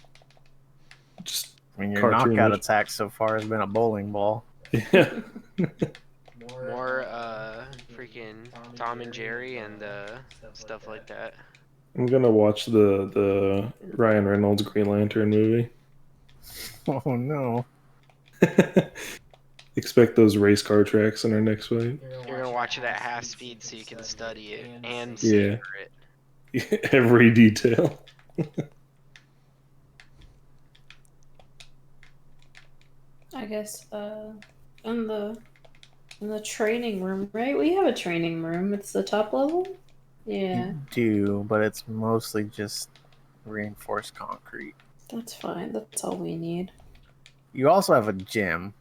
I mean, your knockout cartoonish. attack so far has been a bowling ball. Yeah. More freaking Tom and Jerry and stuff like that. I'm gonna watch the Ryan Reynolds Green Lantern movie. Oh no. Expect those race car tracks in our next fight. You're gonna watch it at half speed so you can study it and Yeah. savor it. Every detail. I guess in the training room, right? We have a training room. It's the top level. Yeah, You do, but it's mostly just reinforced concrete. that's fine. That's all we need. You also have a gym.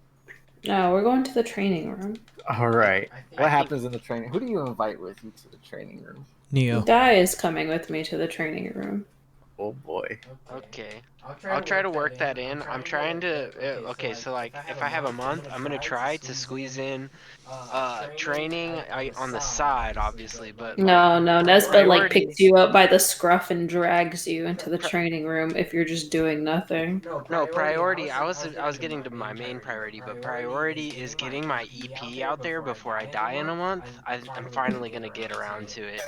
No, we're going to the training room. All right. I What think- happens in the training? Who do you invite with you to the training room? Neo. Guy is coming with me to the training room. Oh boy. Okay. I'll try to work that in. I'm trying to. Okay, so like if I have a month, I'm gonna try to squeeze in training on the side, obviously, but No, no, Nesba like priority- picks you up by the scruff and drags you into the training room if you're just doing nothing. No, priority. I was getting to my main priority, but priority is getting my EP out there before I die in a month. I'm finally gonna get around to it.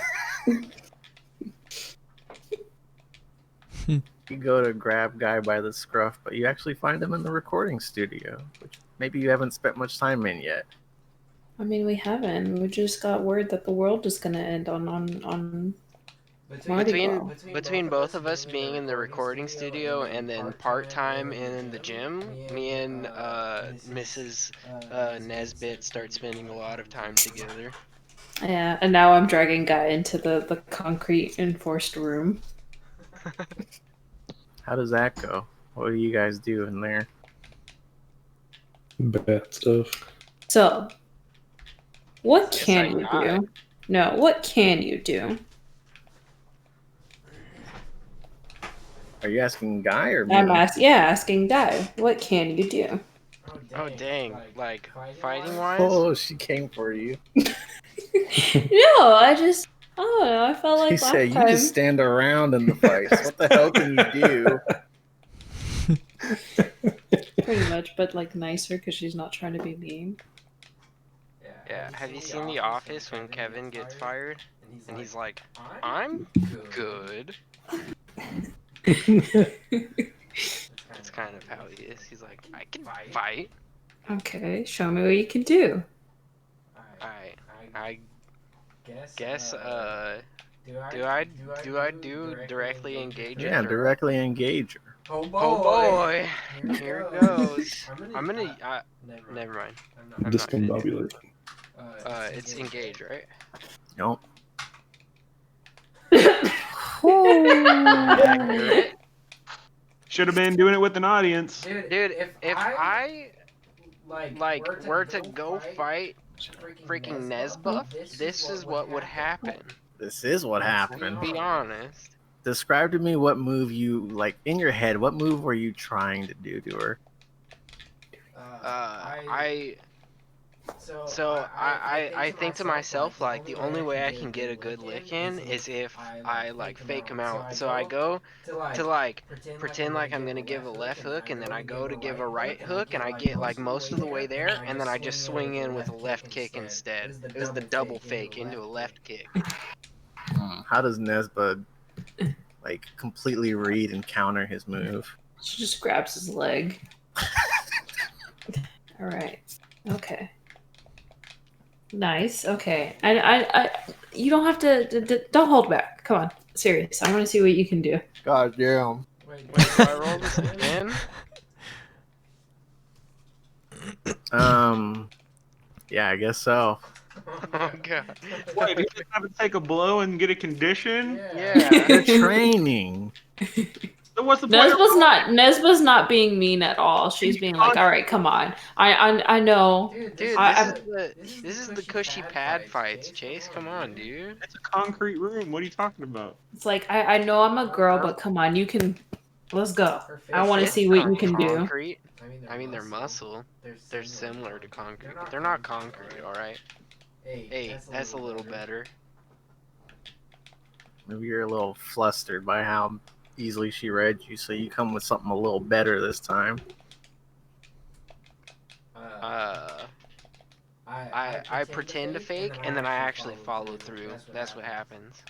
You go to grab Guy by the scruff, but you actually find him in the recording studio, which maybe you haven't spent much time in yet. I mean, we haven't. We just got word that the world is gonna end on Mardi Gras. Between both of us being in the recording studio and then part time in the gym, me and Mrs. Nesbit start spending a lot of time together. Yeah, and now I'm dragging Guy into the concrete enforced room. How does that go? What do you guys do in there? Bad stuff. So, what Guess can I you got do? No, what can you do? Are you asking Guy or me? Asking Guy, what can you do? Oh dang! Like fighting wise. Oh, she came for you. No, I don't know. I felt She like said, last "You time. just stand around in the fights. What the hell can you do?" Pretty much, but like nicer because she's not trying to be mean. Yeah. Have you seen The Office when Kevin gets fired and he's like, "I'm good." That's kind of how he is. He's like, "I can fight." Okay, show me what you can do. Alright. I guess do I do directly engage Yeah, her? directly engage her. Oh boy, here it goes. I'm gonna. Never mind. I'm not gonna do Discombobulated. it. It's engage, right? Nope. Accurate. Should have been doing it with an audience. Dude, if I like were to go fight freaking Nesbuff, this is what would happen. This is what happened. Be honest. Describe to me what move you, like, in your head, what move were you trying to do to her? I think to myself, like, the only way I can get a good lick in is if I like fake him out. So I go to like pretend like I'm gonna give a left hook, and then I go to give a right hook, and I get like most of the way there, and then I just swing in with a left kick instead. It was the double fake into a left kick. How does Nesba, like, completely read and counter his move? She just grabs his leg. All right. Okay. Nice. Okay. I you don't have to. Don't hold back. Come on. Serious. I want to see what you can do. God damn. Wait, do I roll this again? Yeah, I guess so. Oh god. Wait, you just have to take a blow and get a condition? Yeah. You're training. So what's the point? Nesba's not being mean at all. She's being like, all right, come on. I know. Dude, this is the cushy pad fights, Chase. Come on, dude. It's a concrete room. What are you talking about? It's like I know I'm a girl, but come on, you can. Let's go. I want to see what you can do. Concrete. I mean, they're muscle. They're similar to concrete, but they're not concrete. All right. Hey, that's a little better. Maybe you're a little flustered by how easily she read you, so you come with something a little better this time. I pretend to fake, and then I actually follow through. That's what happens.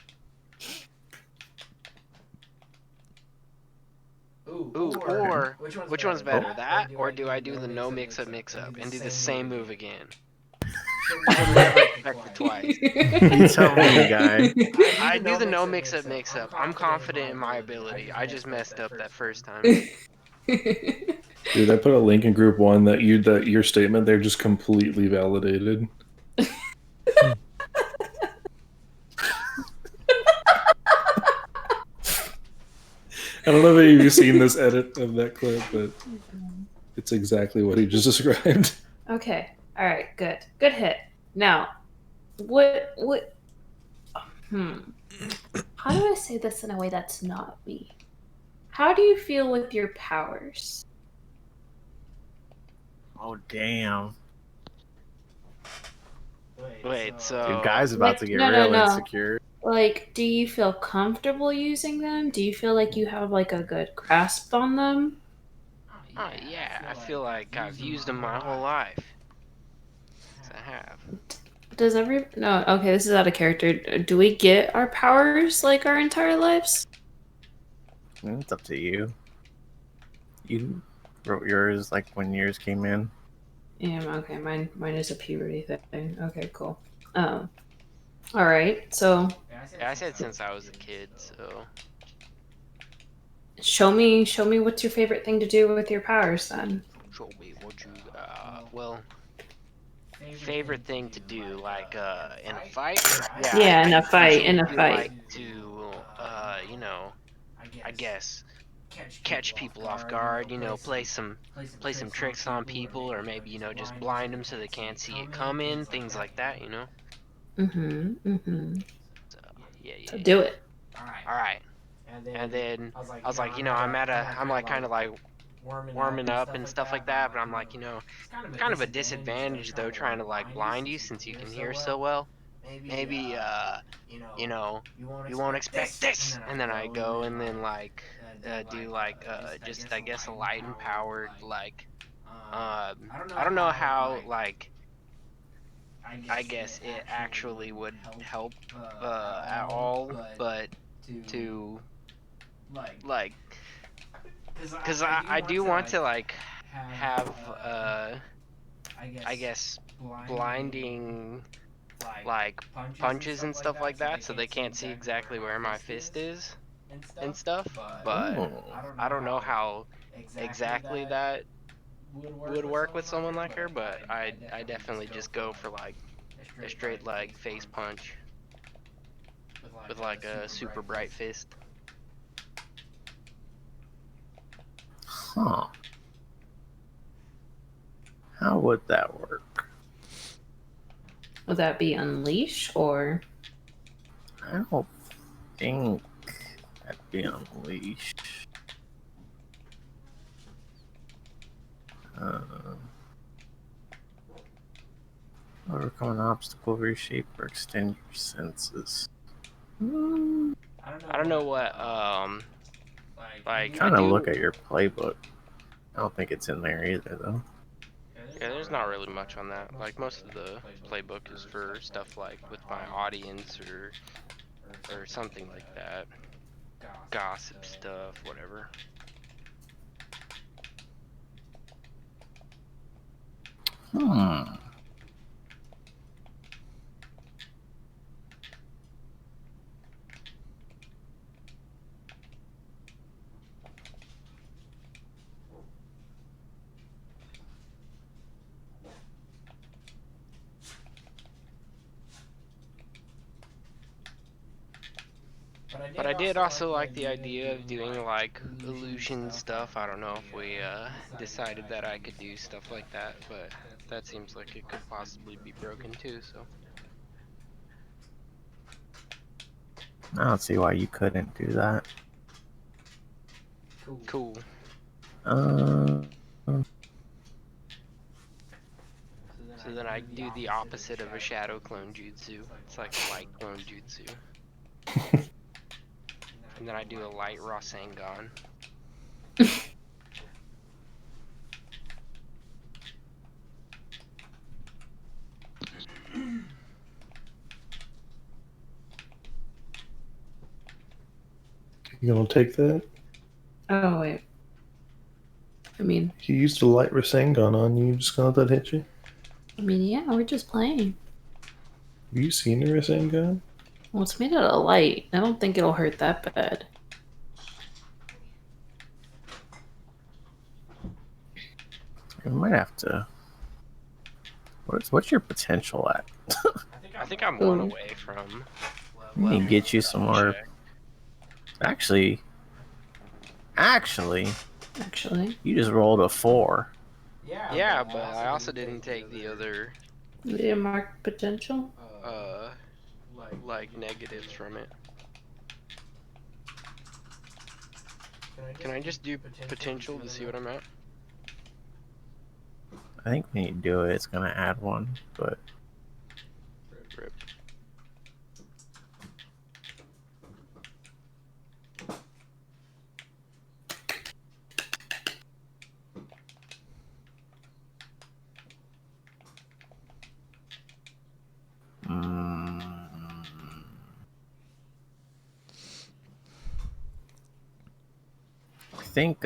Ooh, or which one's better, that or do I do the no mix-up and do the same move again? You'll never expect it twice. You tell me, guy. I do the no mix-up. I'm confident in my ability. I just messed up that first time. Dude, I put a link in group 1 that your statement there just completely validated. I don't know if you've seen this edit of that clip, but it's exactly what he just described. Okay. All right. Good. Good hit. Now, what? How do I say this in a way that's not me? How do you feel with your powers? Oh damn! Wait, so Dude, guy's about to get no, real no. insecure. Like, do you feel comfortable using them? Do you feel like you have like a good grasp on them? yeah, I feel like I've used them my whole life. Yes, I have. Does no? Okay, this is out of character. Do we get our powers like our entire lives? It's up to you. You wrote yours like when yours came in. Yeah. Okay. Mine is a puberty thing. Okay. Cool. All right. So Yeah, I said since I was a kid, so show me what's your favorite thing to do with your powers then. show me what you well, favorite thing to do like in a fight? Yeah, in a fight. usually like to you know, I guess catch people off guard, you know, play some tricks on people, or maybe, you know, just blind them so they can't see it coming, things like that, you know. So So do it. all right. And then I was like, you know, I'm like kind of like warming up and stuff like that, but I'm like, you know, it's kind of a disadvantage though trying to like blind you since you can hear so well. Maybe you know, you won't expect this, and then I go and then like do like just I guess a light empowered like I don't know how like I guess it actually would help at all, but to like because I do want to like have I guess blinding like punches and stuff like that so they can't see exactly where my fist is and stuff, but Oh. I don't know how exactly that would work with someone like her, but I definitely just go for like a straight leg face punch with like a super bright fist. Huh. How would that work? Would that be unleash or? I don't think that'd be unleashed. Overcome an obstacle, reshape, or extend your senses. I don't know what like Trying I to do. look at your playbook. I don't think it's in there either, though. Yeah, there's not really much on that. Like most of the playbook is for stuff like with my audience or something like that. Gossip stuff, whatever. Hmm. But I did also like the idea of doing like illusion stuff. I don't know if we decided that I could do stuff like that, but that seems like it could possibly be broken too, so. I don't see why you couldn't do that. Cool. So then I do the opposite of a shadow clone jutsu. It's like a light clone jutsu. And then I do a light Rasengan. You gonna take that? Oh wait. I mean, You used a light Rasengan on you. Just gonna let that hit you? yeah, we're just playing. Have you seen a Rasengan? Well, it's made out of light. I don't think it'll hurt that bad. We might have to. What's your potential at? I think I'm one Ooh. away from. Let me get you some more. Actually, Actually, you just rolled a 4. Yeah, but I also didn't take the other the mark potential. like negatives from it. Can I just do potential to see what I'm at? I think when you do it, it's gonna add 1, but Rip. mm, I think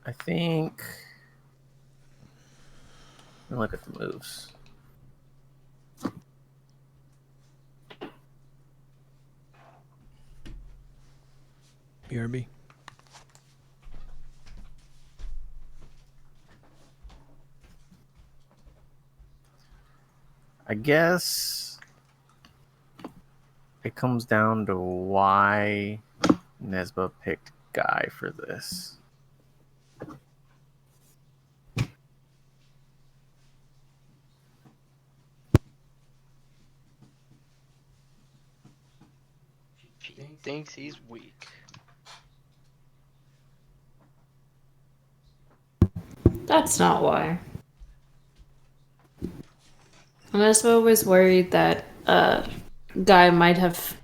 I think. Let me look at the moves. BRB. I guess it comes down to why Nesba picked Guy for this. She thinks he's weak. That's not why. Unespa was worried that Guy might have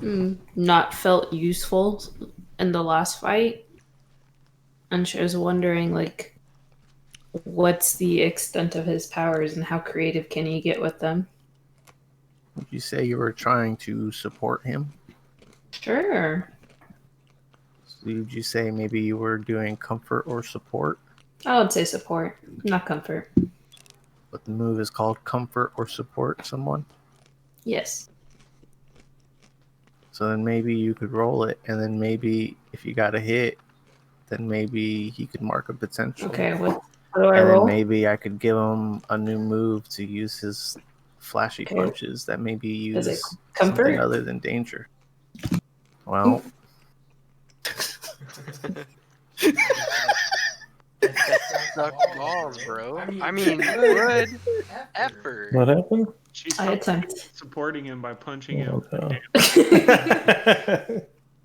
not felt useful in the last fight, and she was wondering like, what's the extent of his powers and how creative can he get with them? Would you say you were trying to support him? Sure. So would you say maybe you were doing comfort or support? I would say support, not comfort. But the move is called comfort or support someone? Yes. So then maybe you could roll it, and then maybe if you got a hit, then maybe he could mark a potential. Okay, what do I And roll? then maybe I could give him a new move to use his flashy Okay. punches that maybe Is it use comfort? something other than danger. Well, Suck balls, bro. I mean, good effort. What happened? She's I attempt. supporting him by punching him. Oh, no.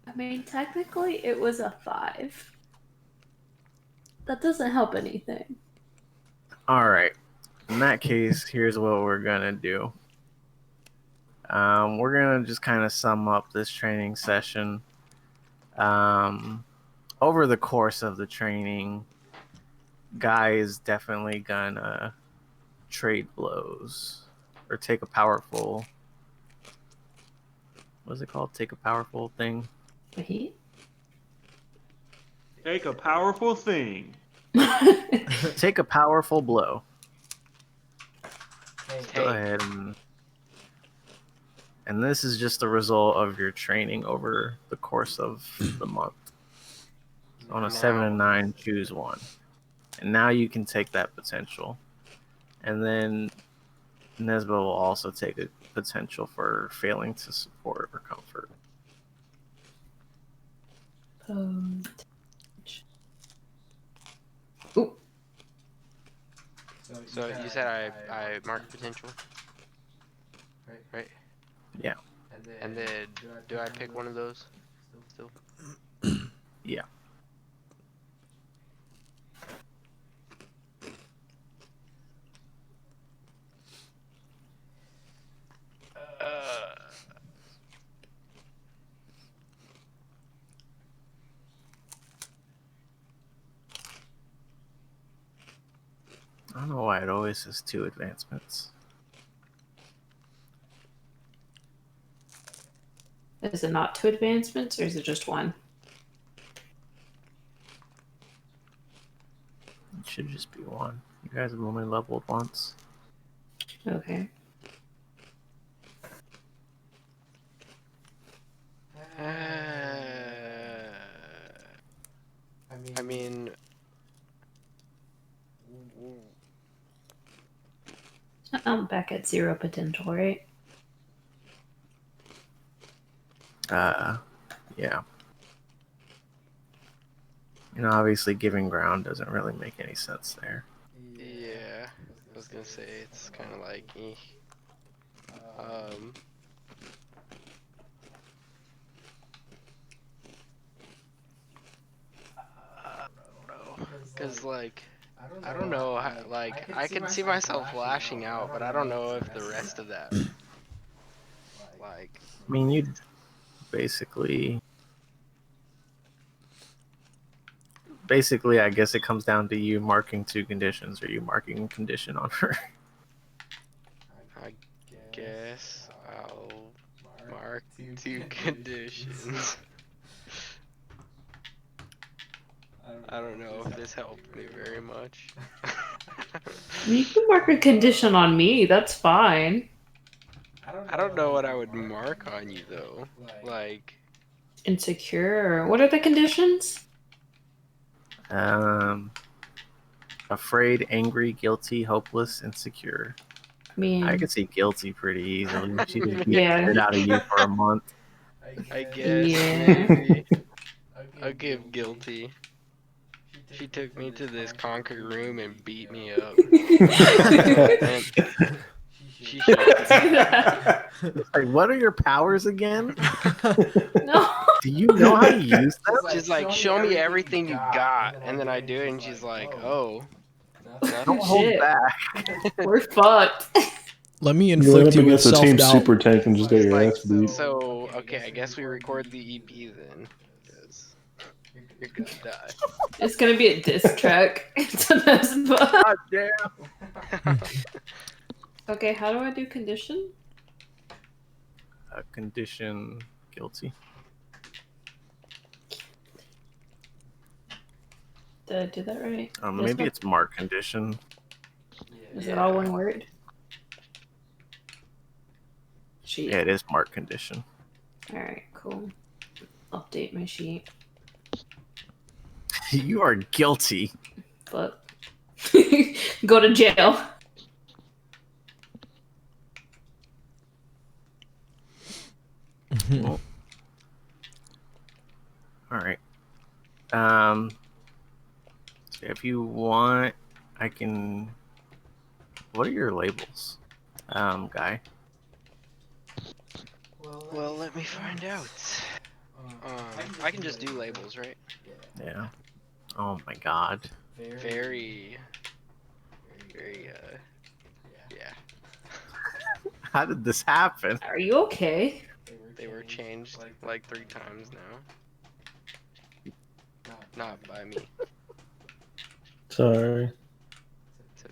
I mean, technically, it was a 5. That doesn't help anything. all right. In that case, here's what we're gonna do. We're gonna just kind of sum up this training session. Over the course of the training, Guy is definitely gonna trade blows or take a powerful. What's it called? Take a powerful thing. He? Take a powerful thing. Take a powerful blow. Go Hey, ahead and this is just a result of your training over the course of the month. So on a 7 and 9, choose one, and now you can take that potential, and then Nesba will also take a potential for failing to support or comfort. Ooh. so you said I mark potential, right? Yeah. And then do I pick one of those still? Yeah. I don't know why it always says 2 advancements. Is it not 2 advancements, or is it just 1? It should just be 1. You guys have only leveled once. Okay. I mean, I'm back at 0 potential, right? Yeah. Obviously giving ground doesn't really make any sense there. yeah, I was gonna say it's kind of like, because like I don't know how, like I could see myself lashing out, but I don't know if the rest of that, like, I mean, you basically, I guess it comes down to you marking 2 conditions, or you marking a condition on her. I guess I'll mark 2 conditions. I don't know if this helped me very much. You can mark a condition on me. That's fine. I don't know what I would mark on you though. Like, Insecure. What are the conditions? Afraid, angry, guilty, hopeless, insecure. I mean, I could see guilty pretty easily. She just beat the Yeah. shit out of you for a month. I guess Yeah. maybe I'll give guilty. She took me to this concrete room and beat me up. And she should Like, what are your powers again? No. Do you know how to use them? She's like, show me everything you got, and then I do it, and she's like, oh, Don't nothing. hold Shit. back. We're fucked. Let me You went inflict up you with against a team self-doubt. super tank and just got your Like, ass beat. so okay, I guess we record the EP then, because you're gonna die. It's gonna be a diss track. It's a mess, but... God damn. Okay, how do I do condition? Condition guilty. Did I do that right? Maybe it's mark condition. Is it all one word? Sheet. Yeah, it is mark condition. Alright, cool. Update my sheet. You are guilty. But go to jail. Well, all right. So if you want, I can. What are your labels, guy? Well, let me find out. I can just do labels, right? Yeah. Oh my God. Very, yeah. How did this happen? Are you okay? They were changed like 3 times now. Not by me. Sorry. It's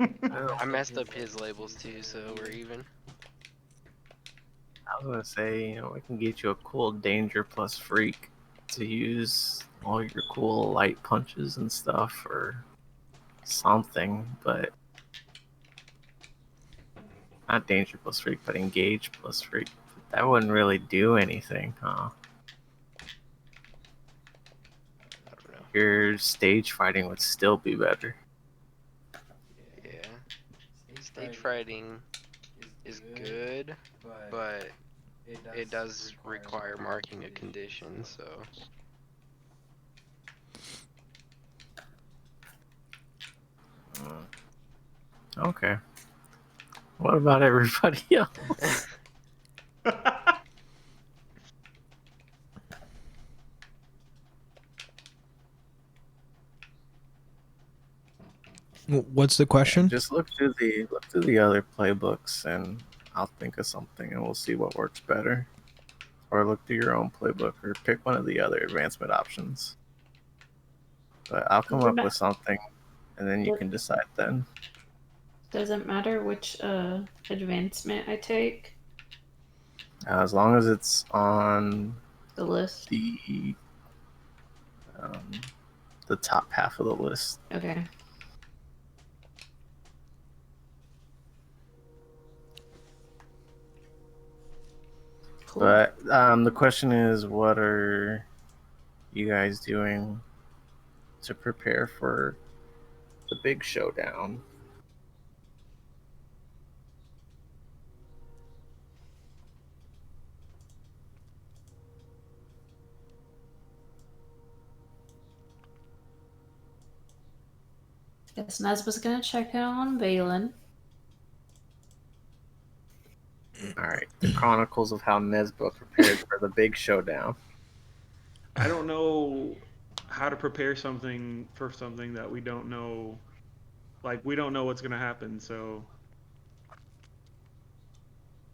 okay. I messed up his labels too, so we're even. I was gonna say, we can get you a cool danger plus freak to use all your cool light punches and stuff, or something, but not danger plus freak, but engage plus freak. That wouldn't really do anything, huh? I don't know. Your stage fighting would still be better. Yeah. Stage fighting is good, but it does require marking a condition, so. Okay. What about everybody else? What's the question? Just look through the other playbooks, and I'll think of something, and we'll see what works better. Or look through your own playbook, or pick one of the other advancement options. But I'll come Doesn't up ma- with something, and then you What- can decide then. Doesn't matter which advancement I take. As long as it's on The list. um, the top half of the list. Okay. Cool. But the question is, what are you guys doing to prepare for the big showdown? Guess Nesba's gonna check out on Valen. All right, the chronicles of how Nesba prepared for the big showdown. I don't know how to prepare something for something that we don't know. Like, we don't know what's gonna happen, so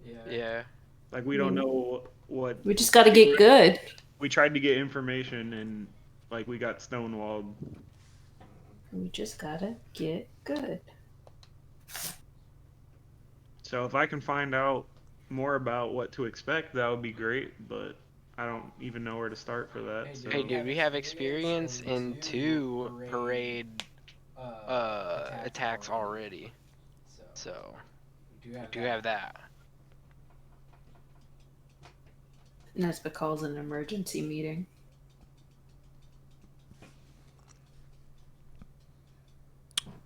Yeah. like we don't know what. We just gotta get good. We tried to get information and like we got stonewalled. We just gotta get good. So if I can find out more about what to expect, that would be great. But I don't even know where to start for that. So. Hey, dude, we have experience in 2 parade attacks already. So, we do have that. Nesba calls an emergency meeting.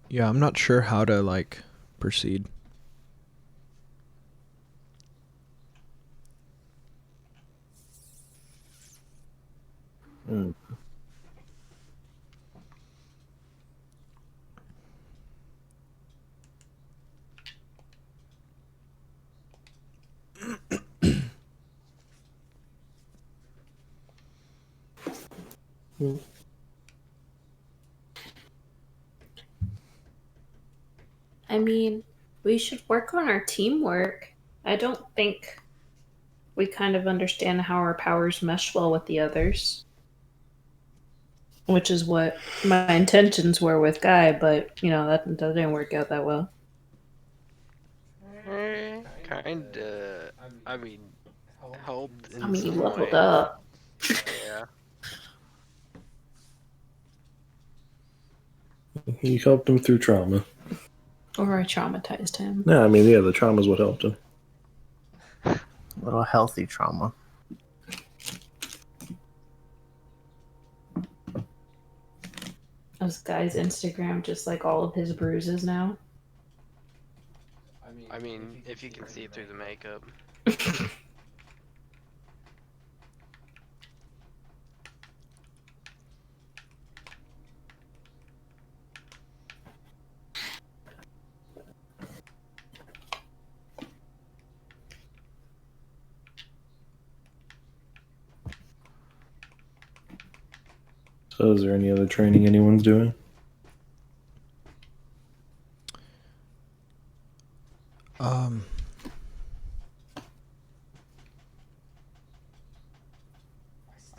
Yeah, I'm not sure how to like proceed. Mm. I mean, we should work on our teamwork. I don't think we kind of understand how our powers mesh well with the others. Which is what my intentions were with Guy, but that didn't work out that well. Kinda. I mean, helped in I mean, you some leveled way. up. Yeah. You helped him through trauma. Or I traumatized him. Yeah, I mean, yeah, the trauma is what helped him. A little healthy trauma. This guy's Instagram just like all of his bruises now. I mean, if you can see it through the makeup. So, is there any other training anyone's doing? I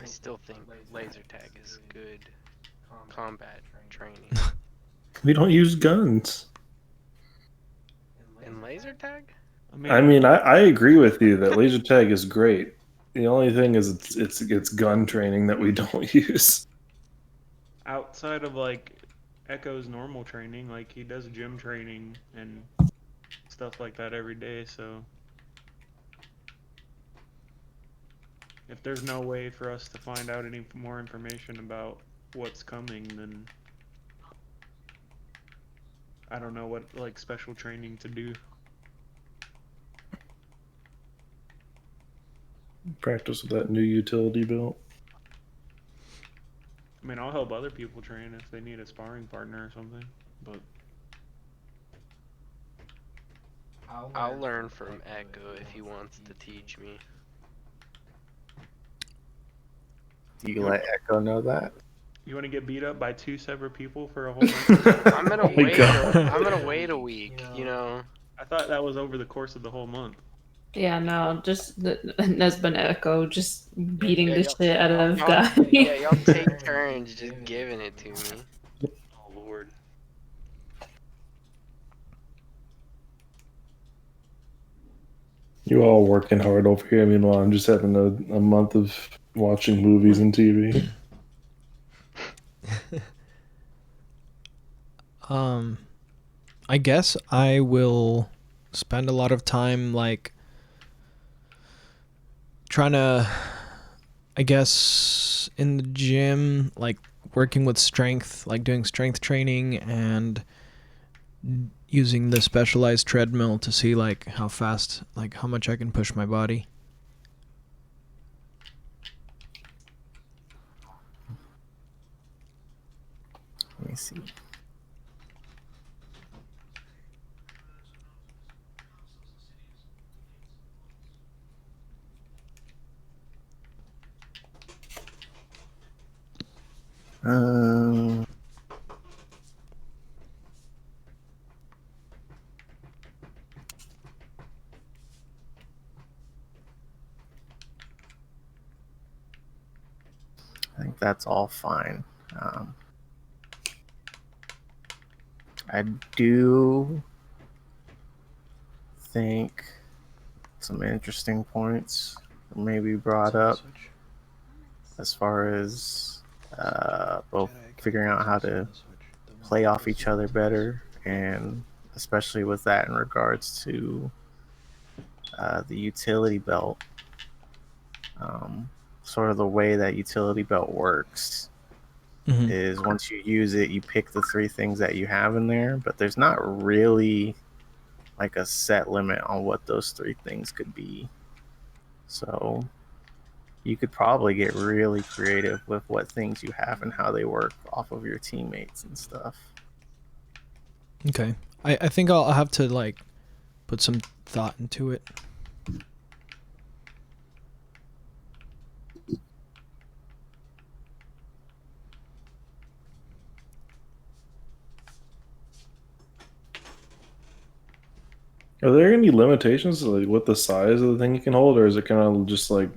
still think laser tag is good combat training. We don't use guns. In laser tag? I mean, I agree with you that laser tag is great. The only thing is it's gun training that we don't use. outside of like Echo's normal training, like he does gym training and stuff like that every day, so if there's no way for us to find out any more information about what's coming, then I don't know what like special training to do. Practice with that new utility belt. I mean, I'll help other people train if they need a sparring partner or something, but I'll learn from Echo if he wants to teach me. Do you let Echo know that? you want to get beat up by 2 separate people for a whole month? I'm gonna Oh my wait. God. I'm gonna wait a week. You know. I thought that was over the course of the whole month. Yeah, no, just Nesbin Echo just beating Yeah, the shit out of guy. y'all take turns just giving it to me. Oh Lord. You all working hard over here. Meanwhile, I'm just having a month of watching movies and TV. I guess I will spend a lot of time like trying to, I guess, in the gym, like working with strength, like doing strength training and using the specialized treadmill to see like how fast, like how much I can push my body. Let me see. Um, I think that's all fine. I do think some interesting points may be brought up as far as both figuring out how to play off each other better, and especially with that in regards to the utility belt. Sort of the way that utility belt works is once you use it, you pick the 3 things that you have in there, but there's not really like a set limit on what those 3 things could be. So you could probably get really creative with what things you have and how they work off of your teammates and stuff. Okay. I think I'll have to like put some thought into it. Are there any limitations to like what the size of the thing you can hold, or is it kind of just like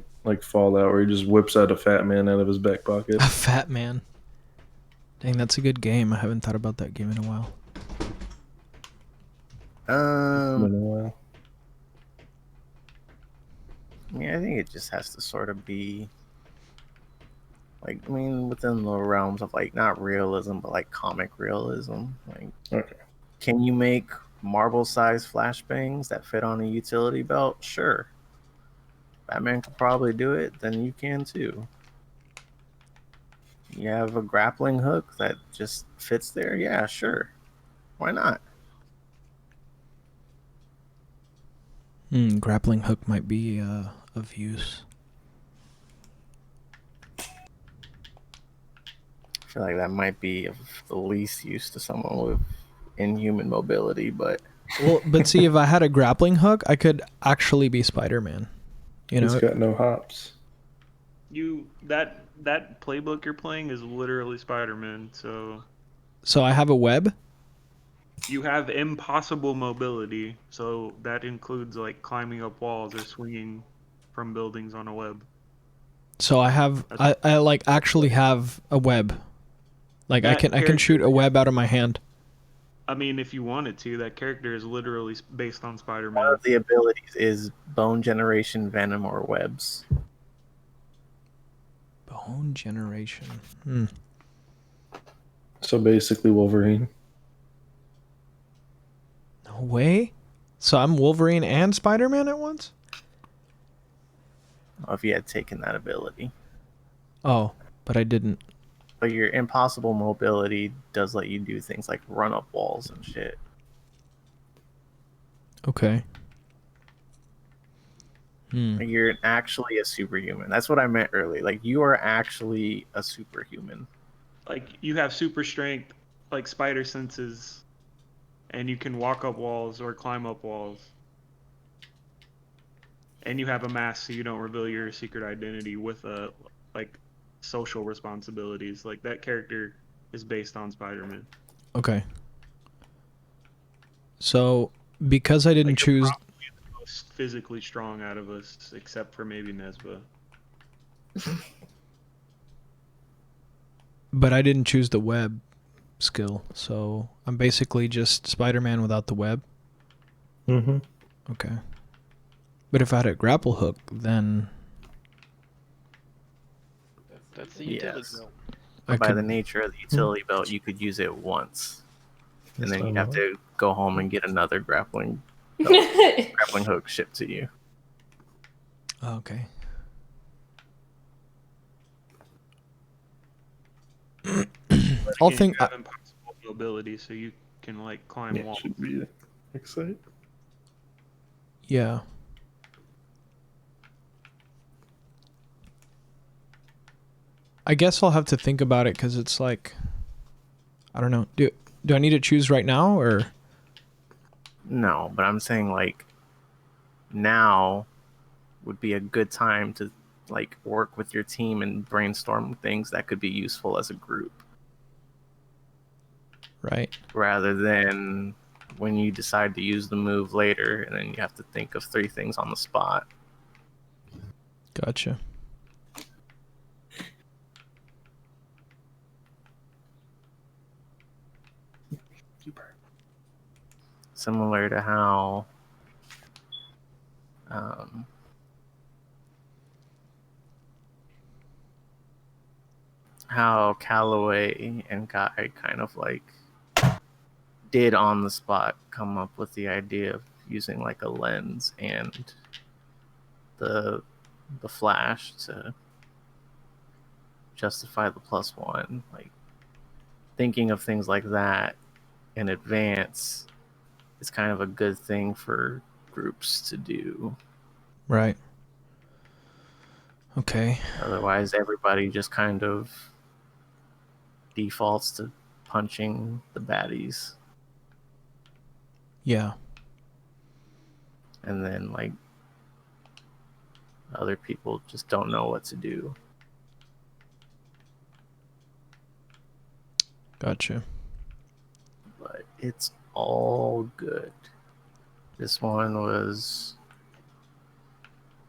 Fallout, where he just whips out a fat man out of his back pocket? A fat man. Dang, that's a good game. I haven't thought about that game in a while. Been a while. I think it just has to sort of be like, within the realms of like not realism, but like comic realism. Like, Okay. can you make marble-sized flashbangs that fit on a utility belt? Sure. Batman could probably do it. Then you can too. You have a grappling hook that just fits there? Yeah, sure. Why not? Grappling hook might be of use. I feel like that might be of the least use to someone with inhuman mobility, but Well, but see, if I had a grappling hook, I could actually be Spider-Man. You He's know, got no hops. That playbook you're playing is literally Spider-Man, so so I have a web. you have impossible mobility, so that includes like climbing up walls or swinging from buildings on a web. So I like actually have a web. Like I That can shoot a web out of my hand. I mean, if you wanted to, that character is literally based on one Spider-Man. of the abilities is bone generation, venom, or webs. Bone generation. So basically, Wolverine. No way. So I'm Wolverine and Spider-Man at once? If you had taken that ability. Oh, but I didn't. But your impossible mobility does let you do things like run up walls and shit. Okay. Like you're actually a superhuman. That's what I meant earlier. Like you are actually a superhuman. Like you have super strength, like spider senses, and you can walk up walls or climb up walls. And you have a mask so you don't reveal your secret identity with like social responsibilities. Like that character is based on Spider-Man. Okay. So because I didn't choose. Probably the most physically strong out of us, except for maybe Nesba. But I didn't choose the web skill, so I'm basically just Spider-Man without the web. Mm-hmm. Okay. But if I had a grapple hook, then That's the utility Yes. belt. I But by the could. nature of the utility belt, you could use it once, and This then time you'd have not. to go home and get another grappling hook shipped to you. Oh, okay. But I'll again, think. you have impossible mobility, so you can like climb Yeah, walls. should be excited. Yeah. I guess I'll have to think about it because it's like, I don't know. Do I need to choose right now or? No, but I'm saying like now would be a good time to like work with your team and brainstorm things that could be useful as a group, Right. rather than when you decide to use the move later and then you have to think of 3 things on the spot. Gotcha. Similar to um, how Calloway and Guy kind of like did on the spot come up with the idea of using like a lens and the flash to justify the +1. Like thinking of things like that in advance is kind of a good thing for groups to do. Right. Okay. Otherwise, everybody just kind of defaults to punching the baddies, Yeah. and then like other people just don't know what to do. Gotcha. But it's all good. This one was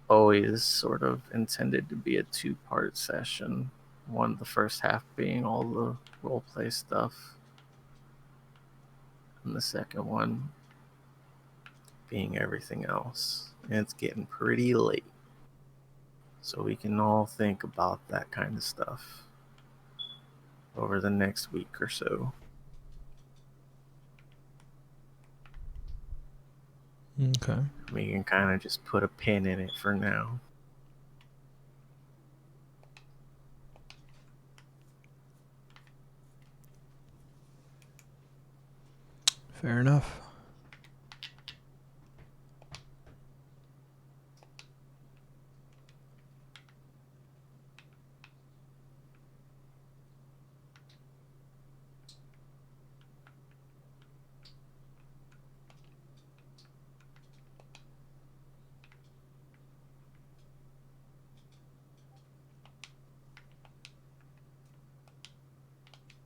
always sort of intended to be a 2-part session. One, the first half being all the roleplay stuff, and the second one being everything else. And it's getting pretty late, so we can all think about that kind of stuff over the next week or so. Okay. We can kind of just put a pin in it for now. Fair enough.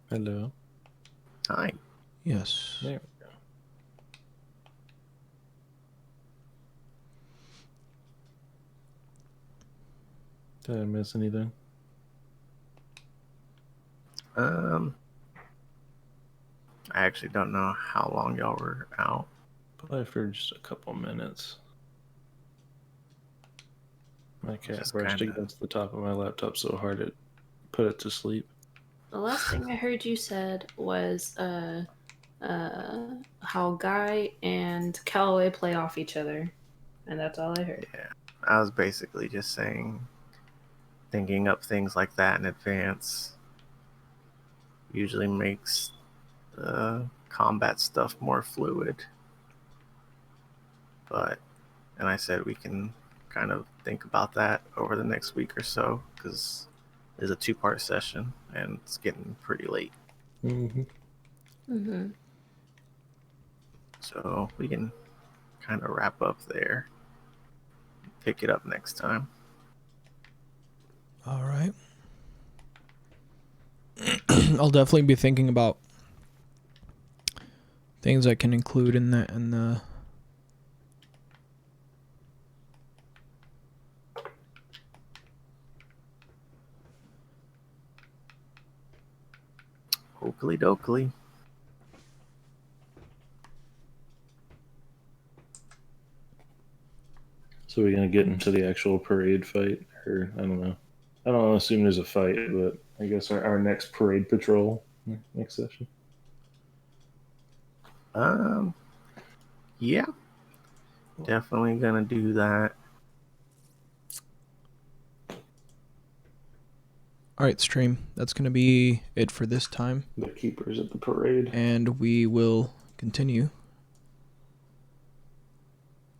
Hello. Hi. Yes. There we go. Did I miss anything? I actually don't know how long y'all were out. Probably for just a couple minutes. My cat Just brushed kinda- against the top of my laptop so hard it put it to sleep. The last thing I heard you said was how Guy and Calloway play off each other, and that's all I heard. Yeah, I was basically just saying, thinking up things like that in advance usually makes the combat stuff more fluid. But, and I said we can kind of think about that over the next week or so, because it's a 2-part session and it's getting pretty late. Mm-hmm. Mm-hmm. So we can kind of wrap up there. Pick it up next time. All right. I'll definitely be thinking about things I can include in the Oakley dokley. So we're gonna get into the actual parade fight, or I don't know. I don't assume there's a fight, but I guess our next parade patrol next session. Yeah, definitely gonna do that. All right, stream. That's going to be it for this time, The keepers at the parade. and we will continue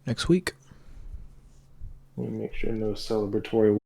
next week. Let me make sure no celebratory